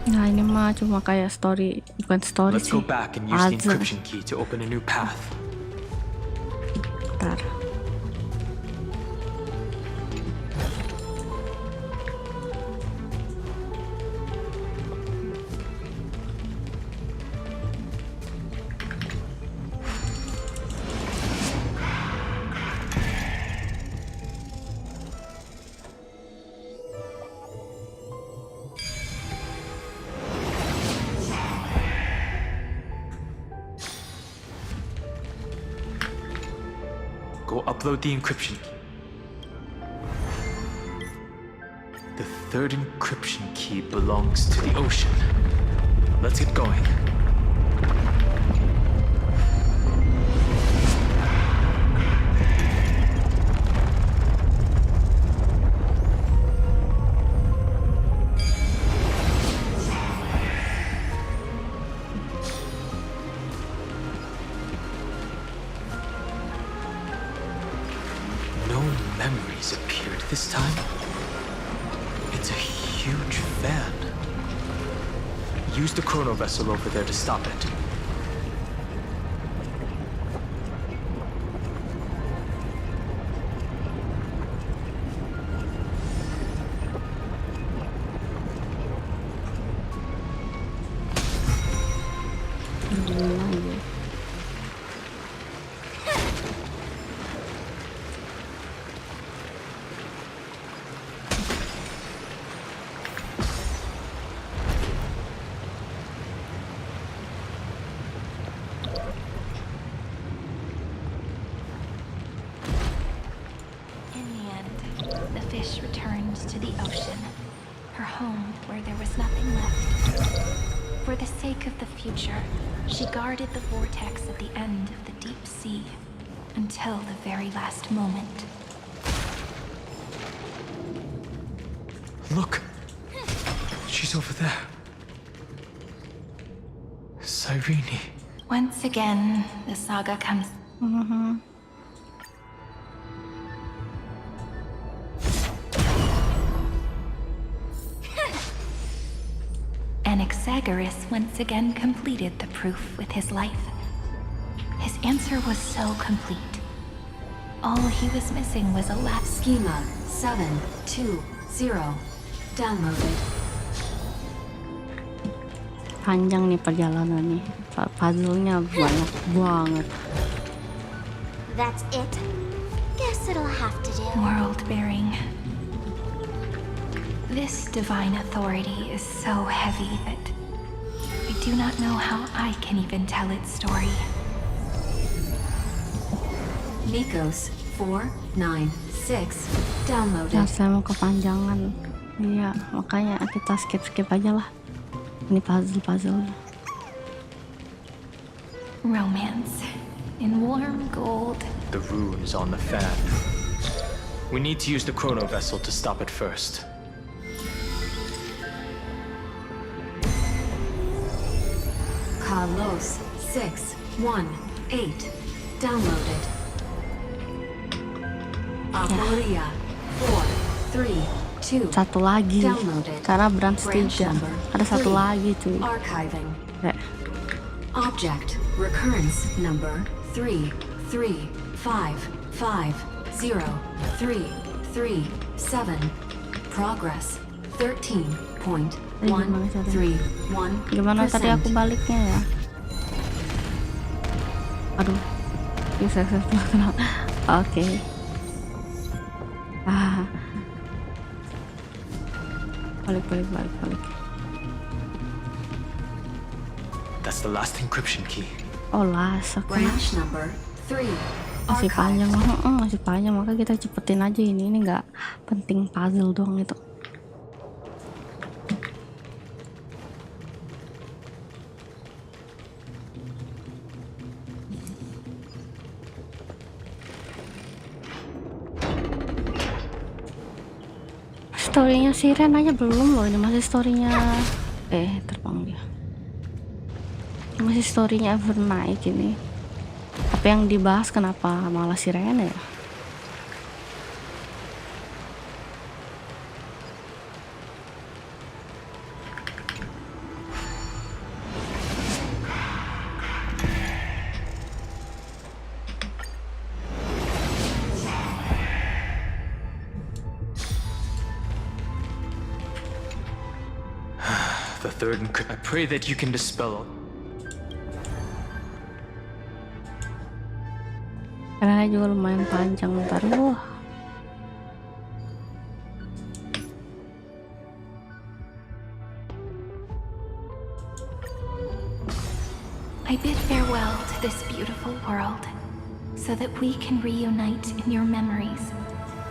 Nah, ini mah cuma kayak story, bukan story Let's sih. go back and use the Puzzle. encryption key to open a new path. Bentar. upload the encryption key. The third encryption key belongs to the ocean. Let's get going. Memories appeared this time. It's a huge fan. Use the chrono vessel over there to stop it. Fish returned to the ocean, her home where there was nothing left. For the sake of the future, she guarded the vortex at the end of the deep sea until the very last moment. Look! She's over there. Cyrene. Once again, the saga comes. Anaxagoras once again completed the proof with his life. His answer was so complete. All he was missing was a last schema 720 downloaded. Panjang nih perjalanan nih. Puzzle-nya banyak banget. That's it. Guess it'll have to do. World-bearing. This divine authority is so heavy that I do not know how I can even tell its story. Nikos 496 downloaded. Ya, saya mau kepanjangan. Iya, makanya kita skip aja lah. Ini puzzle-puzzle. Romance in warm gold. The runes on the fan. We need to use the chrono vessel to stop it first. Carlos 618 downloaded. Aporia 432 satu lagi downloaded. karena branch 3 ada satu lagi cuy. Archiving. Object recurrence number 335503337. Progress 13.131%. Gimana tadi aku baliknya ya? Aduh, bisa successful. Oke. Balik. That's the last encryption key. Oh, last. Oke. Branch number 3. Masih panjang, maka kita cepetin aja ini nggak penting, puzzle doang itu. Storynya Sharon aja belum loh, ini masih storynya terbang dia. Masih storynya Evernight ini. Apa yang dibahas kenapa malah Sharon ya? The third encryption. I pray that you can dispel. Karena juga lumayan panjang ntar. I bid farewell to this beautiful world. so that we can reunite in your memories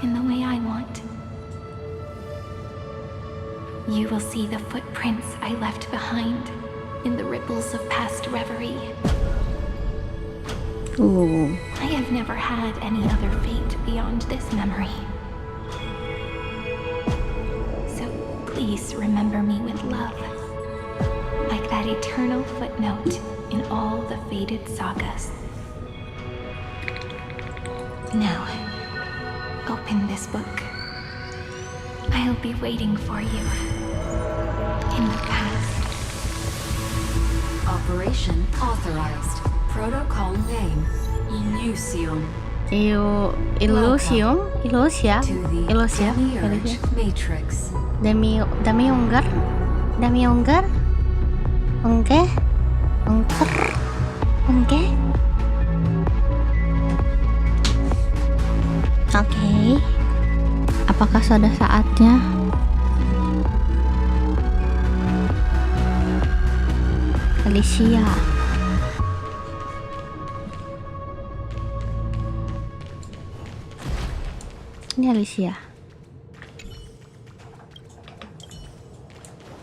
in the way I want. You will see the footprints I left behind in the ripples of past reverie. Ooh. I have never had any other fate beyond this memory. So please remember me with love, like that eternal footnote in all the faded sagas. Now, open this book. I'll be waiting for you in the past. Operation authorized. Protocol name, Illusion. Illusion? Illusia? Illusia? Matrix. Demi Unggar? Demi Unggar? Ungge? Ungker? Ungge? Oke. Apakah sudah saatnya? Alicia. Ini Alicia.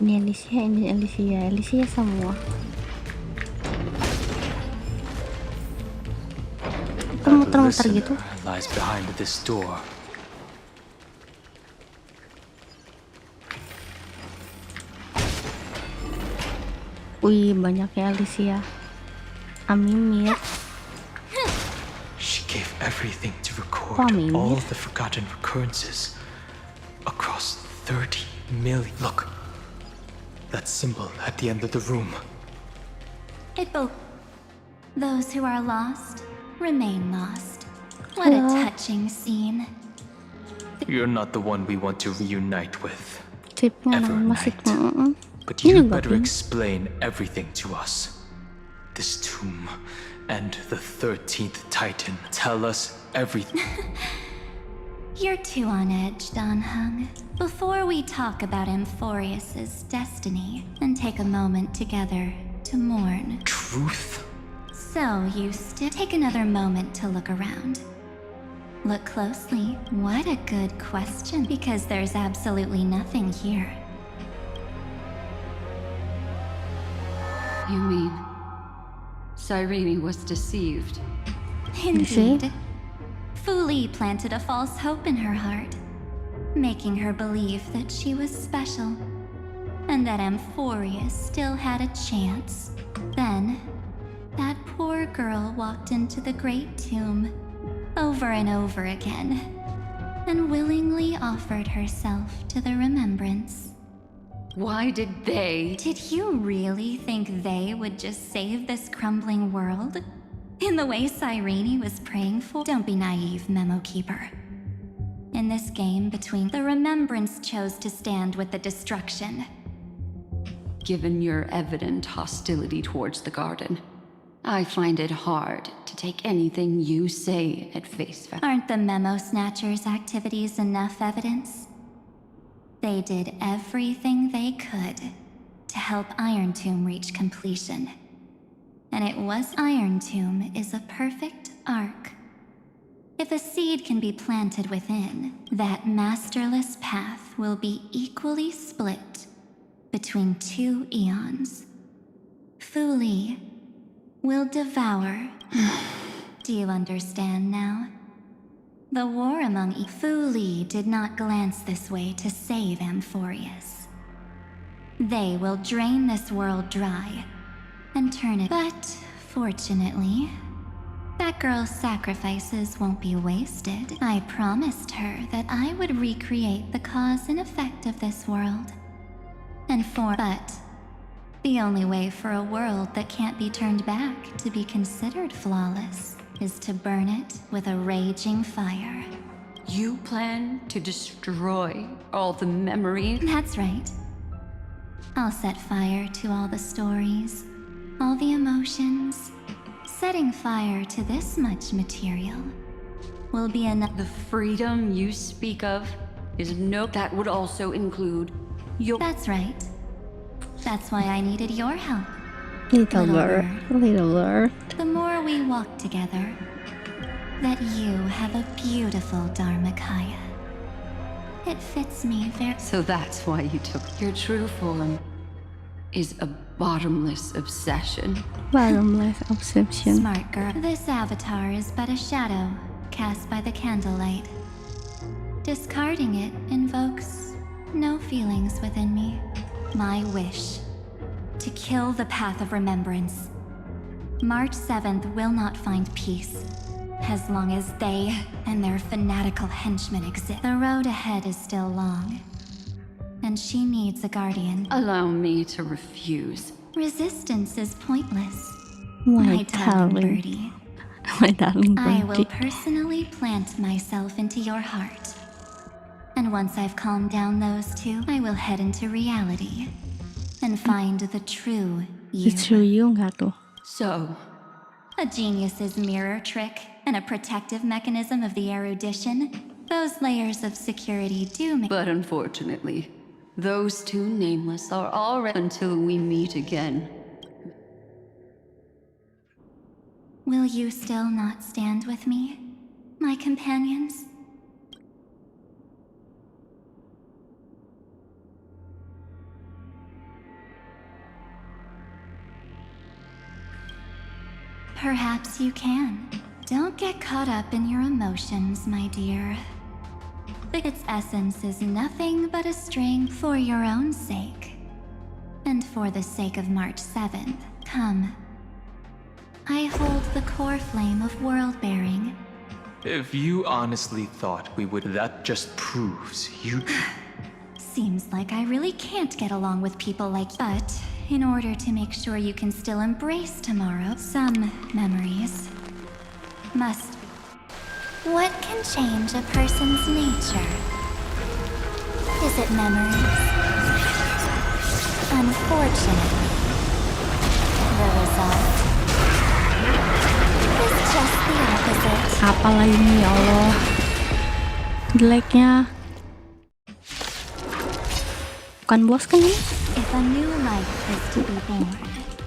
Ini Alicia, ini Alicia. Alicia semua. Itu muter-muter gitu. Lies behind this door. Wih, banyaknya Alicia. Amimir. She gave everything to record Amimir. all the forgotten recurrences across 30 million. Look, that symbol at the end of the room. Those who are lost remain lost. What a touching scene. You're not the one we want to reunite with. Tripnya masih. But you better explain everything to us. This tomb and the 13th Titan. Tell us everything. You're too on edge, Danhung. Before we talk about Amphorius's destiny and take a moment together to mourn. Truth? So you still take another moment to look around. Look closely. What a good question, because there's absolutely nothing here. You mean Cyrene was deceived? Indeed. Fu Li planted a false hope in her heart, making her believe that she was special, and that Amphorius still had a chance. Then, that poor girl walked into the Great Tomb, over and over again, and willingly offered herself to the remembrance. Why did they? Did you really think they would just save this crumbling world? In the way Cyrene was praying for? Don't be naive, Memo Keeper. In this game between, the remembrance chose to stand with the destruction. Given your evident hostility towards the garden, I find it hard to take anything you say at face value. Aren't the Memo Snatchers' activities enough evidence? They did everything they could to help Iron Tomb reach completion. And it was Iron Tomb is a perfect arc. If a seed can be planted within, that masterless path will be equally split between two eons. Fu Li will devour. Do you understand now? The war among Fu Li did not glance this way to save Amphorius. They will drain this world dry and turn it. But fortunately, that girl's sacrifices won't be wasted. I promised her that I would recreate the cause and effect of this world. But the only way for a world that can't be turned back to be considered flawless is to burn it with a raging fire. You plan to destroy all the memories? That's right. I'll set fire to all the stories, all the emotions. Setting fire to this much material will be enough. The freedom you speak of is that would also include your... That's right. That's why I needed your help. Little bird. The more we walk together, that you have a beautiful Dharmakaya. It fits me very... So that's why you took your true form is a bottomless obsession. Bottomless obsession. Smart girl. This avatar is but a shadow cast by the candlelight. Discarding it invokes no feelings within me. My wish to kill the path of remembrance. March 7th will not find peace as long as they and their fanatical henchmen exist. The road ahead is still long, and she needs a guardian. Allow me to refuse. Resistance is pointless. My darling darling. birdie. My darling I will birdie. personally plant myself into your heart. And once I've calmed down those two, I will head into reality and find the true you. The true you nggak tuh? So, a genius's mirror trick and a protective mechanism of the erudition. Those layers of security do make... but unfortunately, those two nameless are already until we meet again. Will you still not stand with me, my companions? Perhaps you can. Don't get caught up in your emotions, my dear. Its essence is nothing but a string for your own sake. And for the sake of March 7th, come. I hold the core flame of world-bearing. If you honestly thought we would, that just proves you... Seems like I really can't get along with people like you. But in order to make sure you can still embrace tomorrow, some memories must be. What can change a person's nature? Is it memories? Unfortunately, the result is just the opposite. Apalah ini ya Allah. Jeleknya. Bukan bos kan ini? If a new life is to be born,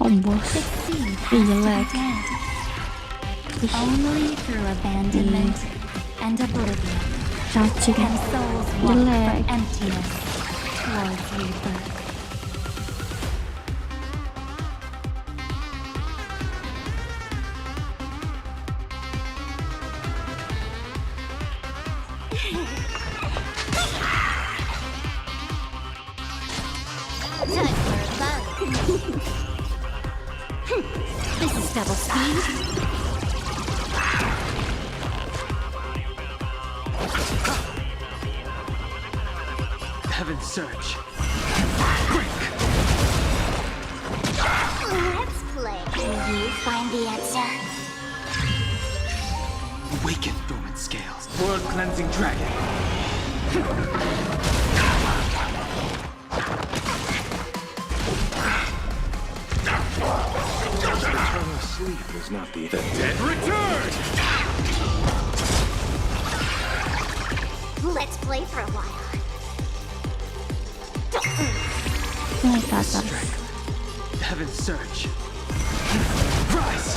oh bos. the seed Ih, has to jelek. be dead. Only through abandonment and oblivion Cacing. can souls walk Jelek. from emptiness towards rebirth. Time for a fun. This is double speed. Heaven's Surge. Let's play. Will you find the answer? Awaken dormant scales. World cleansing dragon. Eternal sleep is not the dead return! Let's play for a while. Naik ke atas. Heaven's Surge. Rise!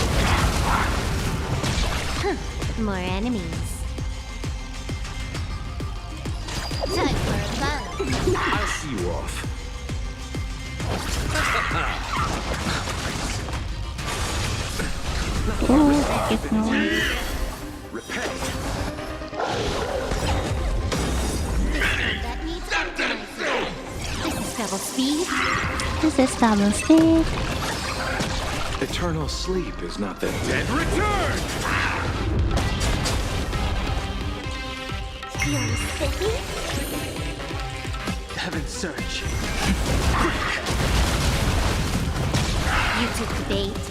More enemies. Time for a fun. I'll see you off. Oh, sakitnya. Repent. That needs optimizing. This is double speed. This is double speed. Eternal sleep is not the dead return! Feeling spiffy? Heaven's Surge. You took the bait.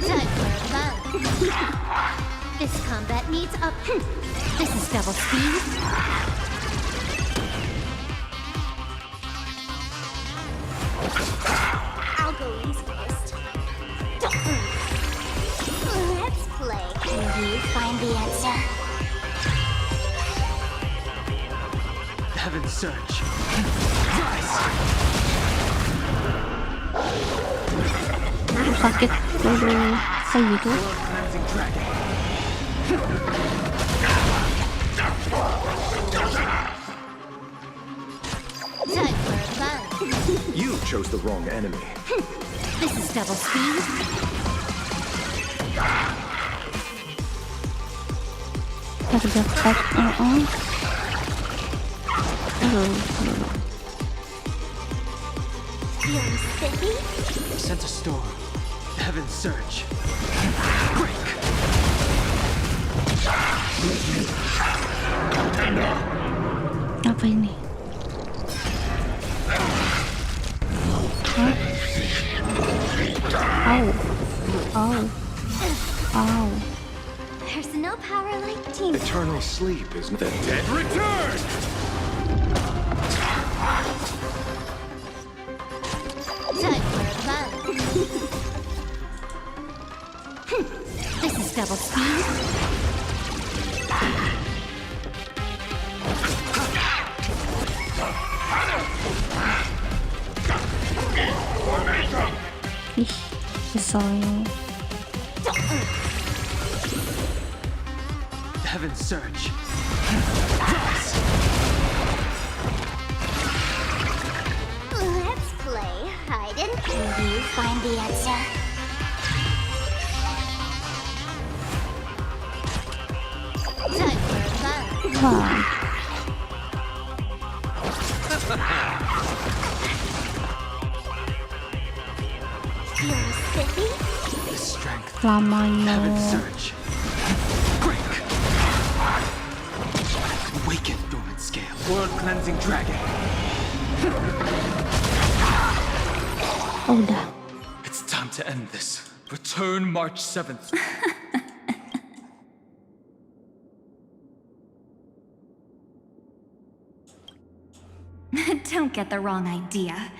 Time for a fun. This combat needs up. This is double speed. I'll go easiest. Let's play. Will you find the answer? Heaven's Surge. Rise! sakit dulu kayak gitu. You chose the wrong enemy. This is double speed. Terdekat, Feeling spiffy? Sense a storm. Heaven surge. Break. Apa ini? Hah? Ow. There's no power like teamwork. Eternal sleep is the dead return. Time for a fun. This is double speed. Ih, keselnya. Heaven surge. Let's play hide and seek. You find the answer. Time for fun. Feeling spiffy? The strength. Lamanya. Heaven surge. Break. Awaken dormant scale. World cleansing dragon. Oh, udah. It's time to end this. Return March 7th. Don't get the wrong idea.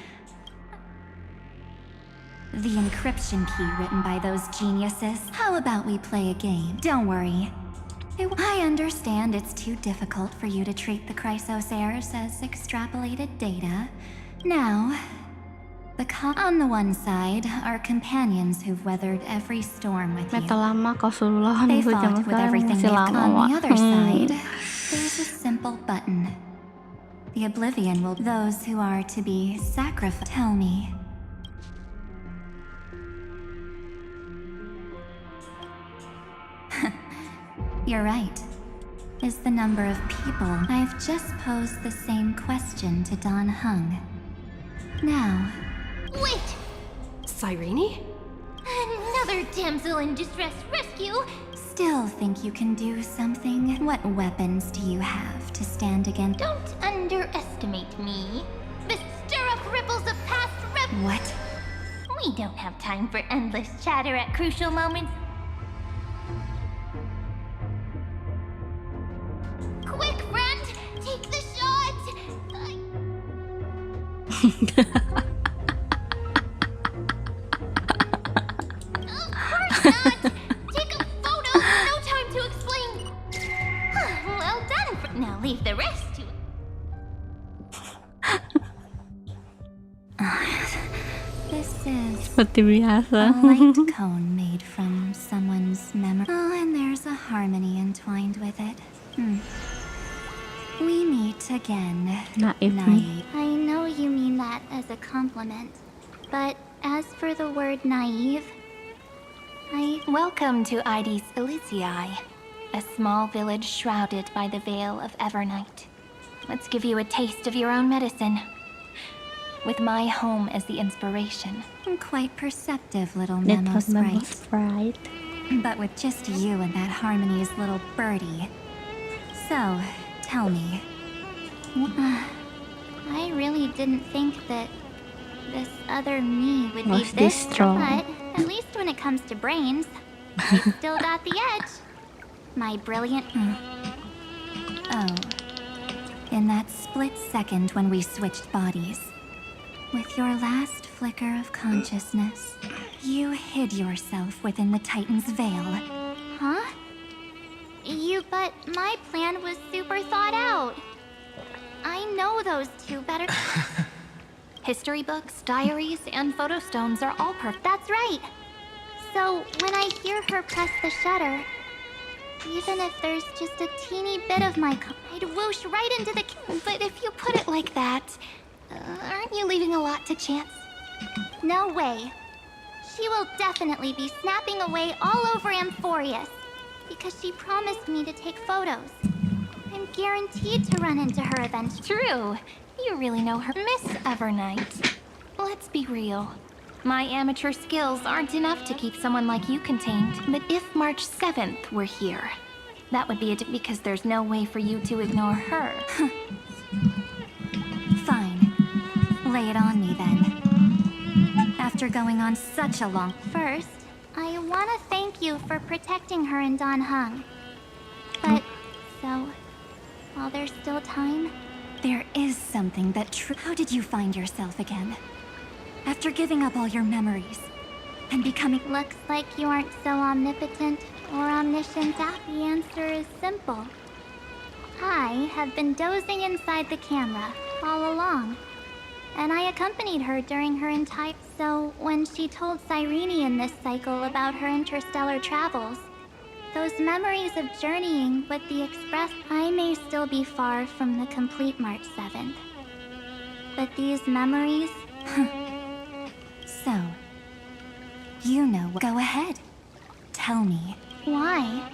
The encryption key written by those geniuses. How about we play a game? Don't worry. I understand it's too difficult for you to treat the Chrysosairs as extrapolated data. Now, on the one side are companions who've weathered every storm with you. Lama kau suruh lawan They gue fought zaman with sekarang everything masih they've lama, got. On Wak. the other side, there's a simple button. The oblivion will those who are to be sacrificed. Tell me. You're right. Is the number of people. I've just posed the same question to Don Hung. Now. Wait! Cyrene? Another damsel in distress rescue? Still think you can do something? What weapons do you have to stand against? Don't underestimate me. The stir-up ripples of past What? We don't have time for endless chatter at crucial moments. Quick, friend! Take the shot! Of course not! Take a photo! No time to explain! Well done! Now leave the rest to... This is Seperti biasa. a light cone made from someone's memory. Oh, and there's a harmony entwined with it. We meet again. Naive. I know you mean that as a compliment, but as for the word naive, Welcome to Ides Elysiae, a small village shrouded by the veil of Evernight. Let's give you a taste of your own medicine. With my home as the inspiration. Quite perceptive little memo sprite. But with just you and that harmony's little birdie. So, tell me. I really didn't think that this other me would be Was this this strong? but at least when it comes to brains, I still got the edge. My brilliant... Oh. In that split second when we switched bodies. With your last flicker of consciousness, you hid yourself within the Titan's veil. Huh? But my plan was super thought out. I know those two better. History books, diaries, and photo stones are all perfect. That's right. So when I hear her press the shutter, even if there's just a teeny bit of my I'd whoosh right into the But if you put it like that, aren't you leaving a lot to chance? No way. She will definitely be snapping away all over Amphorius, because she promised me to take photos. I'm guaranteed to run into her eventually. True. You really know her. Miss Evernight. Let's be real. My amateur skills aren't enough to keep someone like you contained. But if March 7th were here, that would be because there's no way for you to ignore her. Fine. Lay it on me then. After going on such a long... First, I want to thank you for protecting her and Don Hung. But, so, while there's still time... There is something that How did you find yourself again? After giving up all your memories and becoming... Looks like you aren't so omnipotent or omniscient. The answer is simple. I have been dozing inside the camera all along, and I accompanied her during her entire... So when she told Cyrene in this cycle about her interstellar travels, those memories of journeying with the Express... I may still be far from the complete March 7th, but these memories... So, you know what... Go ahead. Tell me. Why?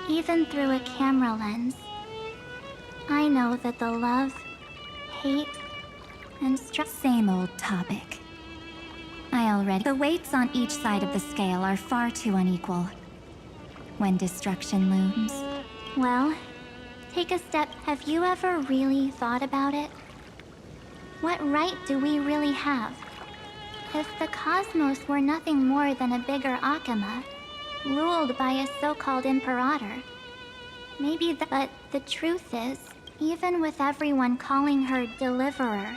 Even through a camera lens, I know that the love, hate, and Same old topic. The weights on each side of the scale are far too unequal. When destruction looms. Well, take a step. Have you ever really thought about it? What right do we really have? If the cosmos were nothing more than a bigger Akama, ruled by a so-called imperator, maybe but the truth is, even with everyone calling her Deliverer,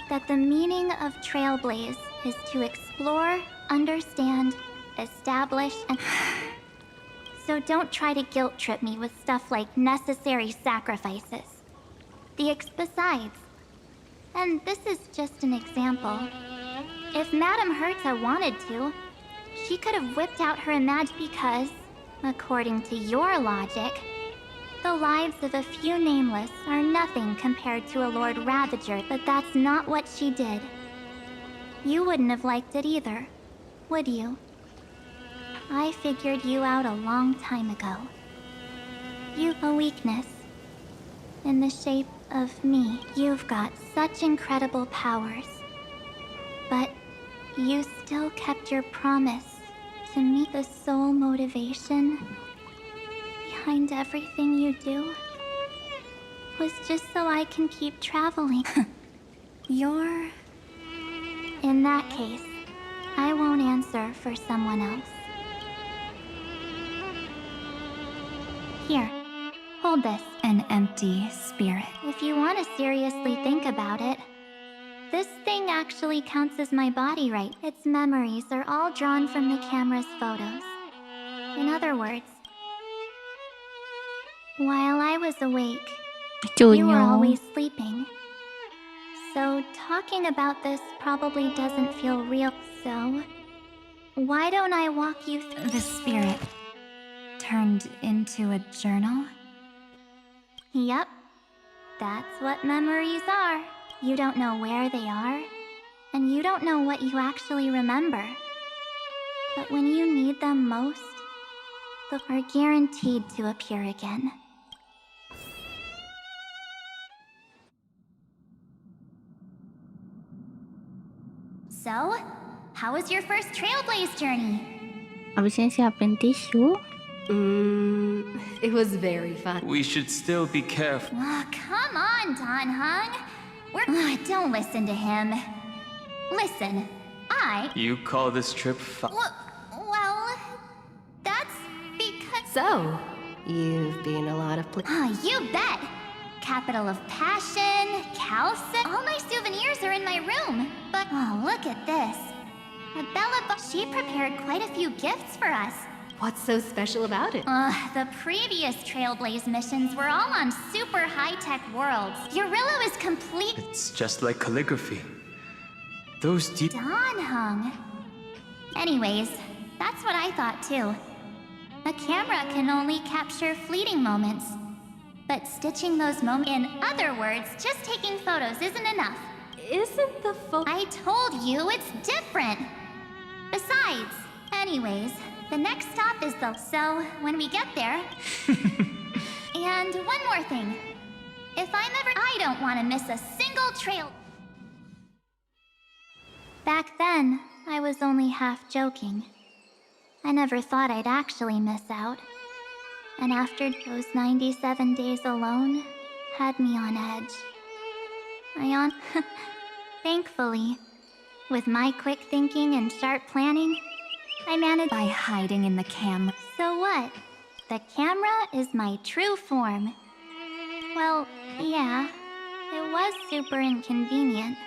that the meaning of Trailblaze is to explore, understand, establish, and... So don't try to guilt-trip me with stuff like necessary sacrifices. Besides, and this is just an example, if Madame Herta wanted to, she could have whipped out her because, according to your logic, the lives of a few nameless are nothing compared to a Lord Ravager, but that's not what she did. You wouldn't have liked it either, would you? I figured you out a long time ago. You've a weakness. In the shape of me. You've got such incredible powers. But you still kept your promise to me. The sole motivation behind everything you do was just so I can keep traveling. You're... In that case, I won't answer for someone else. Here, hold this. An empty spirit. If you want to seriously think about it, this thing actually counts as my body, right? Its memories are all drawn from the camera's photos. In other words, while I was awake, you were always sleeping. So talking about this probably doesn't feel real. So, why don't I walk you through... The spirit turned into a journal? Yep. That's what memories are. You don't know where they are, and you don't know what you actually remember. But when you need them most, they are guaranteed to appear again. So, how was your first Trailblaze journey? Abis ini siapin tisu. It was very fun. We should still be careful. Oh, come on, Don Hung. Don't listen to him. Listen, You call this trip fun? Well, that's because... So, you've been a lot of you bet! Capital of passion, calcin... All my souvenirs are in my room. But, look at this. She prepared quite a few gifts for us. What's so special about it? The previous Trailblaze missions were all on super high-tech worlds. UwU is complete... It's just like calligraphy. Those deep... Don Hung. Anyways, that's what I thought too. A camera can only capture fleeting moments. But stitching those moments, in other words, just taking photos isn't enough. Isn't the I told you it's different. Besides, anyways, the next stop is the... So, when we get there... And one more thing. If I'm ever... I don't want to miss a single trail. Back then, I was only half joking. I never thought I'd actually miss out. And after those 97 days alone, had me on edge. Thankfully, with my quick thinking and sharp planning, I managed by hiding in the camera. So what? The camera is my true form. Well, yeah, it was super inconvenient.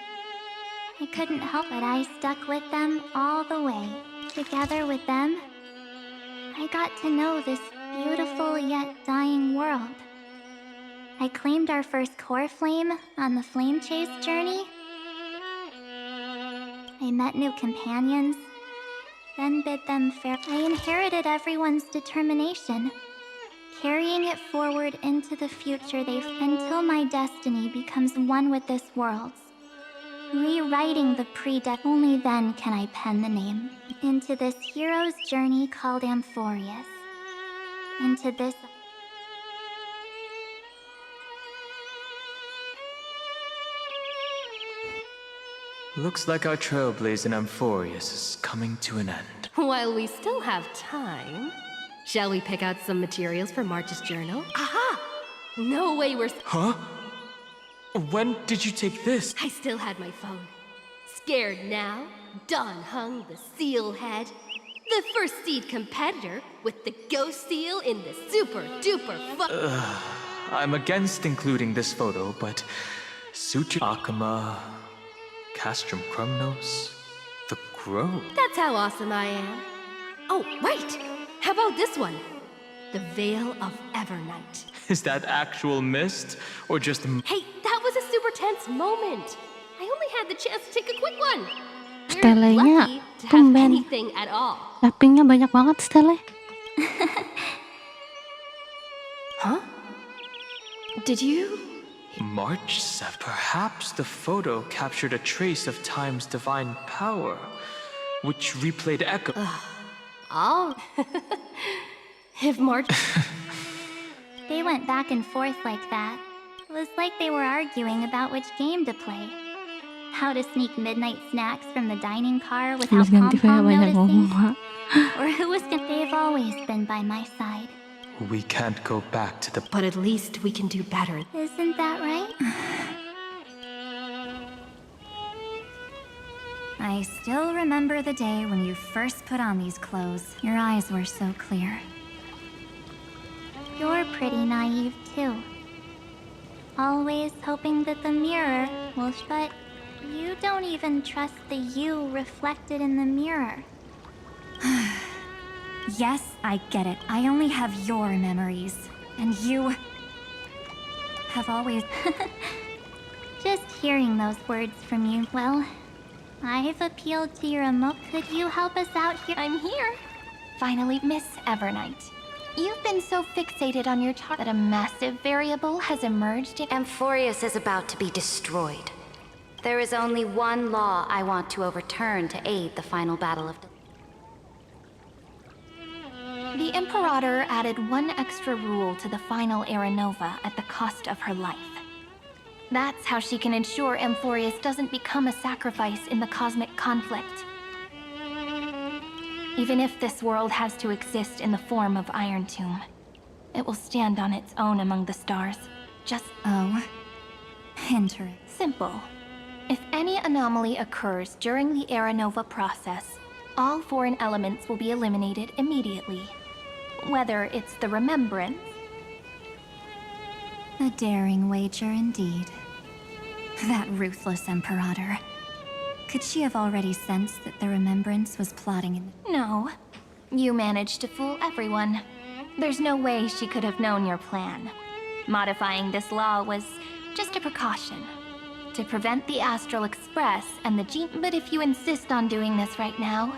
I couldn't help it. I stuck with them all the way. Together with them, I got to know this beautiful yet dying world. I claimed our first core flame on the flame chase journey. I met new companions, then bid them farewell. I inherited everyone's determination, carrying it forward into the future until my destiny becomes one with this world's. Rewriting the only then can I pen the name. Into this hero's journey called Amphorius. Into this... Looks like our trailblaze in Amphorius is coming to an end. While we still have time, shall we pick out some materials for March's journal? Aha! No way we're... Huh? When did you take this? I still had my phone. Scared now? Don hung the seal head. The first seed competitor with the ghost seal in the super duper I'm against including this photo, but Sutra Akama, Castrum Krumnos, the Grove. That's how awesome I am. Oh, wait! How about this one? The Veil of Evernight. Is that actual mist, or just... Hey, that was a super tense moment. I only had the chance to take a quick one. Stelenya tumben. Lappingnya banyak banget stele. Huh? Did you? March 7th. Perhaps the photo captured a trace of time's divine power, which replayed echo. Oh. If March... They went back and forth like that. It was like they were arguing about which game to play. How to sneak midnight snacks from the dining car without Pom-Pom noticing. Or who was gonna... They've always been by my side. We can't go back to the... But at least we can do better. Isn't that right? I still remember the day when you first put on these clothes. Your eyes were so clear. You're pretty naive, too. Always hoping that the mirror will... But you don't even trust the you reflected in the mirror. Yes, I get it. I only have your memories. And you... have always... Just hearing those words from you, well... I've appealed to your emote. Could you help us out here? I'm here. Finally, Miss Evernight. You've been so fixated on your chart that a massive variable has emerged in... Amphorius is about to be destroyed. There is only one law I want to overturn to aid the final battle of... The Imperator added one extra rule to the final Era Nova at the cost of her life. That's how she can ensure Amphorius doesn't become a sacrifice in the cosmic conflict. Even if this world has to exist in the form of Iron Tomb, it will stand on its own among the stars. Just... Oh. Interesting. Simple. If any anomaly occurs during the Era Nova process, all foreign elements will be eliminated immediately. Whether it's the Remembrance... A daring wager indeed. That ruthless Imperator. Could she have already sensed that the Remembrance was plotting in... No. You managed to fool everyone. There's no way she could have known your plan. Modifying this law was just a precaution. To prevent the Astral Express and the But if you insist on doing this right now,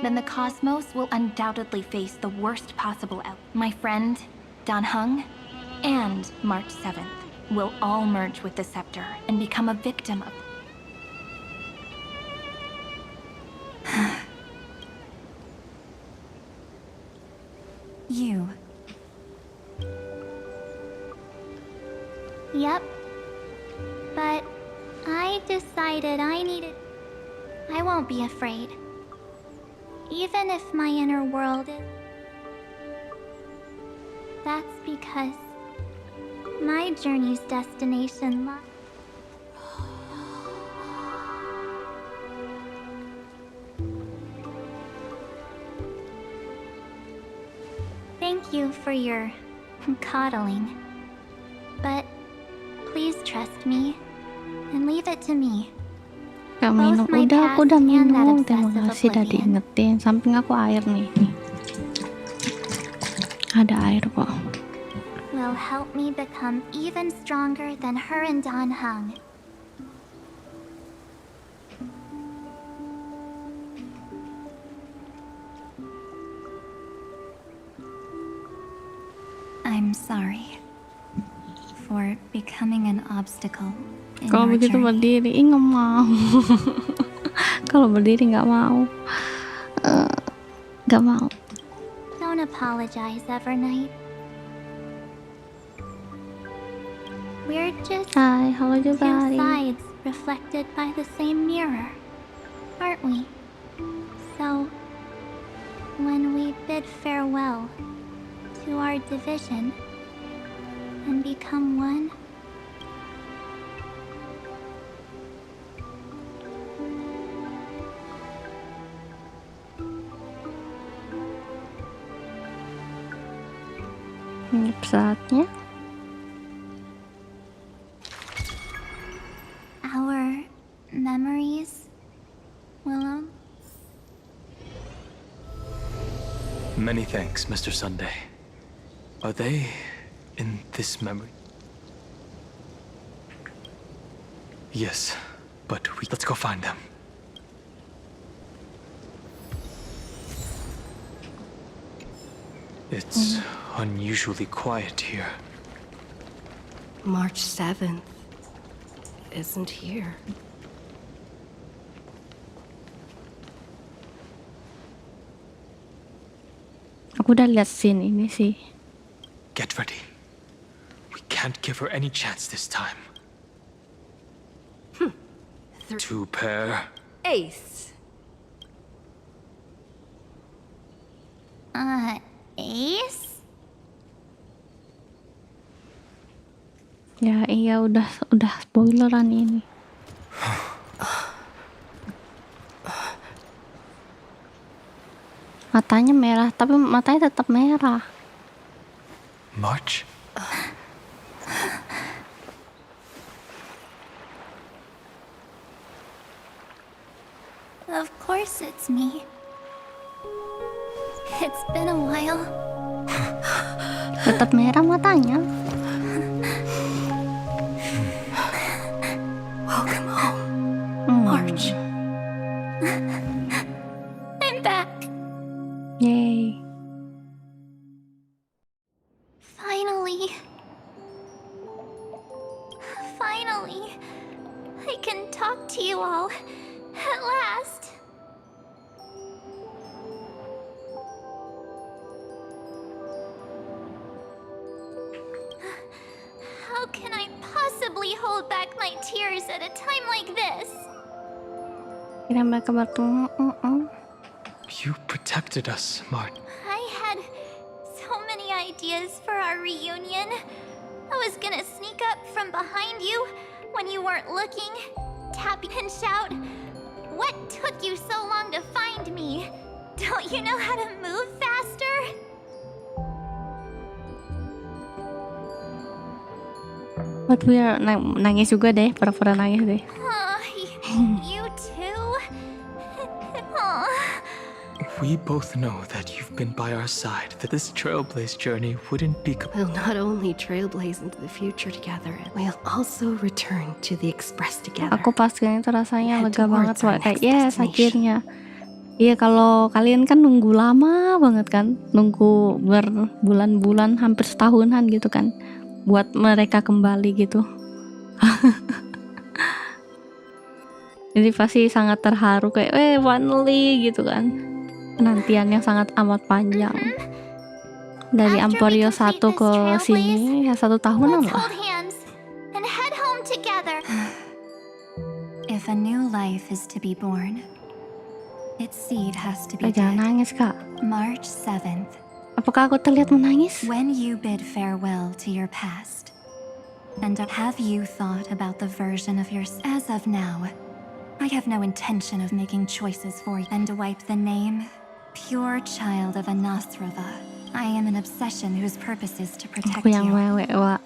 then the cosmos will undoubtedly face the worst possible My friend, Dan Heng, and March 7th will all merge with the scepter and become a victim of... You. Yep. But I decided I needed... I won't be afraid. Even if my inner world is... That's because my journey's destination lies... Thank you for your coddling. But please trust me and leave it to me. Gak minum, udah aku udah minum. Terima kasih udah diingetin. Samping aku air nih. Ada air kok. Will help me become even stronger than her and Dan Heng. I'm sorry for becoming an obstacle in Kalau your begitu journey. berdiri, nggak mau. Kalau berdiri nggak mau. Nggak mau. Don't apologize, Evernight. We're just Hai, halo juga two Ari. sides reflected by the same mirror, aren't we? So, when we bid farewell to our division and become one, Ini saatnya. our memories will... Many thanks, Mr. Sunday. Are they in this memory? Yes, but let's go find them. It's unusually quiet here. March 7th isn't here. Aku udah lihat scene ini sih. Get ready. We can't give her any chance this time. Two pair. Ace. Ace? Ya iya udah spoileran ini. Matanya merah, tapi matanya tetap merah. March? Of course it's me. It's been a while. Tetap merah matanya. Welcome home, March. I'm back. Yay. Finally, I can talk to you all at last. How can I possibly hold back my tears at a time like this? Kira mereka bertemu. You protected us, Mart. I had so many ideas for our reunion. I was gonna sneak up from behind you when you weren't looking, tap and shout, "What took you so long to find me? Don't you know how to move faster?" But we are nangis juga deh, pura-pura nangis deh. You too? Aw. We both know that you've been by our side, that this trailblaze journey wouldn't be... We'll not only trailblaze into the future together, we'll also return to the Express together. Aku pas itu rasanya lega banget, kayak yes akhirnya Iya, kalau kalian kan nunggu lama banget kan, nunggu berbulan-bulan, hampir setahunan gitu kan, buat mereka kembali gitu. Jadi pasti sangat terharu kayak, finally gitu kan. Penantian yang sangat amat panjang. Dari Emporio 1 ke sini ya 1 tahunan lah. Hold hands and head home together. If a new life is to be born, its seed has to be Jangan nangis, Kak. March 7th. Apakah aku terlihat menangis? When you bid farewell to your past, and have you thought about the version of yours as of now? I have no intention of making choices for you. And to wipe the name, pure child of Anathrava. I am an obsession whose purpose is to protect Aku yang you. mewek, Wak.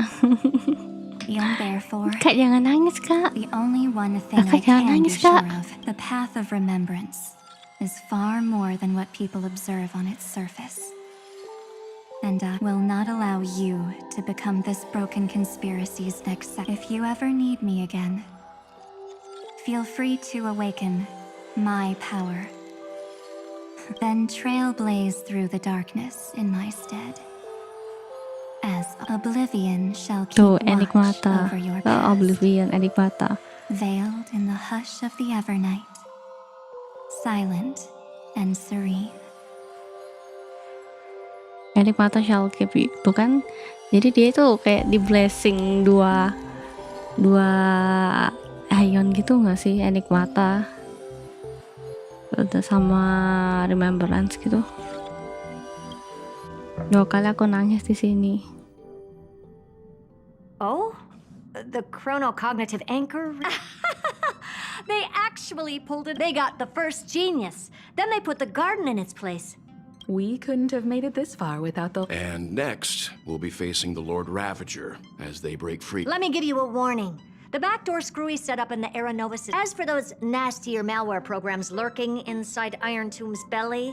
And therefore, Kak, jangan nangis, Kak. The only one thing I Kakak jangan can be nangis, sure Kak. of, the path of remembrance, is far more than what people observe on its surface. And I will not allow you to become this broken conspiracy's next step. If you ever need me again, feel free to awaken my power. Then trailblaze through the darkness in my stead. As oblivion shall keep Tuh, watch Enigmata. over your past, Oblivion, Enigmata. veiled in the hush of the evernight, silent and serene. Enigmata shall keep you. Tuh kan. Jadi dia itu kayak di blessing dua ion gitu nggak sih, Enigmata sama remembrance gitu. 2 kali aku nangis di sini. Oh? The chronocognitive anchor? They actually pulled it. They got the first genius. Then they put the garden in its place. We couldn't have made it this far without the... And next, we'll be facing the Lord Ravager as they break free. Let me give you a warning. The backdoor screwy set up in the Aeronova system. As for those nastier malware programs lurking inside Iron Tomb's belly...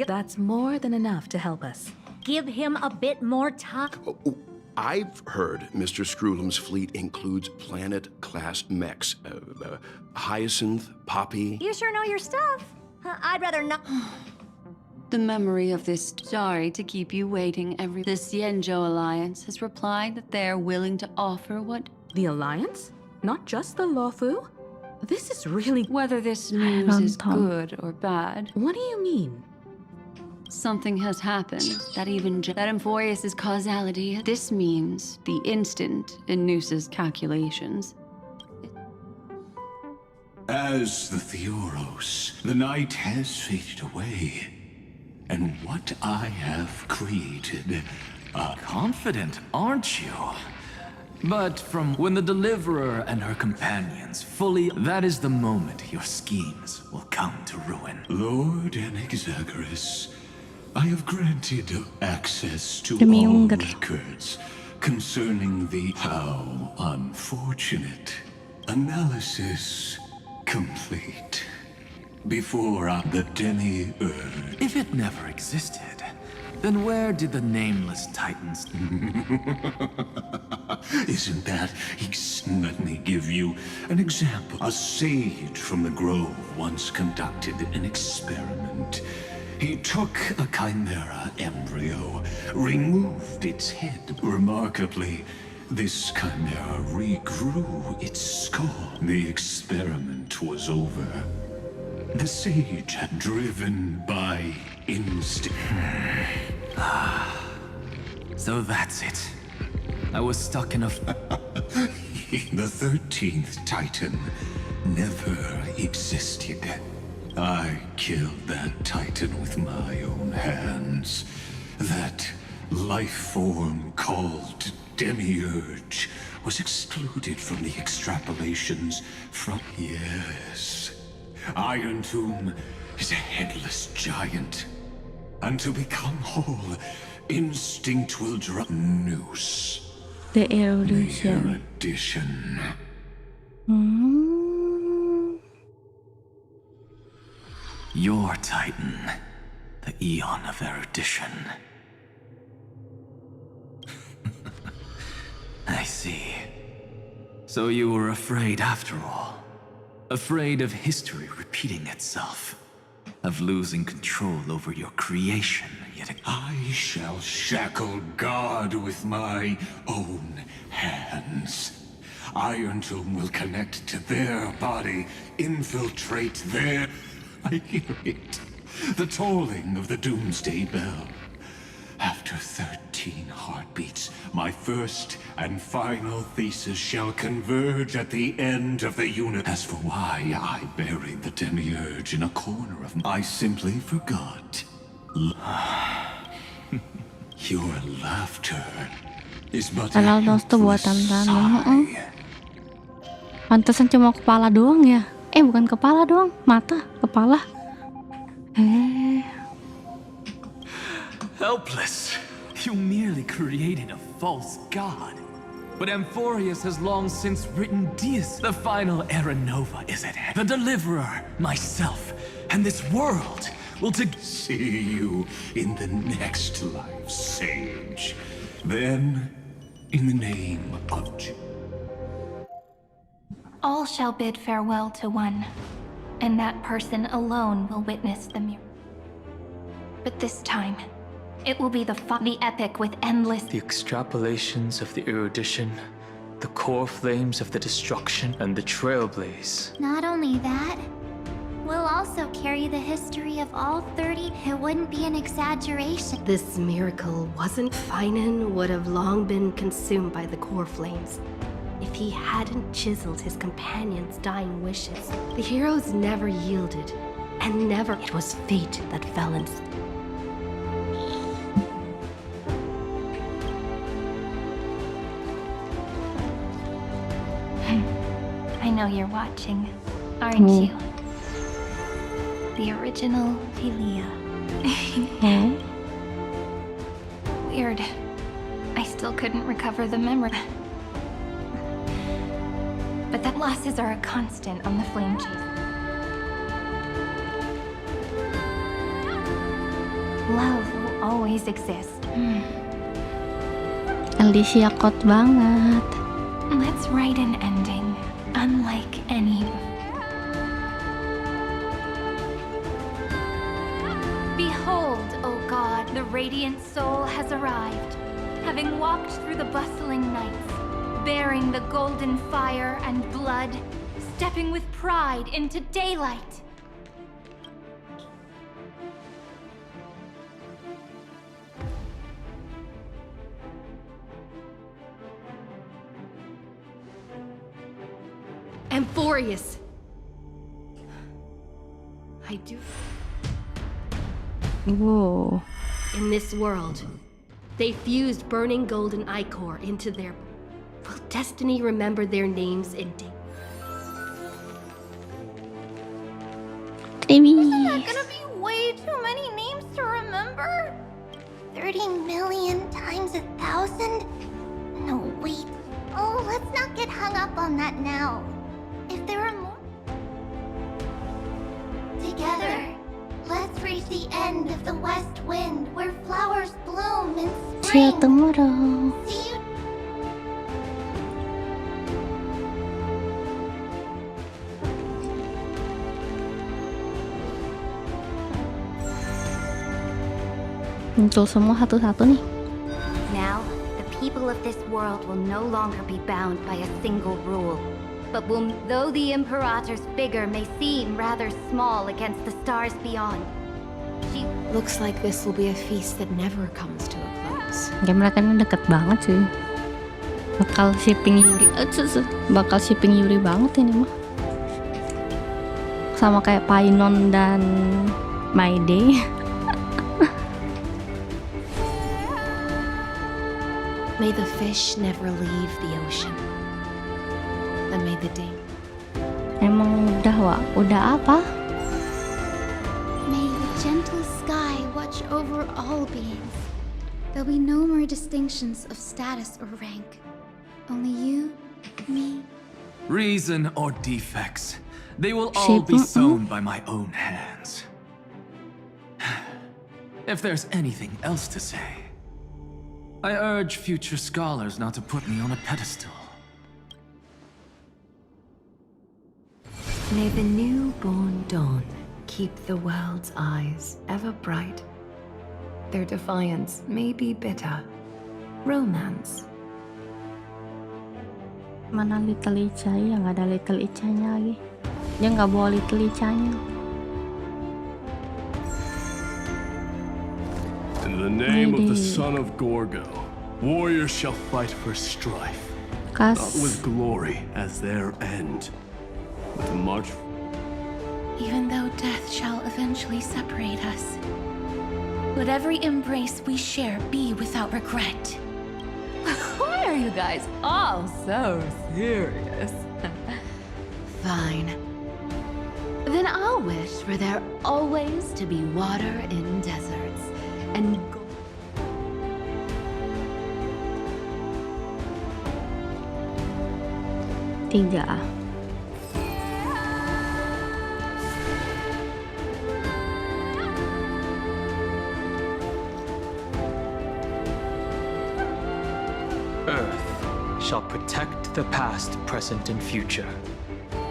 That's more than enough to help us. Give him a bit more time. I've heard Mr. Screwlum's fleet includes planet-class mechs. Hyacinth, Poppy... You sure know your stuff. I'd rather not... The memory of this. Sorry to keep you waiting. The Xianzhou Alliance has replied that they are willing to offer what... The Alliance? Not just the Luofu? This is really... Whether this news is good or bad. What do you mean? Something has happened that Emphorius' causality. This means the instant in Noose's calculations. As the Theoros, the night has faded away. And what I have created... Confident, aren't you? But from when the Deliverer and her companions that is the moment your schemes will come to ruin. Lord Enexagorus, I have granted access to all records concerning the how unfortunate. Analysis complete. Before the Demi-Urge. If it never existed, then where did the nameless titans... Isn't that... Let me give you an example. A sage from the grove once conducted an experiment. He took a chimera embryo, removed its head. Remarkably, this chimera regrew its skull. The experiment was over. The sage, driven by instinct. So that's it. I was stuck in a... The 13th Titan never existed. I killed that Titan with my own hands. That life form called Demiurge was excluded from the extrapolations from... Yes. Iron Tomb is a headless giant. And to become whole, instinct will drop Noose. The evolution. The erudition. Your Titan, the Eon of Erudition. I see. So you were afraid after all. Afraid of history repeating itself. of losing control over your creation yet again. I shall shackle God with my own hands. Iron Tomb will connect to their body, infiltrate their... I hear it. The tolling of the Doomsday Bell. After 13 heartbeats, my first and final thesis shall converge at the end of the unit. As for why I buried the demiurge in a corner of I simply forgot. Your laughter is but a Los tuh buatan helpless Rano. sigh. Pantesan cuma kepala doang ya. Bukan kepala doang, mata, kepala. Helpless. You merely created a false god. But Amphorius has long since written Deus. The final era nova is at hand. The deliverer, myself, and this world will see you in the next life, sage. Then, in the name of All shall bid farewell to one, and that person alone will witness the miracle. But this time, it will be the epic with endless... The extrapolations of the erudition, the core flames of the destruction, and the trailblaze. Not only that, we'll also carry the history of all 30. It wouldn't be an exaggeration. This miracle wasn't Finan would have long been consumed by the core flames if he hadn't chiseled his companion's dying wishes. The heroes never yielded, and never. It was fate that fell in. I know you're watching, aren't you? The original Philia. Weird. I still couldn't recover the memory. But that losses are a constant on the flame chase. Love will always exist. Alicia kot banget. Let's write an ending, unlike any. Behold, O God, the radiant soul has arrived, having walked through the bustling nights, bearing the golden fire and blood, stepping with pride into daylight. Amphorius! I do. Whoa. In this world, they fused burning golden ichor into their... Will destiny remember their names in day? Isn't that gonna be way too many names to remember? 30 million times 1,000? No, wait. Oh, let's not get hung up on that now. If there are more... Together, let's reach the end of the west wind where flowers bloom in See you spring. tomorrow. See you. Muncul semua satu-satu nih. Now, the people of this world will no longer be bound by a single rule. But though the Imperator's figure may seem rather small against the stars beyond, she... Looks like this will be a feast that never comes to a close. Ya mereka ini deket banget sih. Bakal shipping Yuri. Bakal shipping Yuri banget ini mah. Sama kayak Painon dan Mayday. May the fish never leave the ocean. And may the day... Emang udah apa? May the gentle sky watch over all beings. There'll be no more distinctions of status or rank. Only you, me. Reason or defects, they will all be sown by my own hands. If there's anything else to say, I urge future scholars not to put me on a pedestal. May the newborn dawn keep the world's eyes ever bright. Their defiance may be bitter. Romance. Mana Little Icha? Ya nggak ada Little Icha-nya lagi. Dia nggak bawa Little Icha-nya. In the name of the son of Gorgo, warriors shall fight for strife, not with glory as their end, but to march. Even though death shall eventually separate us, let every embrace we share be without regret. Why are you guys all so serious? Fine. Then I'll wish for there always to be water in deserts and gold. Tiga. Earth shall protect the past, present, and future,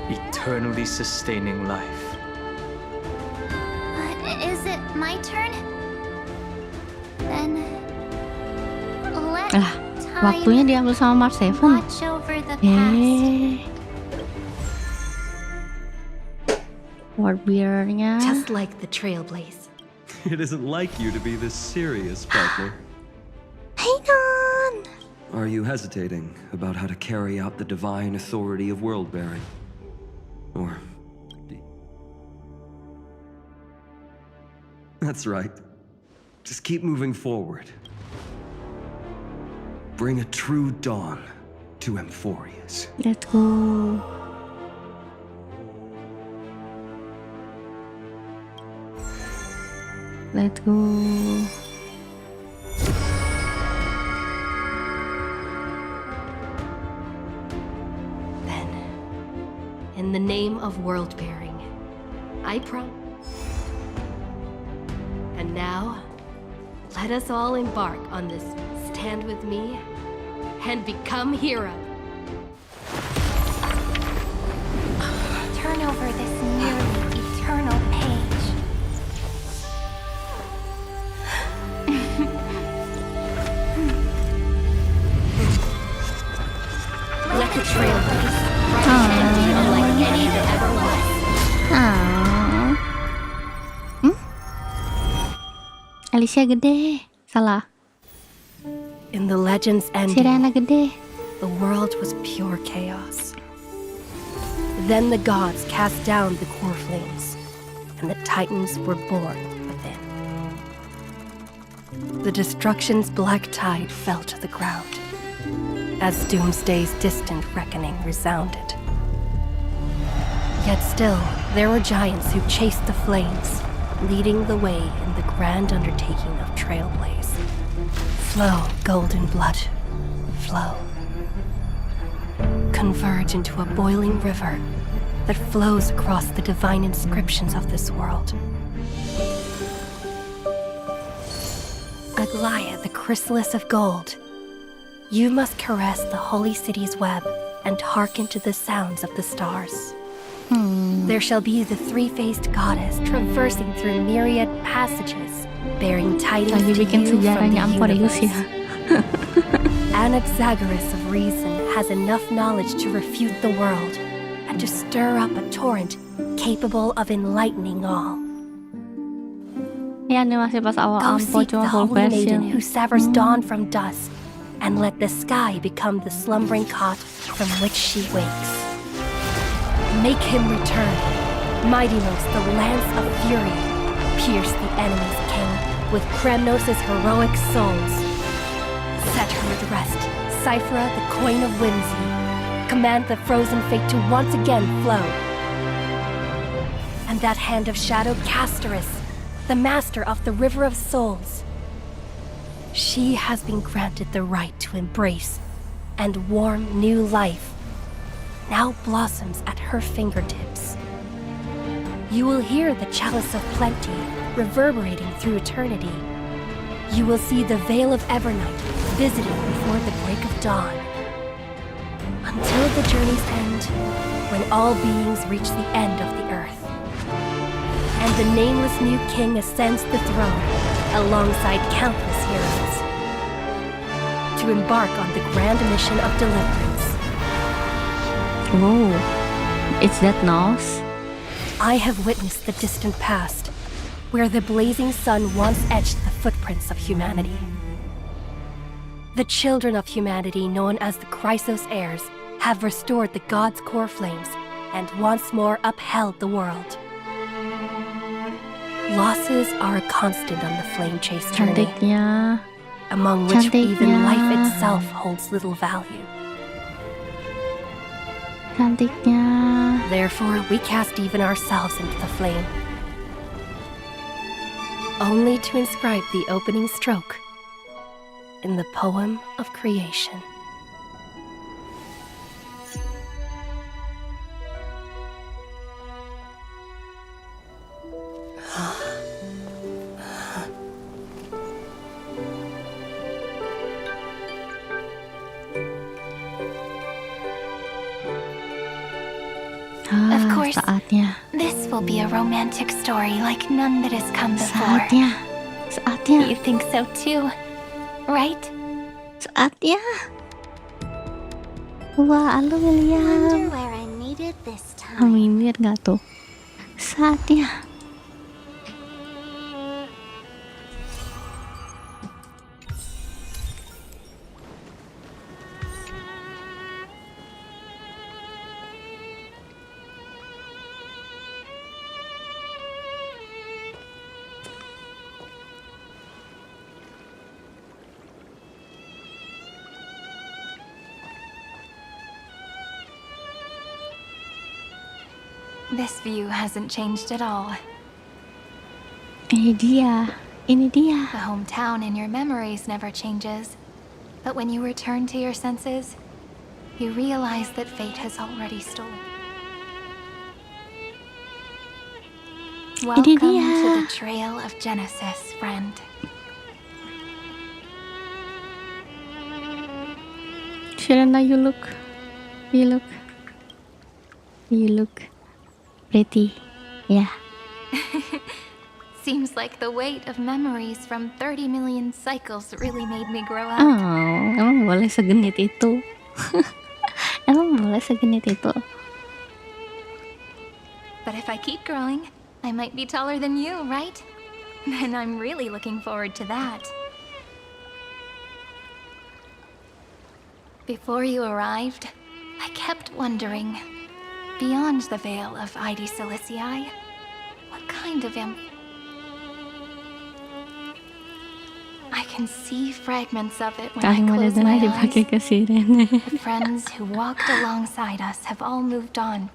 eternally sustaining life. Is it my turn? Then let Waktunya diambil sama Mark 7. watch over the past. Word bearer-nya. Just like the Trailblaze. It isn't like you to be this serious, partner. Hang on! Are you hesitating about how to carry out the divine authority of world-bearing? Or... That's right. Just keep moving forward. Bring a true dawn to Emphorius. Let's go. Let's go. Then, in the name of world-bearing, I promise. And now, let us all embark on this stand with me and become heroes. Turn over this nearly eternal page. Let the Trailblaze bright and deep unlike any that ever was. Alicia gede. Salah. In the legend's ending, Sirena gede. the world was pure chaos. Then the gods cast down the core flames, and the titans were born within. The destruction's black tide fell to the ground, as Doomsday's distant reckoning resounded. Yet still, there were giants who chased the flames, leading the way in the grand undertaking of Trailblaze. Flow, golden blood, flow. Converge into a boiling river that flows across the divine inscriptions of this world. Aglaia, the chrysalis of gold, you must caress the holy city's web and hearken to the sounds of the stars. There shall be the three-faced goddess traversing through myriad passages, bearing tidings to you from the universe. Anaxagoras of reason has enough knowledge to refute the world and to stir up a torrent capable of enlightening all. Ya, animasi pas Go awal Ampo seek the cuma full holy maiden version. who severs dawn from dusk, and let the sky become the slumbering cot from which she wakes. Make him return. Mightymost, the lance of fury, pierce the enemy's king with Kremnos' heroic souls. Set her at rest, Cyphera, the coin of whimsy. Command the frozen fate to once again flow. And that hand of shadow, Castoris, the master of the river of souls. She has been granted the right to embrace and warm new life. Now blossoms at her fingertips. You will hear the chalice of plenty reverberating through eternity. You will see the veil of Evernight visiting before the break of dawn. Until the journey's end, when all beings reach the end of the earth. and the nameless new king ascends the throne alongside countless heroes to embark on the grand mission of deliverance. Oh, it's that nose? I have witnessed the distant past, where the blazing sun once etched the footprints of humanity. The children of humanity, known as the Chrysos heirs, have restored the gods' core flames and once more upheld the world. Losses are a constant on the flame chase journey, Cantiknya. among which even Cantiknya. life itself holds little value. Cantiknya. Therefore, we cast even ourselves into the flame, only to inscribe the opening stroke in the poem of creation. Of course, saatnya. this will be a romantic story like none that has come before. Saatnya. You think so too, right? Saatnya. Wah, halo William. Wonder where I needed this time. Mimir gak tuh? Saatnya. This view hasn't changed at all. Ini dia. The hometown in your memories never changes. But when you return to your senses, you realize that fate has already stolen. Welcome to the Trail of Genesis, friend. Sharon, you look pretty. Yeah. Seems like the weight of memories from 30 million cycles really made me grow up. Oh, emang boleh segenit itu? Emang boleh segenit itu? But if I keep growing, I might be taller than you, right? Then I'm really looking forward to that. Before you arrived, I kept wondering, beyond the veil of Id Silicii, what kind of I can see fragments of it when I close my eyes. The friends who walked alongside us have all moved on.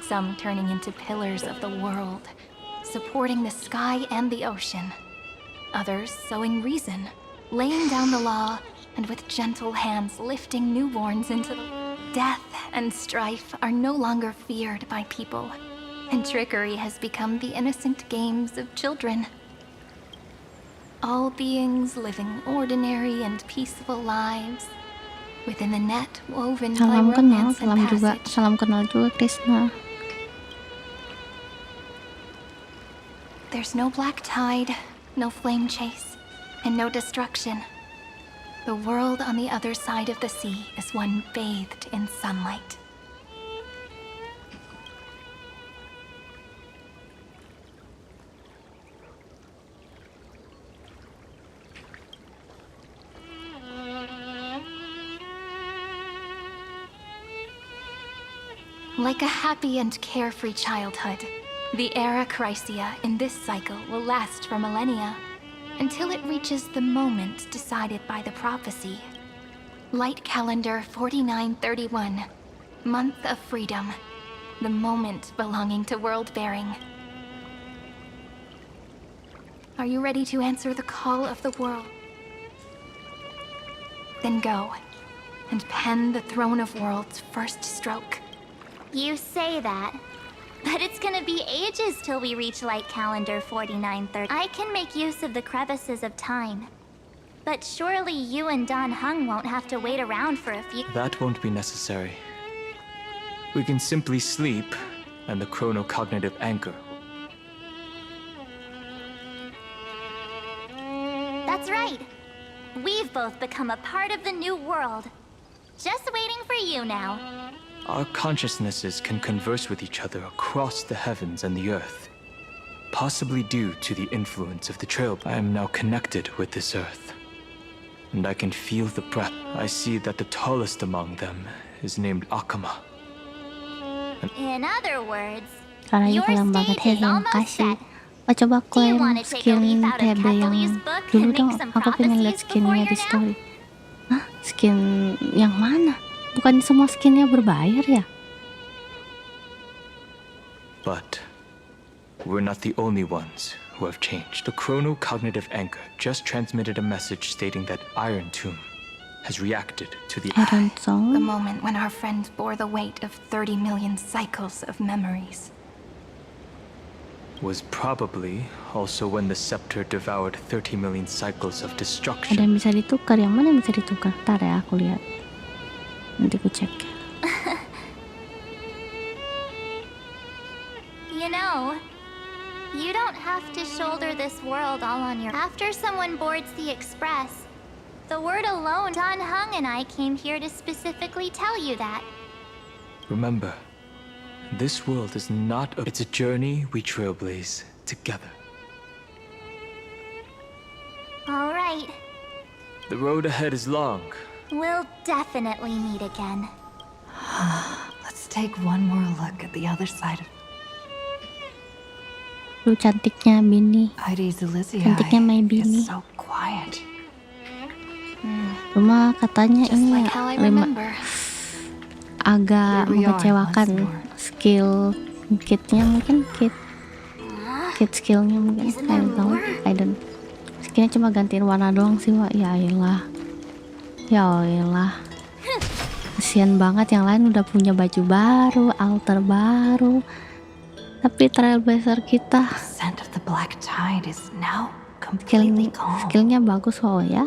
Some turning into pillars of the world, supporting the sky and the ocean. Others sowing reason, laying down the law, and with gentle hands lifting newborns into the death and strife are no longer feared by people, and trickery has become the innocent games of children. All beings living ordinary and peaceful lives within the net woven by romance and passage. Salam kenal juga Krishna. There's no black tide, no flame chase, and no destruction. The world on the other side of the sea is one bathed in sunlight. Like a happy and carefree childhood, the era Chrysia in this cycle will last for millennia, until it reaches the moment decided by the prophecy. Light calendar 4931, month of freedom, the moment belonging to world-bearing. Are you ready to answer the call of the world? Then go, and pen the Throne of Worlds' first stroke. You say that, but it's gonna be ages till we reach light calendar 4930. I can make use of the crevices of time, but surely you and Don Hung won't have to wait around for a few. That won't be necessary. We can simply sleep and the chronocognitive anchor. That's right. We've both become a part of the new world. Just waiting for you now. Our consciousnesses can converse with each other across the heavens and the earth. Possibly due to the influence of the trail, I am now connected with this earth. And I can feel the breath. I see that the tallest among them is named Akama. In other words, Caranya your keren banget, stage is yang almost kasih. set. Oh, coba Do you klaim wanna take a skin leaf out of TB yang Kathalee's book dulu and dong. make some Aku pengen lihat prophecies skinnya before di you're story. Hah? Skin yang mana? Bukan semua skinnya berbayar ya? But we're not the only ones who have changed. The chronocognitive anchor just transmitted a message stating that Iron Tomb has reacted to the The moment when our friend bore the weight of 30 million cycles of memories. Was probably also when the scepter devoured 30 million cycles of Ada destruction. yang bisa ditukar, yang mana yang bisa ditukar? Ntar ya aku lihat. Nanti aku cek. You know, you don't have to shoulder this world all on your... After someone boards the express, the word alone, Don Hung and I came here to specifically tell you that. Remember, this world is not a... It's a journey we trailblaze together. All right, The road ahead is long. we'll definitely meet again. Let's take one more look at the other side of Lu cantiknya Bini. Cantiknya My Bini. so quiet. Cuma katanya Just ini like how I remember. agak Here we are mengecewakan. Skill kitnya mungkin kit skillnya mungkin I don't. Skillnya cuma gantiin warna doang sih, Wak. Ya elah. Kasian banget, yang lain udah punya baju baru, altar baru. Tapi trailblazer kita Scent of the black tide is now completely calm. skillnya bagus, wow ya.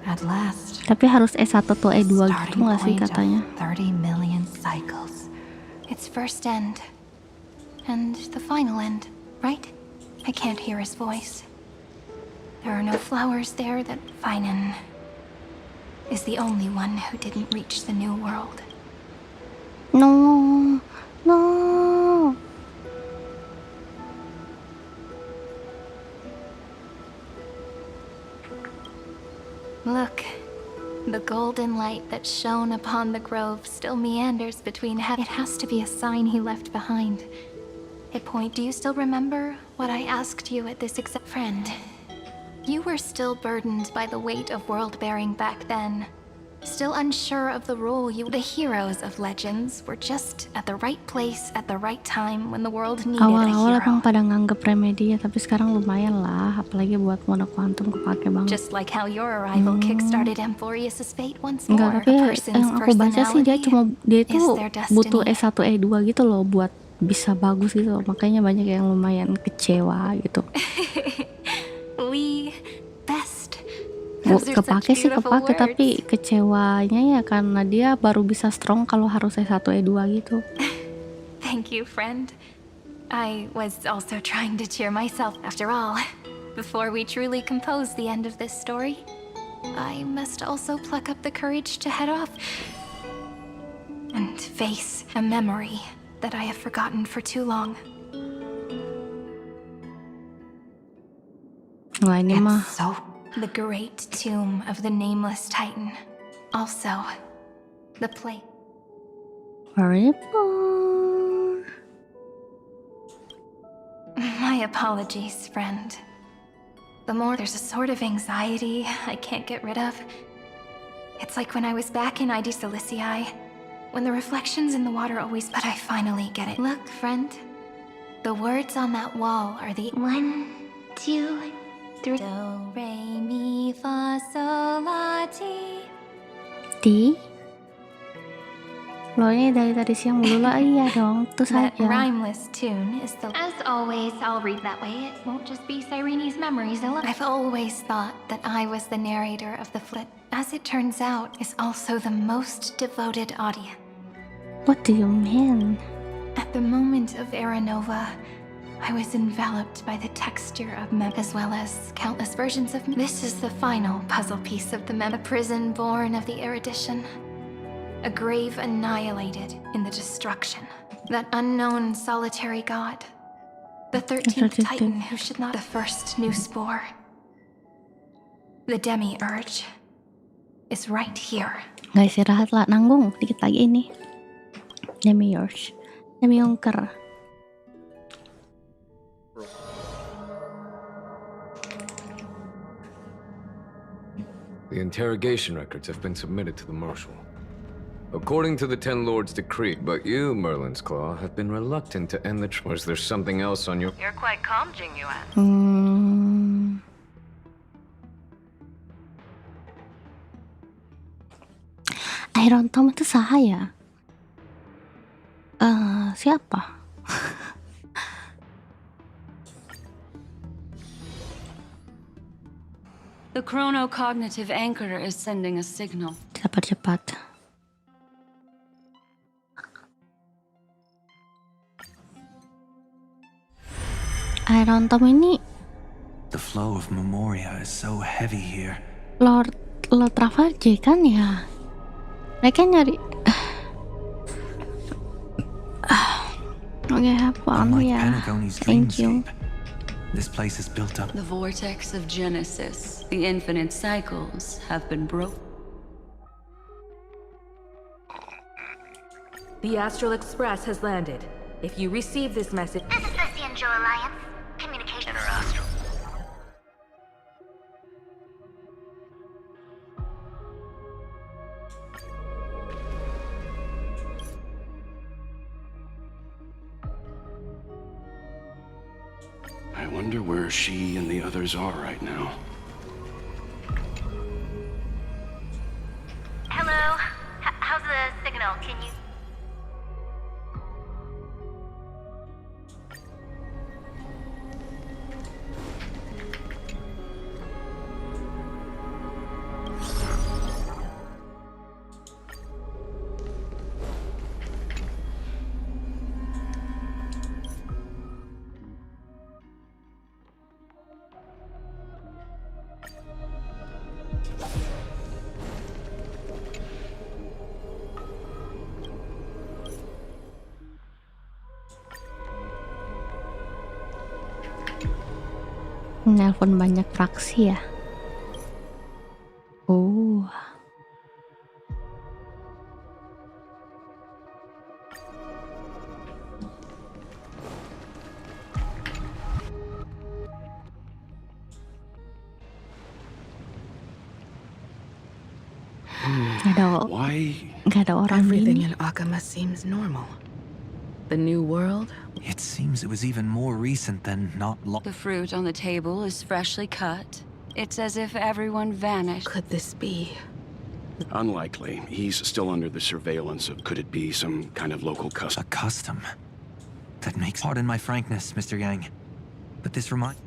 At last, Tapi harus S1 atau E2 gitu nggak sih katanya? 30 million cycles. Its first end. And the final end, right? I can't hear his voice. There are no flowers there that Finan is the only one who didn't reach the new world. No. Look, the golden light that shone upon the grove still meanders between It has to be a sign he left behind. Do you still remember what I asked you at this exact friend? You were still burdened by the weight of world-bearing back then. Still unsure of the role the heroes of legends were just at the right place at the right time when the world needed a Awal-awal hero. emang pada nganggep remeh dia, tapi sekarang lumayan lah, apalagi buat mode quantum kepake banget. Just like how your arrival kickstarted Emphorius's fate once more. Enggak, tapi A person's yang aku baca sih dia itu is their destiny. butuh S1 E2 gitu loh buat bisa bagus gitu loh. Makanya banyak yang lumayan kecewa gitu. We best. Those are Kepake such sih beautiful kepake, words. tapi kecewanya ya karena dia baru bisa strong kalau harus S1 E2 gitu. Thank you, friend. I was also trying to cheer myself. After all, before we truly compose the end of this story, I must also pluck up the courage to head off and face a memory that I have forgotten for too long. Wah, ini mah The great tomb of the nameless titan. Also, the plate. Forever. My apologies, friend. The more there's a sort of anxiety I can't get rid of. It's like when I was back in ID Silicii, when the reflections in the water always... But I finally get it. Look, friend. The words on that wall are the... 1, 2, 3. Do, re, mi, fa, sol, la, ti. Ti? Lo ini dari tadi siang dulu lah, iya dong, terus That aja. rhymeless tune is the... As always, I'll read that way. It won't just be Cyrene's memories. I've always thought that I was the narrator of the flit. As it turns out, is also the most devoted audience. What do you mean? At the moment of Era Nova, I was enveloped by the texture of Mem, as well as countless versions of me. This is the final puzzle piece of the Mem, a prison born of the erudition, a grave annihilated in the destruction. That unknown solitary god, the 13th Titan who should not, the first new spore. The demi-urge is right here. Guys, istirahat lah, nanggung dikit lagi ini. Demi-urge, demi-ungker. The interrogation records have been submitted to the Marshal. According to the Ten Lords' decree, but you, Merlin's Claw, have been reluctant to end the Was there something else on your... You're quite calm, Jingyuan. Iron Tom itu saha ya? Siapa? The chronocognitive anchor is sending a signal. Cepat-cepat. Iron Tom ini The flow of Memoria is so heavy here. Lord Ravager kan ya? Mereka nyari Okay, have fun, yeah. Thank you. This place is built up. The vortex of Genesis, the infinite cycles, have been broken. The Astral Express has landed. If you receive this message... This is the Cianjo Alliance. Communication. Interastral. I wonder where she and the others are right now. Hello? How's the signal? Can you... Nelpon banyak fraksi ya. Oh. Gak ada orang Everything ini. in Akama seems normal. The new world? It seems it was even more recent than not long. The fruit on the table is freshly cut. It's as if everyone vanished. Could this be? Unlikely. He's still under the surveillance of... Could it be some kind of local custom? A custom? That makes... Pardon my frankness, Mr. Yang. But this reminds...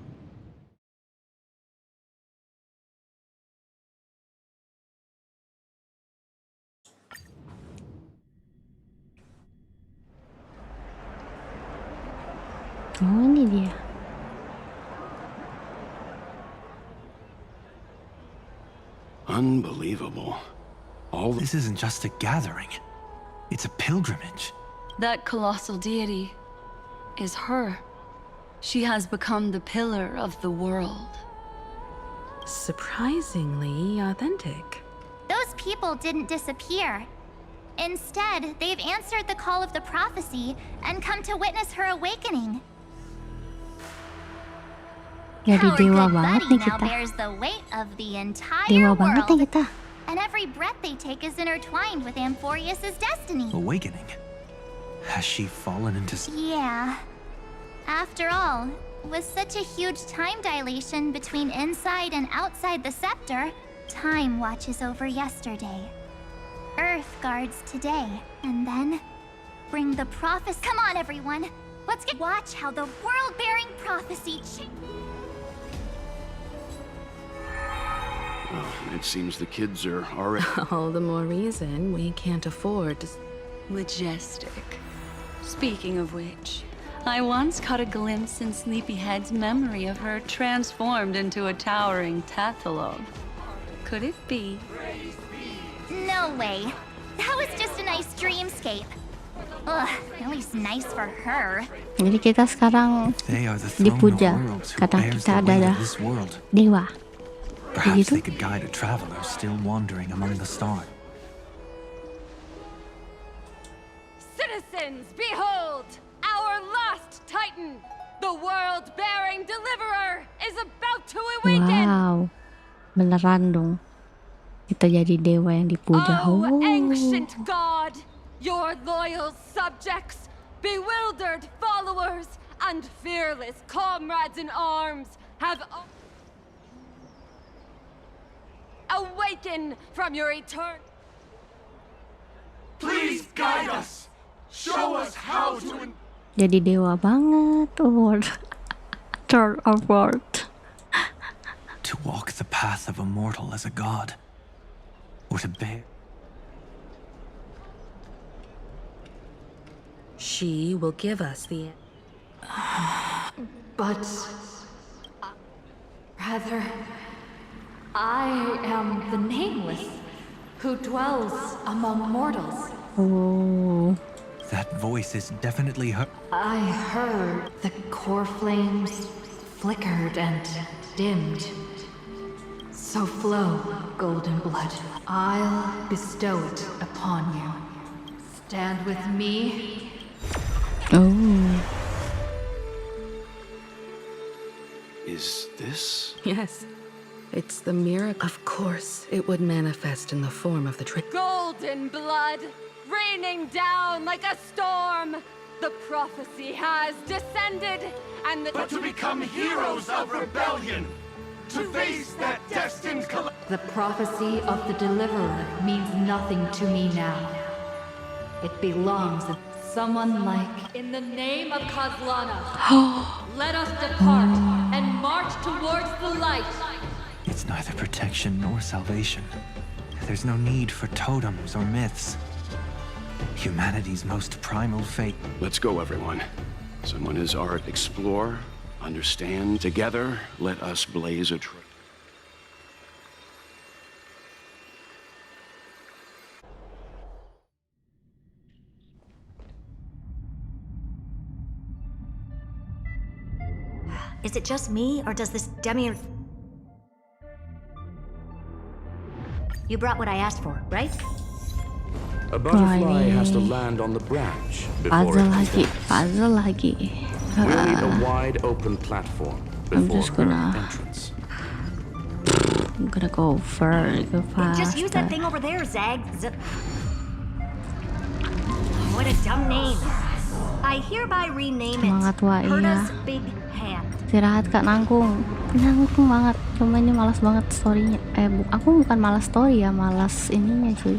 Oh, ini dia. Unbelievable. All this isn't just a gathering. It's a pilgrimage. That colossal deity is her. She has become the pillar of the world. Surprisingly authentic. Those people didn't disappear. Instead, they've answered the call of the prophecy and come to witness her awakening. Jadi Our dewa good banget buddy nih now kita. bears the weight of the entire Dewa banget nih world, kita. and every breath they take is intertwined with Amphorius's destiny. Awakening? Has she fallen into... Yeah. After all, with such a huge time dilation between inside and outside the scepter, time watches over yesterday. Earth guards today, and then bring the prophecy. Come on, everyone! Let's get watch how the world-bearing prophecy. It seems the kids are already... All the more reason we can't afford to... Majestic. Speaking of which, I once caught a glimpse in Sleepyhead's memory of her transformed into a towering Tolong. Could it be? No way. That was just a nice dreamscape. Ugh, at least nice for her. Jadi kita sekarang They are the throne of dipuja worlds who karena bears kita the weight adalah of this world. dewa. Perhaps Begitu? they could guide a traveler still wandering among the stars. Citizens, behold! Our last titan, the world-bearing deliverer, is about to awaken! Wow, beneran dong. Kita jadi dewa yang dipuja. Oh, ancient god! Your loyal subjects, bewildered followers, and fearless comrades in arms have awaken from your eternal... Please guide us. Show us how to. Jadi dewa banget, Lord. Turn upward. To walk the path of a mortal as a god, or to bear. She will give us the... But... rather... I am the Nameless, who dwells among mortals. Oh. That voice is definitely her. I heard the core flames flickered and dimmed. So flow, golden blood. I'll bestow it upon you. Stand with me. Oh. Is this? Yes. It's the miracle. Of course, it would manifest in the form of the Golden blood, raining down like a storm. The prophecy has descended, and the... But to become heroes of rebellion, to face that destined The prophecy of the Deliverer means nothing to me now. It belongs to someone like... In the name of Kozlana, let us depart and march towards the light. It's neither protection nor salvation. There's no need for totems or myths. Humanity's most primal fate. Let's go, everyone. Someone is art. Explore, understand. Together, let us blaze a trail. Is it just me, or does this demi... You brought what I asked for, right? A butterfly has to land on the branch before Puzzle it lagi, descends. puzzle lagi. We'll need a wide open platform I'm before just her gonna... entrance. I'm gonna go go fast. Just use that thing over there, Zag. What a dumb name. I hereby rename Semangat, it Wak, iya. Herda's Big Hand. Istirahat Kak Nangkung. Nangkung banget. Cuma ini malas banget storynya. Aku bukan malas story ya, malas ininya cuy.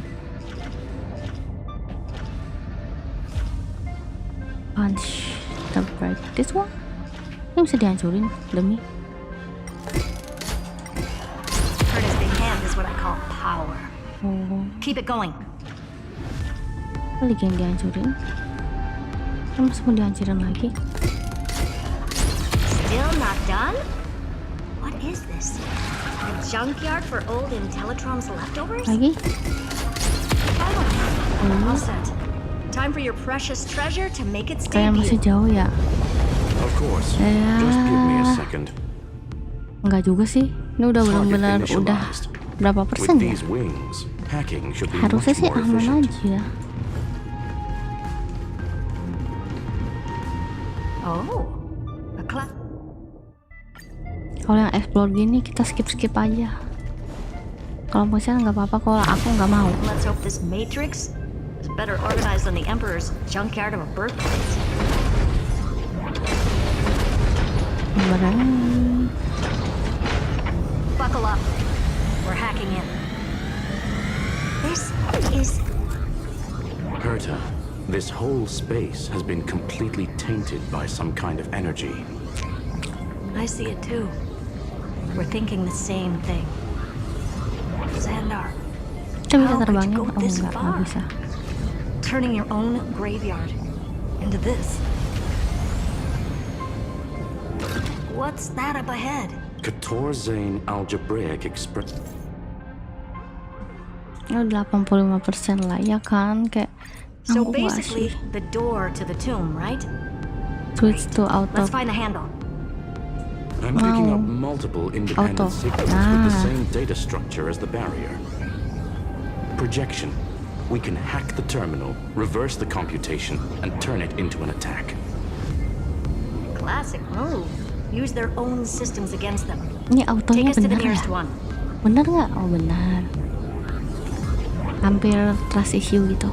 Punch the break. This one? Ini bisa dihancurin demi. Herda's Big Hand is what I call power. Oh. Keep it going. Lagi yang dihancurin. Masa mau dihancurin lagi? Still not done? What is this? A junkyard for old Intellitrom's leftovers? Lagi? All set. Time for your precious treasure to make its Kayak masih debut. jauh ya? Of course. Just give me a second. Enggak juga sih. Ini udah benar-benar udah berapa persen With ya? these wings, hacking should be Harusnya much sih more aman efficient. aja. Oh, a clap. Kalau yang explore gini kita skip aja. Kalau misalnya nggak apa-apa, kalau aku nggak mau. Let's hope this matrix is better organized than the Emperor's junkyard of a birthplace. Berani. Buckle up. We're hacking in. This is... Herta, this whole space has been completely tainted by some kind of energy. I see it too. We're thinking the same thing. Xandar, Kita bisa how could terbangin? you go Oh this nggak far? bisa. Turning your own graveyard into this. What's that up ahead? Zane algebraic expression. Ya 85% lah ya kan, kayak So nanggung gak basically, sih? the door to the tomb, right? Switch to auto. Let's find the handle. I'm picking up multiple independent signals with the same data structure as the barrier. Projection. We can hack the terminal, reverse the computation, and turn it into an attack. Classic move. Use their own systems against them. Ini autonya Take us to the benar ya? nearest one. Benar nggak? Oh benar. Hampir trust issue gitu.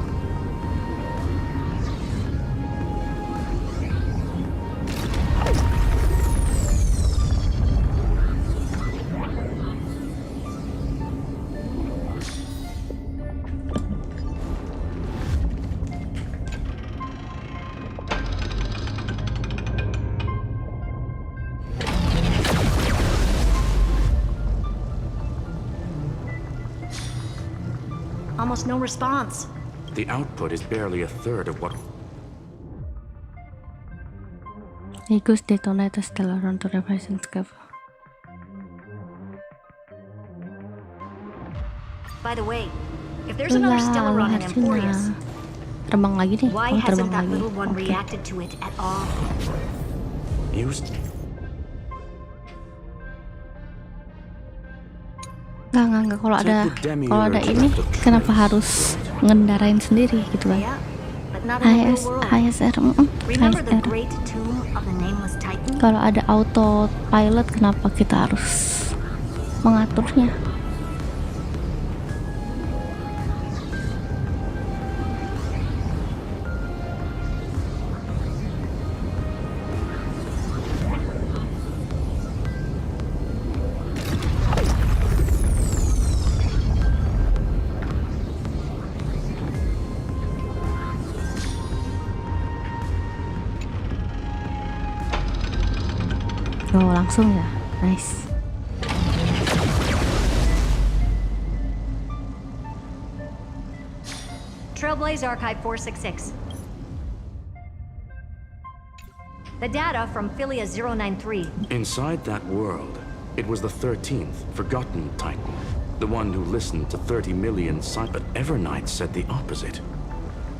Almost no response. The output is barely a third of what... Ego's detonator still around to represent cover. By the way, if there's another Stella run in Emporius, Terbang lagi nih. why Oh, hasn't terbang that lagi. little one Oke. reacted to it at all? Used... Enggak. Kalau ada ini, kenapa harus ngendarain sendiri gitu kan? But not in the real world. HSR. Remember the HSR. great tomb of the nameless titan? Kalau ada auto pilot, kenapa kita harus mengaturnya? Oh, langsung ya. Nice. Trailblaze Archive 466. The data from Philia 093. Inside that world, it was the 13th, forgotten Titan. The one who listened to 30 million but Evernight said the opposite.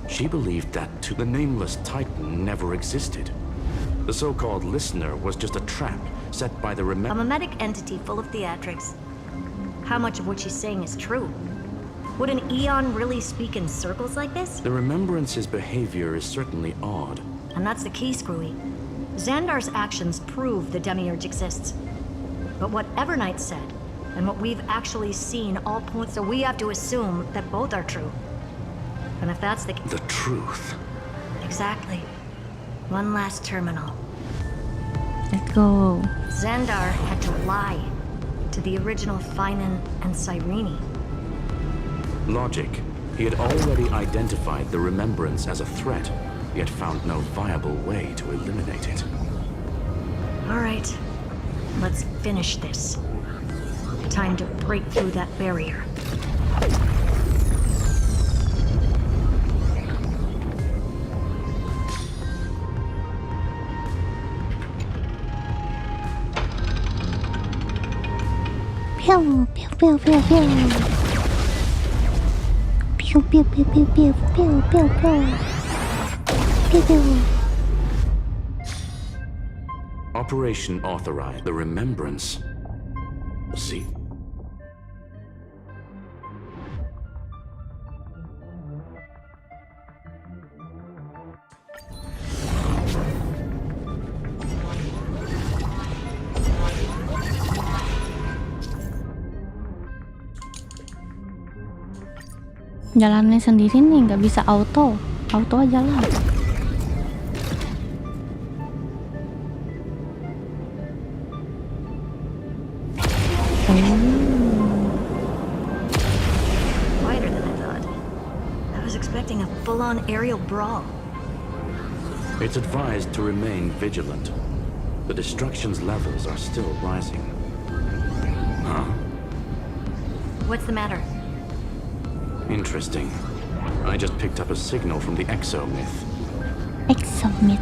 She believed that the nameless Titan never existed. The so-called listener was just a trap set by the A mimetic entity full of theatrics. How much of what she's saying is true? Would an Eon really speak in circles like this? The Remembrance's behavior is certainly odd. And that's the key, Screwy. Xandar's actions prove the Demiurge exists. But what Evernight said, and what we've actually seen all point, so we have to assume that both are true. And if that's the truth. Exactly. One last terminal. Let's go. Xandar had to lie to the original Finan and Cyrene. Logic. He had already identified the Remembrance as a threat, yet found no viable way to eliminate it. All right, let's finish this. Time to break through that barrier. Pew, pew, pew, pew, pew. Pew, pew, pew, pew, pew, pew, pew, pew. Pew, pew. Operation authorized. The Remembrance. See? Jalannya sendiri nih, nggak bisa auto aja lah. Quieter than I thought. I was expecting a full-on aerial brawl. It's advised to remain vigilant. The destruction's levels are still rising. Huh? What's the matter? Interesting. I just picked up a signal from the exo myth. Exomit.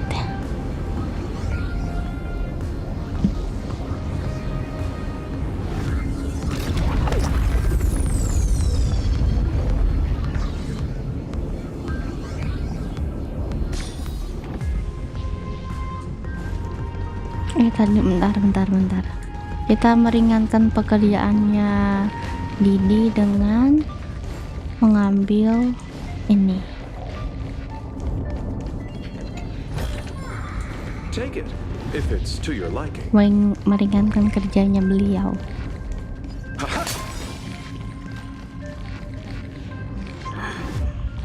Tadi bentar. Kita meringankan pekerjaannya Didi dengan mengambil ini. Take it, if it's to your liking. Meringankan kerjanya beliau.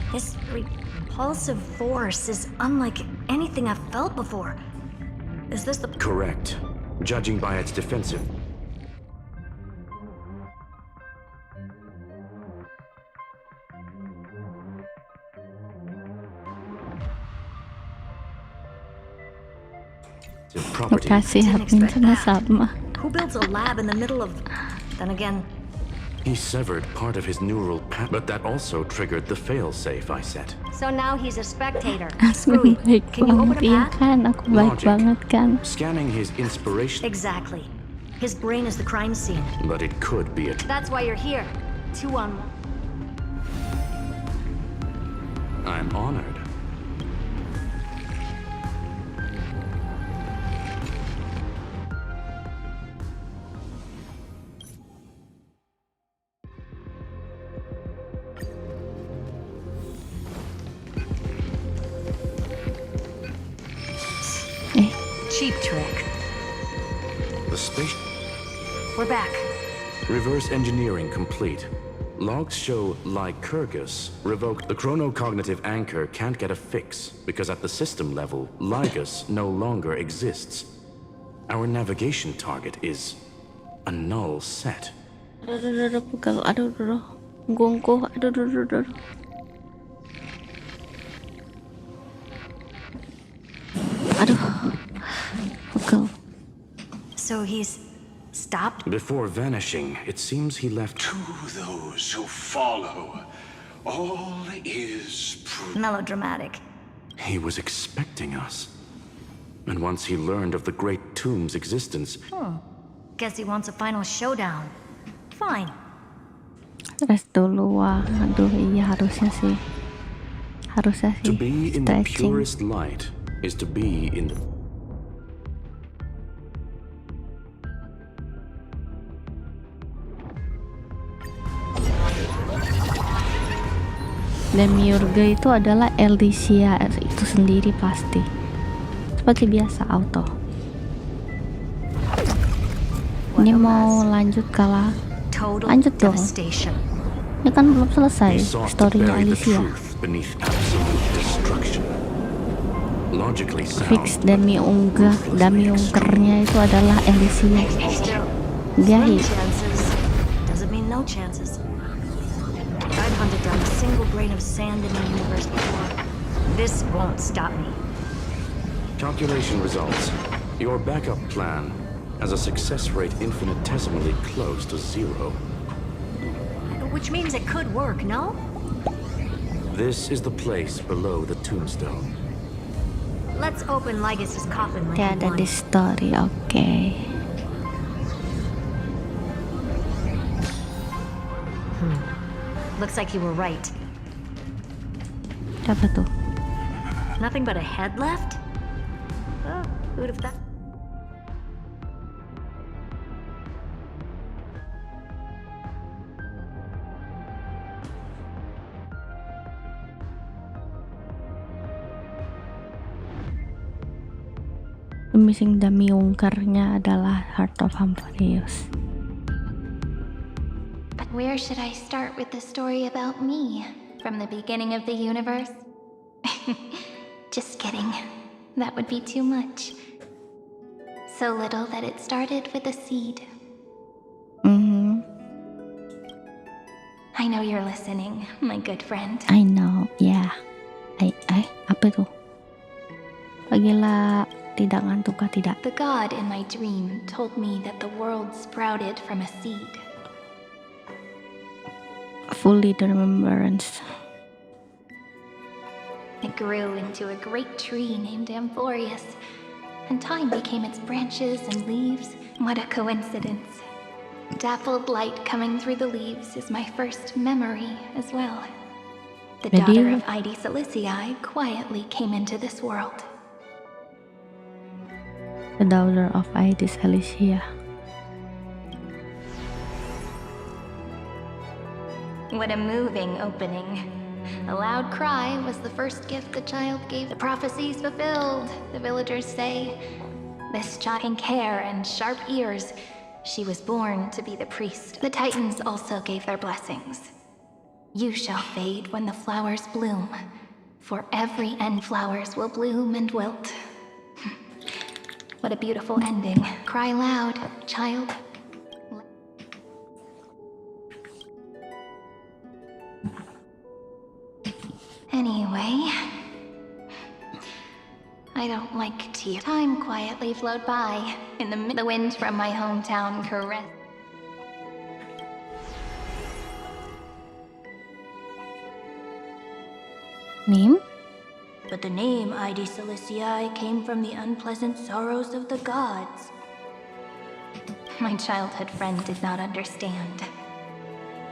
This repulsive force is unlike anything I've felt before. Is this the... Correct. Judging by its defensive. Kasih hatinya sama. Who builds a lab in the middle of... Then again... He severed part of his neural path, but that also triggered the failsafe I set. So now he's a spectator. Aku baik banget, iya kan? Aku baik banget kan? Scanning his inspiration. Exactly. His brain is the crime scene. But it could be a... That's why you're here. 2 on 1. I'm honored. Cheap trick. The space... We're back. Reverse engineering complete. Logs show Lycurgus revoked. The chronocognitive anchor can't get a fix because at the system level, Lygus no longer exists. Our navigation target is a null set. So he's stopped? Before vanishing, it seems he left... To those who follow, all is melodramatic. He was expecting us. And once he learned of the Great Tomb's existence... Guess he wants a final showdown. Fine. Rest dulu, wah. Aduh, iya harusnya sih. To be in the purest light is to be in the... Demiurge itu adalah Elysia itu sendiri pasti. Seperti biasa auto. Ini mau lanjut kalah. Lanjut dong. Ini kan belum selesai storynya Elysia. Fix Demiurgernya itu adalah Elysia. Gahit. Doesn't mean no chances. I've hunted down a single grain of sand in the universe before. This won't stop me. Calculation results. Your backup plan has a success rate infinitesimally close to 0. Which means it could work, no? This is the place below the tombstone. Let's open Lygus's coffin like Dia ada di story, okay. Looks like you were right. Apa tuh? Nothing but a head left? Oh, who'd have thought? Missing Demiurgernya adalah Heart of Amphibious. But where should I start with the story about me? From the beginning of the universe? Just kidding. That would be too much. So little that it started with a seed. I know you're listening, my good friend. I know, yeah. Apa tuh? Pagilah. Tidak ngantuk kah tidak? The god in my dream told me that the world sprouted from a seed. Fully the remembrance. It grew into a great tree named Amphorius, and time became its branches and leaves. What a coincidence. Dappled light coming through the leaves is my first memory as well. The daughter of Ide Silicii quietly came into this world. The daughter of Ide Silicii. What a moving opening. A loud cry was the first gift the child gave. The prophecies fulfilled, the villagers say. This child had pink hair and sharp ears. She was born to be the priest. The Titans also gave their blessings. You shall fade when the flowers bloom, for every end flowers will bloom and wilt. What a beautiful ending. Cry loud, child. Anyway, I don't like tea. Time quietly flowed by. In the wind from my hometown caressed. Name? But the name Ide Silicii came from the unpleasant sorrows of the gods. My childhood friend did not understand.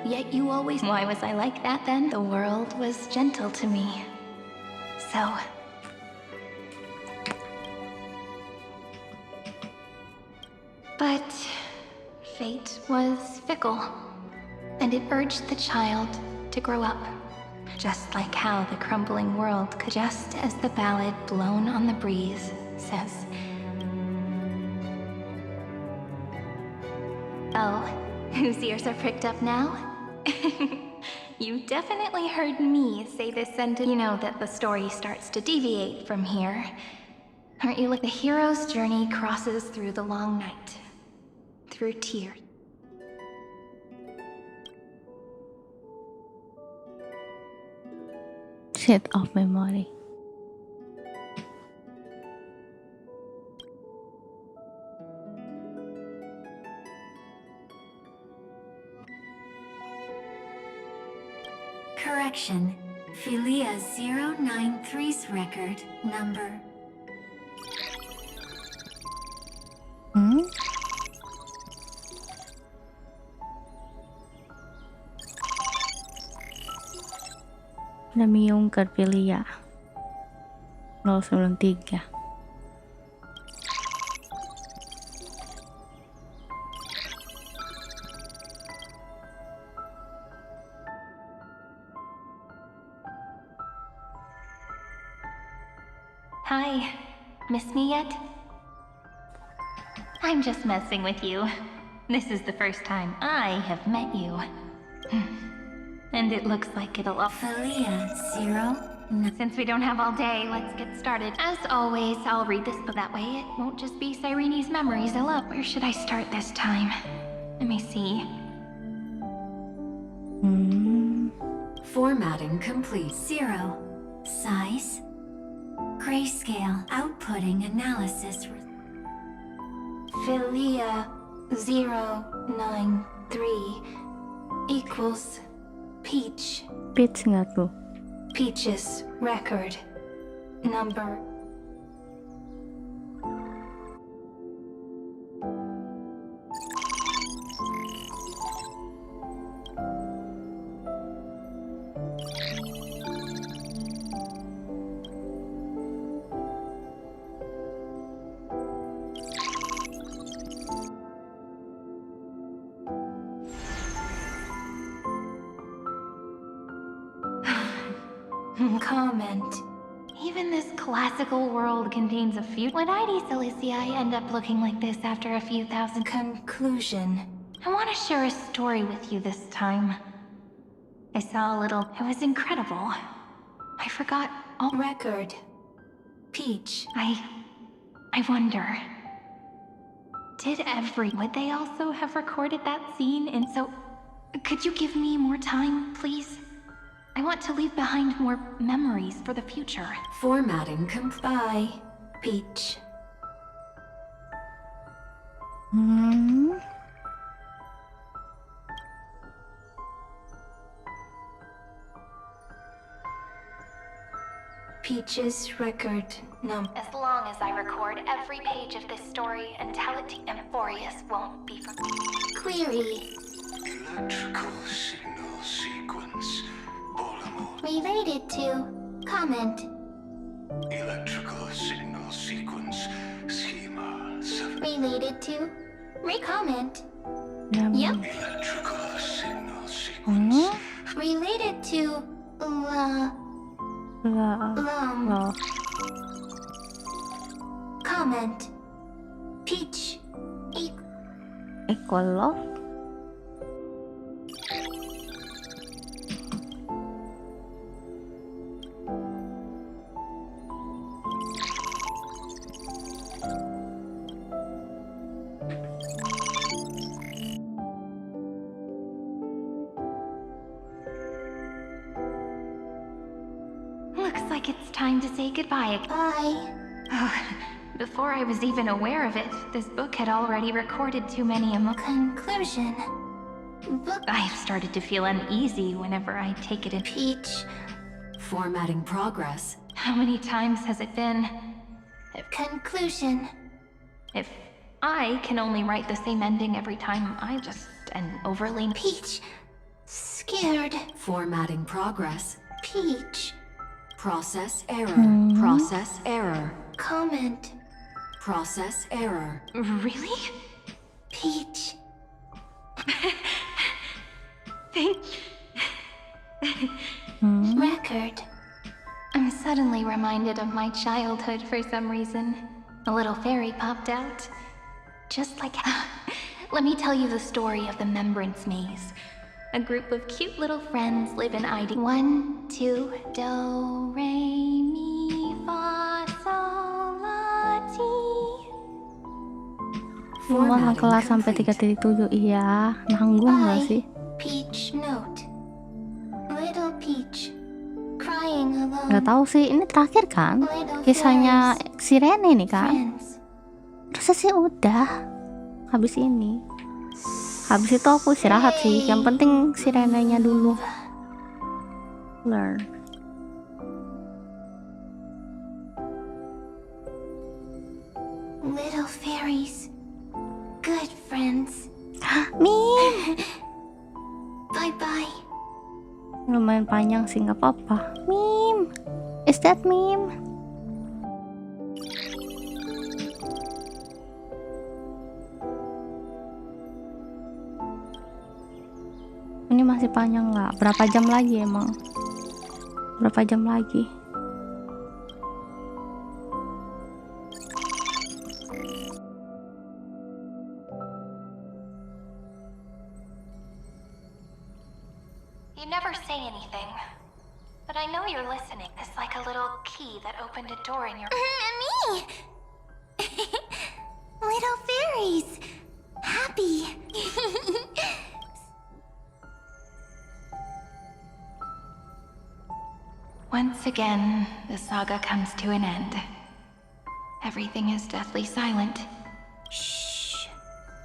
Yet you always... Why was I like that then? The world was gentle to me. So... But... fate was fickle. And it urged the child to grow up. Just like how the crumbling world could... Just as the ballad blown on the breeze says... Oh, whose ears are pricked up now? You definitely heard me say this sentence. You know that the story starts to deviate from here. Aren't you like the hero's journey crosses through the long night? Through tears. Set of memory. Correction. Philia 093's record number. Premium Carpelia 093. Hi. Miss me yet? I'm just messing with you. This is the first time I have met you. And it looks like it'll all... Philia 0. Since we don't have all day, let's get started. As always, I'll read this book. That way it won't just be Cyrene's memories I love. Where should I start this time? Let me see. Formatting complete. 0. Size. Grayscale. Outputting analysis. Philia 093 equals Peach. Peach nggak tuh? Peach's record number. Comment. Even this classical world contains a few... Would Ide Silicii end up looking like this after a few thousand... Conclusion. I want to share a story with you this time. I saw a little... It was incredible. I forgot all... Record. Peach. I wonder... Would they also have recorded that scene? And so... Could you give me more time, please? I want to leave behind more memories for the future. Formatting Bye, Peach. Peach's record number. As long as I record every page of this story and tell it to Emphorius won't be forgotten. Query. Electrical signal sequence. Related to. Comment. Electrical signal sequence. Schema 7. Related to. Recomment. Yep. Electrical signal sequence. Related to. Comment. Peach. Equal love. Looks like it's time to say goodbye. Bye. Before I was even aware of it, this book had already recorded too many Conclusion. I've started to feel uneasy whenever I take it in. Peach. Formatting progress. How many times has it been? Conclusion. If I can only write the same ending every time, I just an overly... Peach. Scared. Formatting progress. Peach. Process error. Process error. Comment. Process error. Really? Peach. Record. I'm suddenly reminded of my childhood for some reason. A little fairy popped out. Just like... Let me tell you the story of the Membrance Maze. A group of cute little friends live in ID 1, 2, do, re, mi, fa, sol, la, ti. Wah, kelas sampai 3.7 iya, nanggung gak sih? Peach note. Little Peach. Crying alone. Gak tahu sih, ini terakhir kan? Kisahnya si Rene nih kan? Terus sih udah habis ini. Habis itu aku istirahat sih. Yang penting si Renenya dulu. Learn. Little fairies. Good friends. Meme. Bye-bye. Lumayan panjang sih, nggak apa-apa. Meme. Is that meme? Ini masih panjang nggak? Berapa jam lagi emang? Berapa jam lagi? You never say anything, but I know you're listening. It's like a little key that opened a door in your... Me! Little fairies. Happy. Once again, the saga comes to an end. Everything is deathly silent. Shh.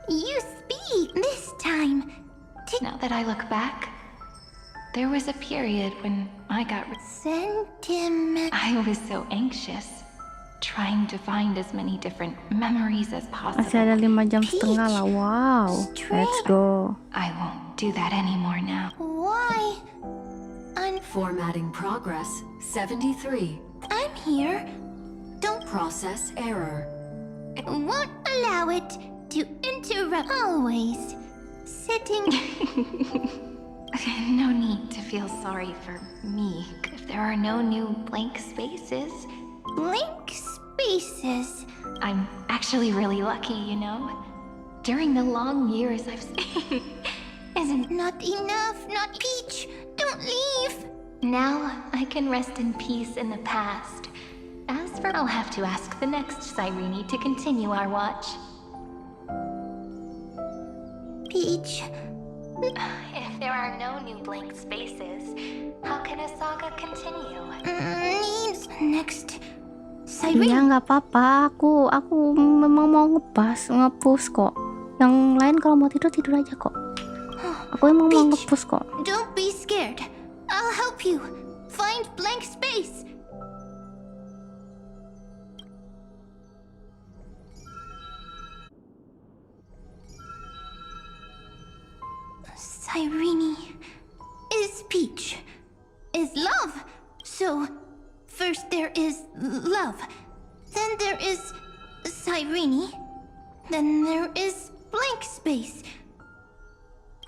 You speak this time. Now that I look back, there was a period when I got sentiment. I was so anxious, trying to find as many different memories as possible. Masih ada 5,5 jam lah. Wow. Let's go. I won't do that anymore now. Why? Formatting progress 73. I'm here. Don't process error. Won't allow it to interrupt. Always sitting. No need to feel sorry for me if there are no new blank spaces. Blank spaces? I'm actually really lucky, you know? During the long years I've isn't not enough, not Peach. Don't leave. Now I can rest in peace in the past. As for I'll have to ask the next Cyrene to continue our watch. Peach. If there are no new blank spaces, how can a saga continue? Needs next. Iya nggak apa-apa. Aku memang mau nge-push kok. Yang lain kalau mau tidur aja kok. Aku emang mau nge-push kok. Don't be scared. I'll help you. Find blank space. Cyrene is peach, is love. So, first there is love, then there is Cyrene, then there is blank space.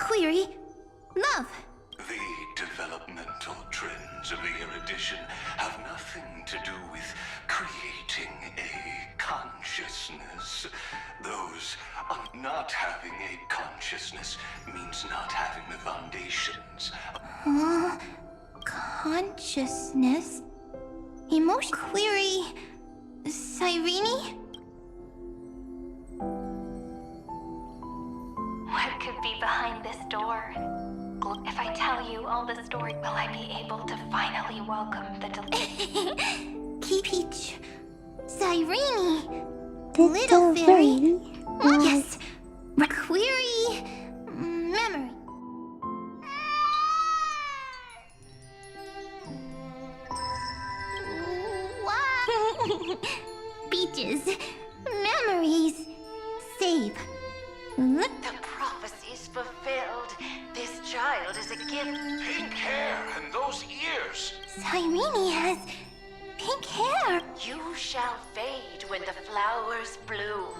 Query, love. The developmental trends of the erudition have nothing to do with creating a consciousness. Those not having a consciousness means not having the foundations. Consciousness? Emotion? Query, Cyrene? What could be behind this door? If I tell you all the story, will I be able to finally welcome the Keep Peach, Cyrene, little fairy. Yes, query, memory. Peaches, memories, save. The prophecy's fulfilled. This child is a gift. Pink hair and those ears. Cyrene has pink hair. You shall fade when the flowers bloom.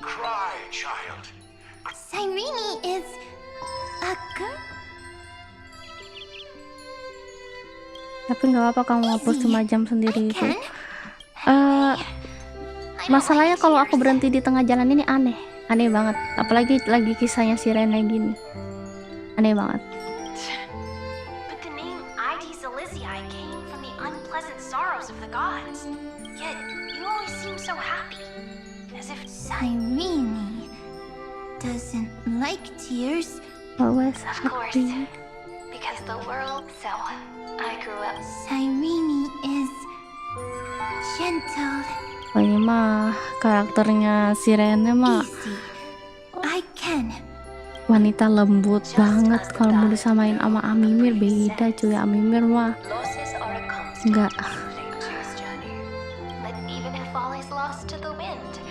Cry, child. Cyrene is a girl. Tapi nggak apa-apa kamu hapus cuma jam sendiri itu. Masalahnya kalau aku berhenti di tengah jalan ini aneh banget. Apalagi lagi kisahnya si Rene gini, aneh banget. But the name Celestii came from the unpleasant sorrows of the gods. Yet you always seem so happy, as if Cyrene doesn't like tears. Always of course, happy. because the world. So I grew up. Cyrene is gentle. Ini mah karakternya si Rene mah I can. wanita lembut banget. Kalau mau disamain sama Amimir beda cuy. Amimir mah enggak. But even if all is lost to the wind,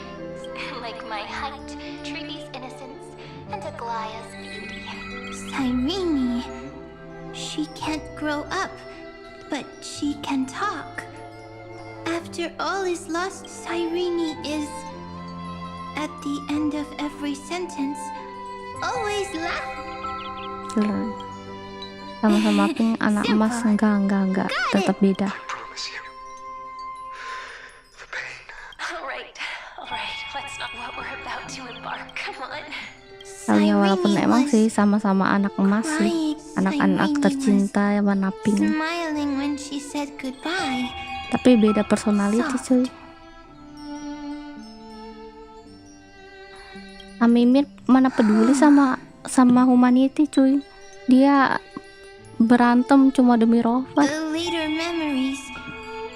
like my height, Trudy's innocence, and Aglaya's beauty. Cyrene, she can't grow up, but she can talk. After all is lost, Cyrene is, at the end of every sentence, always laughing. Sama-sama pink anak emas enggak tetap beda. Alright, let's not what we're about to embark. Come on. Ya walaupun emang sih sama-sama anak emas sih, anak-anak tercinta warna pink. Smiling when she said goodbye. Tapi beda personality cuy. Amimir mana peduli sama humanity cuy. Dia berantem cuma demi Rover. The later memories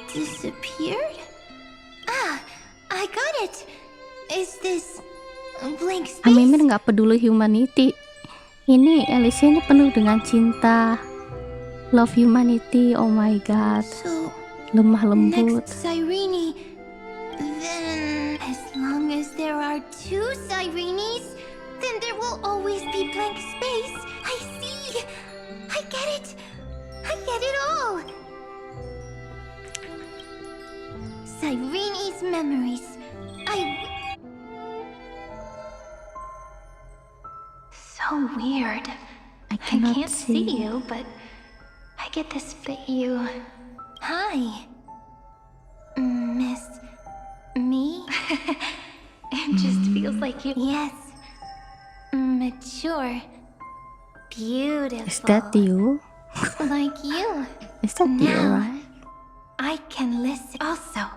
disappeared? I got it. Is this blank space? Amimir nggak peduli humanity. Ini Alicia ini penuh dengan cinta. Love humanity. Oh my god. Lemah lembut. Next Cyrene. Then, as long as there are two Cyrenes, then there will always be blank space. I see. I get it. I get it all. Cyrene's memories. So weird. I can't see you, but I get this that you. Hi, Miss me? It just feels like you. Yes, mature, beautiful. Is that you? Like you. Is that you, Now, right? I can listen. Also,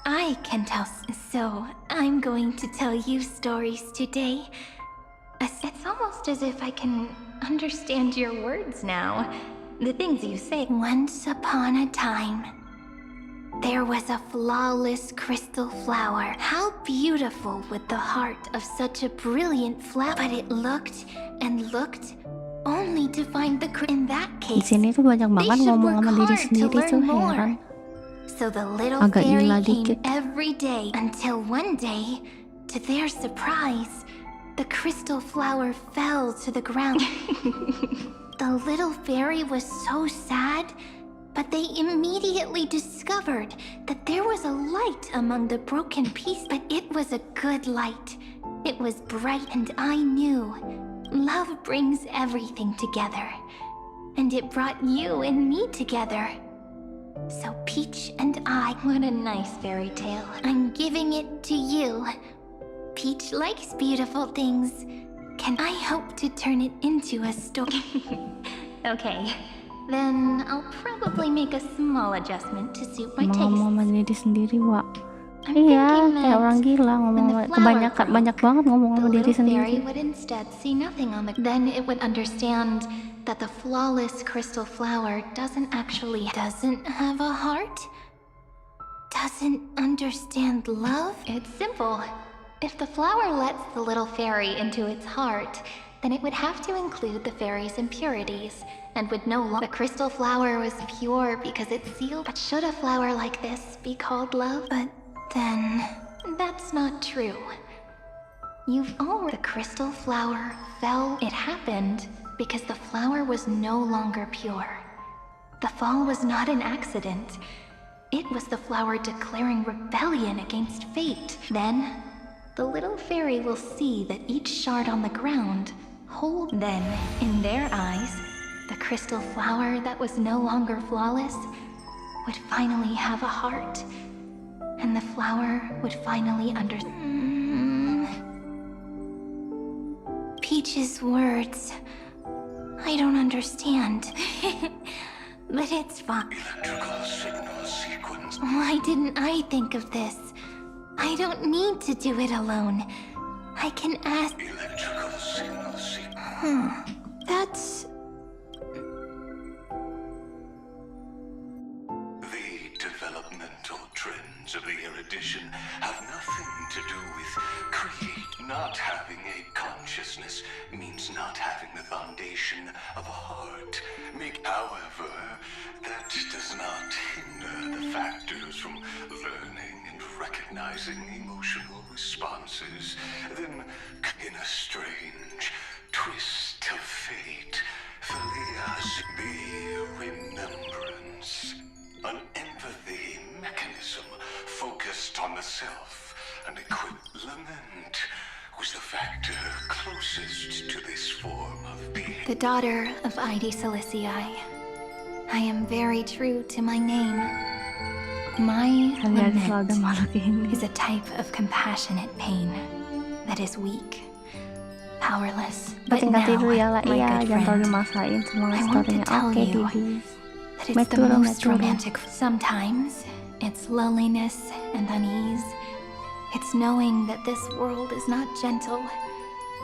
I can tell. So, I'm going to tell you stories today. It's almost as if I can understand your words now. The things you say. Once upon a time, there was a flawless crystal flower. How beautiful would the heart of such a brilliant flower. But it looked and looked only to find the in that Di case. sini tuh banyak banget ngomong sama diri sendiri tuh heran. So the little Agak fairy gila came dikit. every day until one day, to their surprise, the crystal flower fell to the ground. The little fairy was so sad, but they immediately discovered that there was a light among the broken pieces. But it was a good light. It was bright, and I knew love brings everything together. And it brought you and me together. So Peach and I... What a nice fairy tale. I'm giving it to you. Peach likes beautiful things. Can I hope to turn it into a story? Okay, then I'll probably make a small adjustment to suit my taste. Ngomong sama diri sendiri, Wak. Iya, kayak orang gila ngomong banyak banget ngomong sama diri sendiri. Would instead see nothing on the... Then it would understand that the flawless crystal flower doesn't have a heart? Doesn't understand love? It's simple. If the flower lets the little fairy into its heart, then it would have to include the fairy's impurities, and would no longer... The crystal flower was pure because it's sealed. But should a flower like this be called love? But then... that's not true. The crystal flower fell. It happened because the flower was no longer pure. The fall was not an accident. It was the flower declaring rebellion against fate. Then, the little fairy will see that each shard on the ground Then, in their eyes, the crystal flower that was no longer flawless would finally have a heart. And the flower would finally understand. Peach's words. I don't understand. But it's fine. Electrical signal sequence. Why didn't I think of this? I don't need to do it alone. I can ask... Electrical signal sequence. That's... The developmental trends of the erudition have nothing to do with create. Not having a consciousness means not having the foundation of a heart. However, that does not hinder the factors from learning and recognizing emotional responses. Then, in a strange twist of fate, Felia's the remembrance. An empathy mechanism focused on the self, and equipped lament was the factor closest to this form of being. The daughter of Id Silicii. I am very true to my name. My lament is a type of compassionate pain that is weak, powerless. But now, my good friend, I want to tell you that it's the most romantic. Sometimes it's loneliness and unease. It's knowing that this world is not gentle,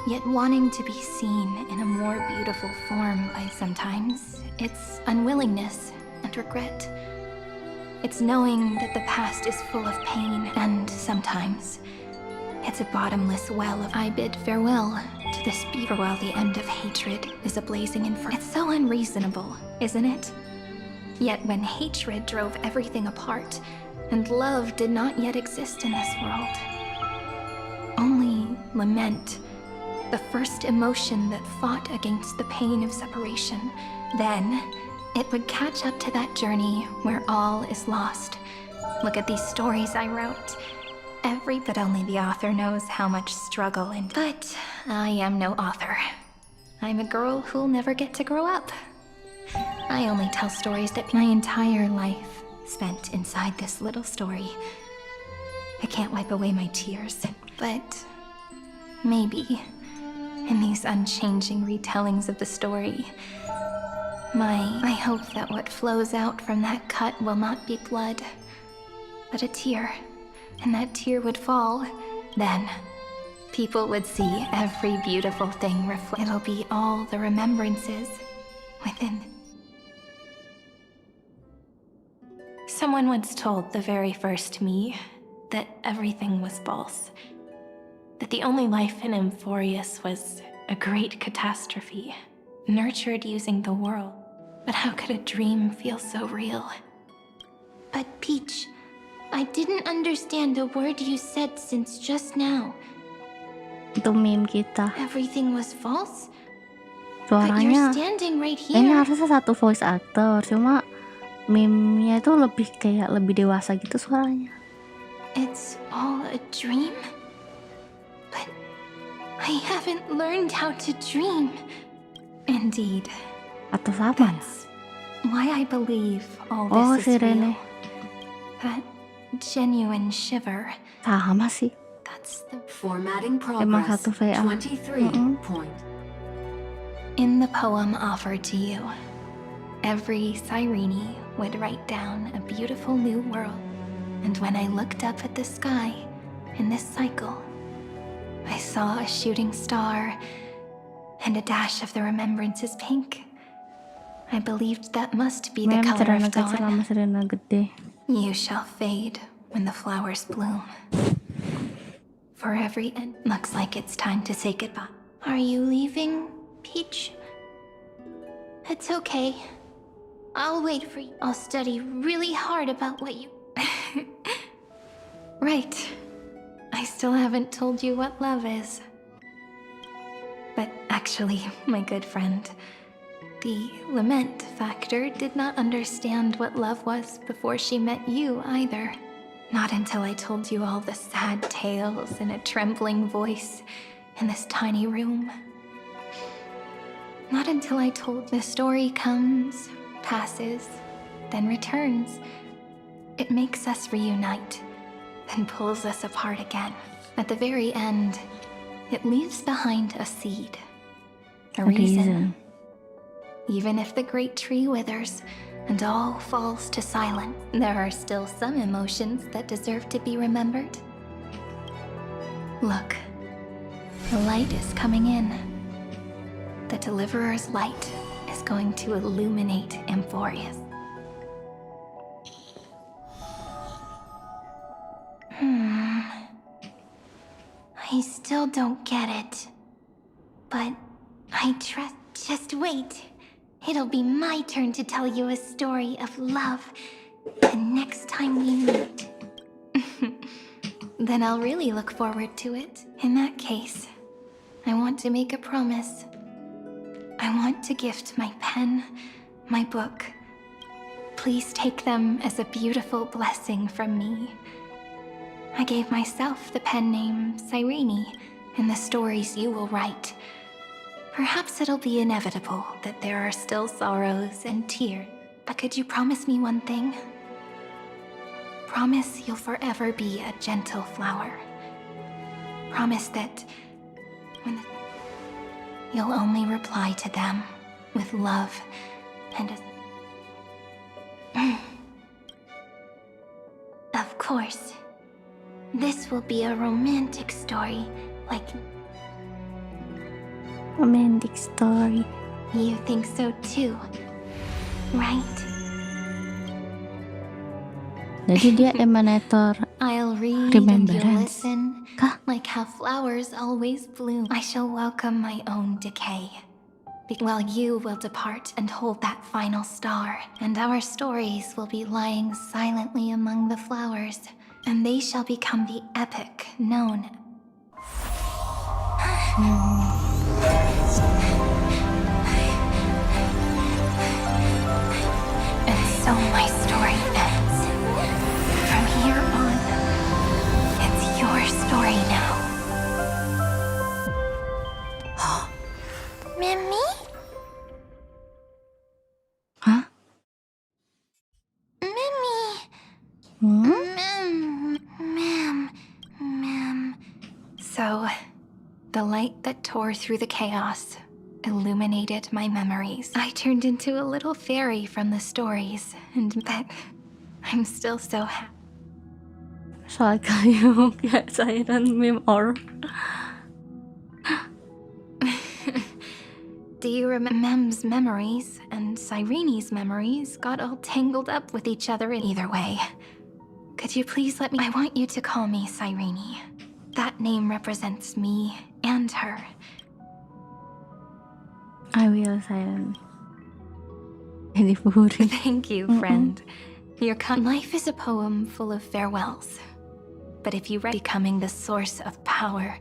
yet wanting to be seen in a more beautiful form. Sometimes it's unwillingness and regret. It's knowing that the past is full of pain, and sometimes it's a bottomless well of I bid farewell to this beauty, while the end of hatred is a blazing inferno. It's so unreasonable, isn't it? Yet when hatred drove everything apart, and love did not yet exist in this world, only lament, the first emotion that fought against the pain of separation, then it would catch up to that journey where all is lost. Look at these stories I wrote. But only the author knows how much struggle and... But I am no author. I'm a girl who'll never get to grow up. I only tell stories that my entire life spent inside this little story. I can't wipe away my tears, but maybe in these unchanging retellings of the story, I hope that what flows out from that cut will not be blood, but a tear. And that tear would fall, then people would see every beautiful thing reflect. It'll be all the remembrances within. Someone once told the very first me that everything was false. That the only life in Emphorius was a great catastrophe, nurtured using the world. But how could a dream feel so real? But Peach, I didn't understand a word you said since just now. Itu meme kita. Everything was false? Suaranya But you're standing right ini here. harusnya satu voice actor, cuma meme-nya itu lebih kayak lebih dewasa gitu suaranya. It's all a dream? But I haven't learned how to dream. Indeed. Atau sama ya? Why I believe all Oh, this si is Rene. real. That genuine shiver. Sama sih. That's the Formatting Emang progress. satu VA. 23 point. In the poem offered to you, every Cyrene would write down a beautiful new world. And when I looked up at the sky in this cycle, I saw a shooting star and a dash of the remembrances pink. I believed that must be the Mem color celana of kecil sama dawn. celana gede. You shall fade when the flowers bloom. For every end, looks like it's time to say goodbye. Are you leaving, Peach? It's okay. I'll wait for you. I'll study really hard about what you... Right. I still haven't told you what love is. But actually, my good friend, the lament factor did not understand what love was before she met you either. Not until I told you all the sad tales in a trembling voice in this tiny room. Not until I told the story comes, passes, then returns. It makes us reunite, then pulls us apart again. At the very end, it leaves behind a seed. A reason. Even if the great tree withers and all falls to silence, there are still some emotions that deserve to be remembered. Look, the light is coming in. The Deliverer's light is going to illuminate Emphorius. I still don't get it. But I trust... Just wait. It'll be my turn to tell you a story of love the next time we meet. Then I'll really look forward to it. In that case, I want to make a promise. I want to gift my pen, my book. Please take them as a beautiful blessing from me. I gave myself the pen name Cyrene in the stories you will write. Perhaps it'll be inevitable that there are still sorrows and tears, but could you promise me one thing? Promise you'll forever be a gentle flower. Promise that you'll only reply to them with love and Of course. This will be a romantic story, like... Romantic story. You think so too, right? Jadi dia emanator I'll read and you'll remembrance. listen, like how flowers always bloom. I shall welcome my own decay, while you will depart and hold that final star, and our stories will be lying silently among the flowers, and they shall become the epic known. And so my story ends. From here on, it's your story now. Mimi? Hah? Mimi! So, the light that tore through the chaos illuminated my memories. I turned into a little fairy from the stories, and that I'm still so happy. Soal kayu kayak Sharon meme or Do you remember Mem's memories and Cyrene's memories got all tangled up with each other in either way? Could you please let me? I want you to call me Cyrene. That name represents me and her. I will Sharon. Jadi puri. Thank you, friend. Your life is a poem full of farewells. But if you read becoming the source of power,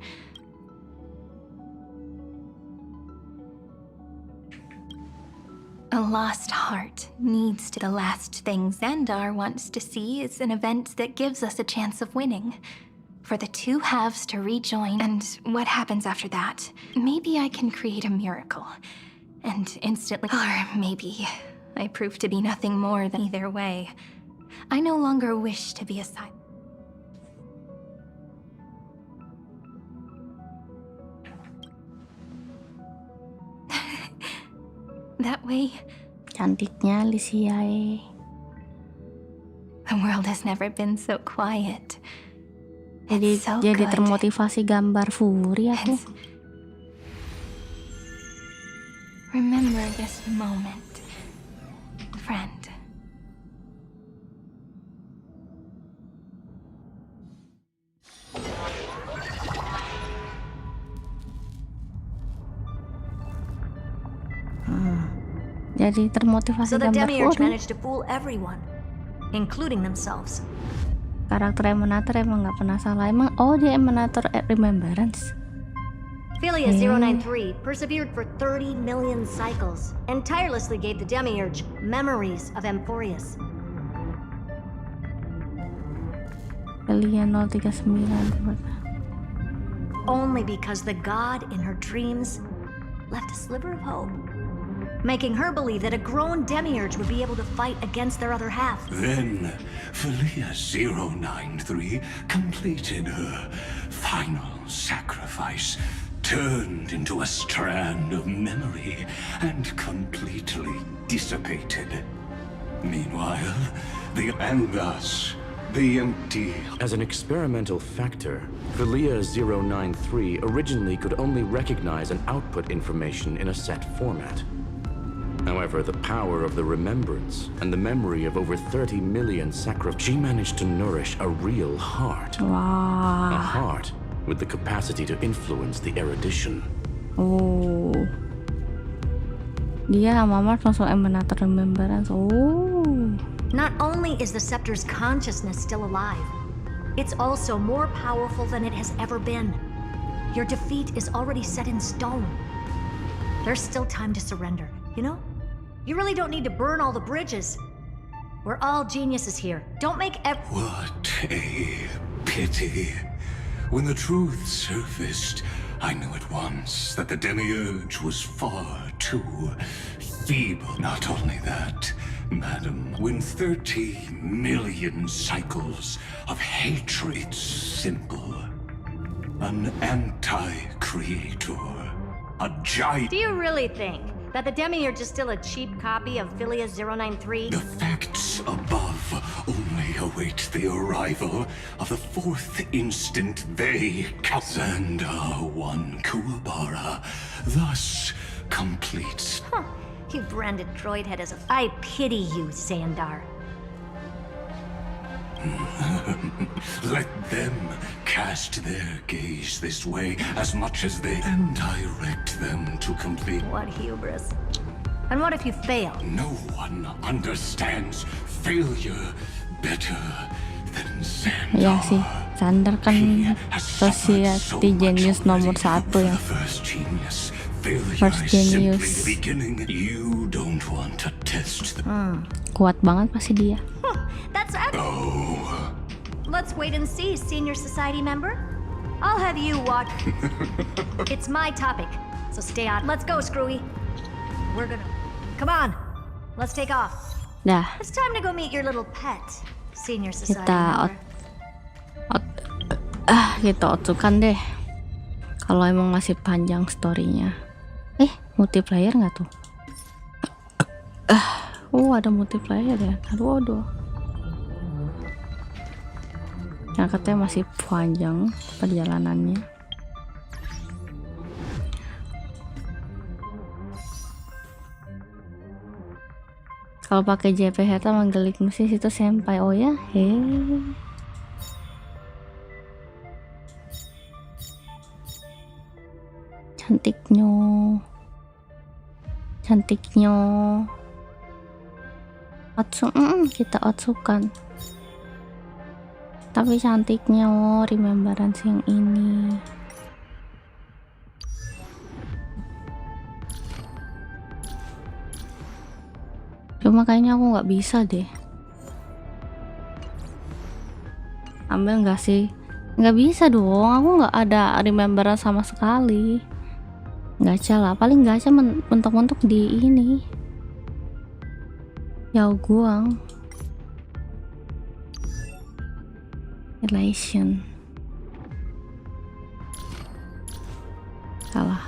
A lost heart needs to. The last thing Xandar wants to see is an event that gives us a chance of winning. For the two halves to rejoin, and what happens after that? Maybe I can create a miracle. And instantly, or maybe I prove to be nothing more than either way. I no longer wish to be a side. That way, Cantiknya Alicia. The world has never been so quiet. Jadi So jadi good. termotivasi gambar Fury aku. Remember this moment, friend. Jadi termotivasi So the gambar Demiurge Fury. managed to fool everyone, including themselves. Karakter Emanator emang nggak pernah salah. Emang dia Emanator Remembrance. Philia 093 persevered for 30 million cycles and tirelessly gave the Demiurge memories of Emphorius. Philia 039. Only because the god in her dreams left a sliver of hope, making her believe that a grown Demiurge would be able to fight against their other half. Then, Philia 093 completed her final sacrifice, turned into a strand of memory, and completely dissipated. Meanwhile, the empty. As an experimental factor, Philia 093 originally could only recognize and output information in a set format. However, the power of the remembrance and the memory of over 30 million she managed to nourish a real heart. Wow. A heart with the capacity to influence the erudition. Oh. Dia sama Mars langsung Emanator Remembrance. Oh. Not only is the scepter's consciousness still alive, it's also more powerful than it has ever been. Your defeat is already set in stone. There's still time to surrender, you know? You really don't need to burn all the bridges. We're all geniuses here. Don't make What a pity. When the truth surfaced, I knew at once that the Demiurge was far too feeble. Not only that, madam, when 30 million cycles of hatred simple, an anti-creator, a giant. Do you really think that the Demiurge is still a cheap copy of Philia 093? The facts above only await the arrival of the fourth instant they, Xandar one Kuwabara, thus completes. Huh. You branded droidhead as a... I pity you, Xandar. Let them cast their gaze this way as much as they and direct them to complete. What hubris. And what if you fail? No one understands failure better than Xandar. Ya sih, Xandar kan Society Genius nomor 1 ya. First genius. First Genius. You don't want to test the... Kuat banget pasti dia. That's Let's wait and see, senior society member. I'll have you watch. It's my topic, so stay on. Let's go, Screwy. We're gonna... Come on, let's take off. Dah. It's time to go meet your little pet, senior society Kita member. kita otsukan deh. Kalau emang masih panjang story-nya. Multiplayer nggak tuh? Ada multiplayer ya. Aduh. Nah, katanya masih panjang perjalanannya. Kalau pakai JP Heta menggelik musis itu senpai. Oh ya, cantiknya kita otsukan, tapi cantiknya remembrance yang ini. Cuma kayaknya aku nggak bisa deh. Ambil nggak sih? Nggak bisa dong, aku nggak ada remember sama sekali. Gacha lah, paling gacha mentok-mentok di ini Yao Guang relation. Salah.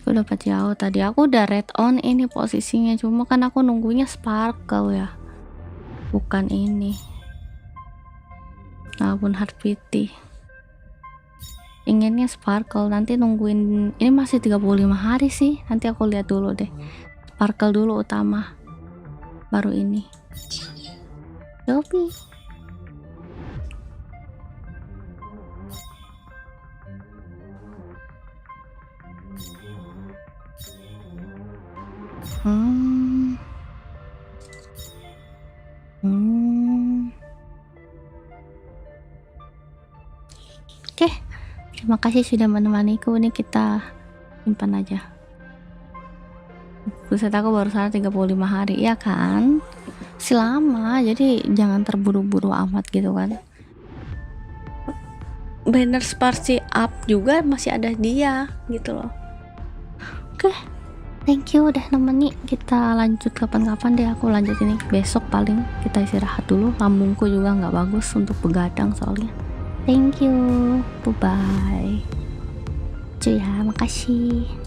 Aku dapat jauh tadi. Aku udah red on ini posisinya, cuma kan aku nunggunya sparkle ya, bukan ini. Ampun heart pity. Inginnya sparkle, nanti nungguin ini masih 35 hari sih. Nanti aku lihat dulu deh. Sparkle dulu utama. Baru ini. Yopi. Oke, terima kasih sudah menemaniku. Ini kita simpan aja. Buset, aku baru salah 35 hari ya kan, selama, jadi jangan terburu-buru amat gitu kan. Banner Sparsi up juga masih ada dia gitu loh. Oke, thank you udah nemeni. Kita lanjut kapan-kapan deh, aku lanjut ini besok paling. Kita istirahat dulu, lambungku juga nggak bagus untuk begadang soalnya. Thank you, bye bye. Cuy ya, makasih.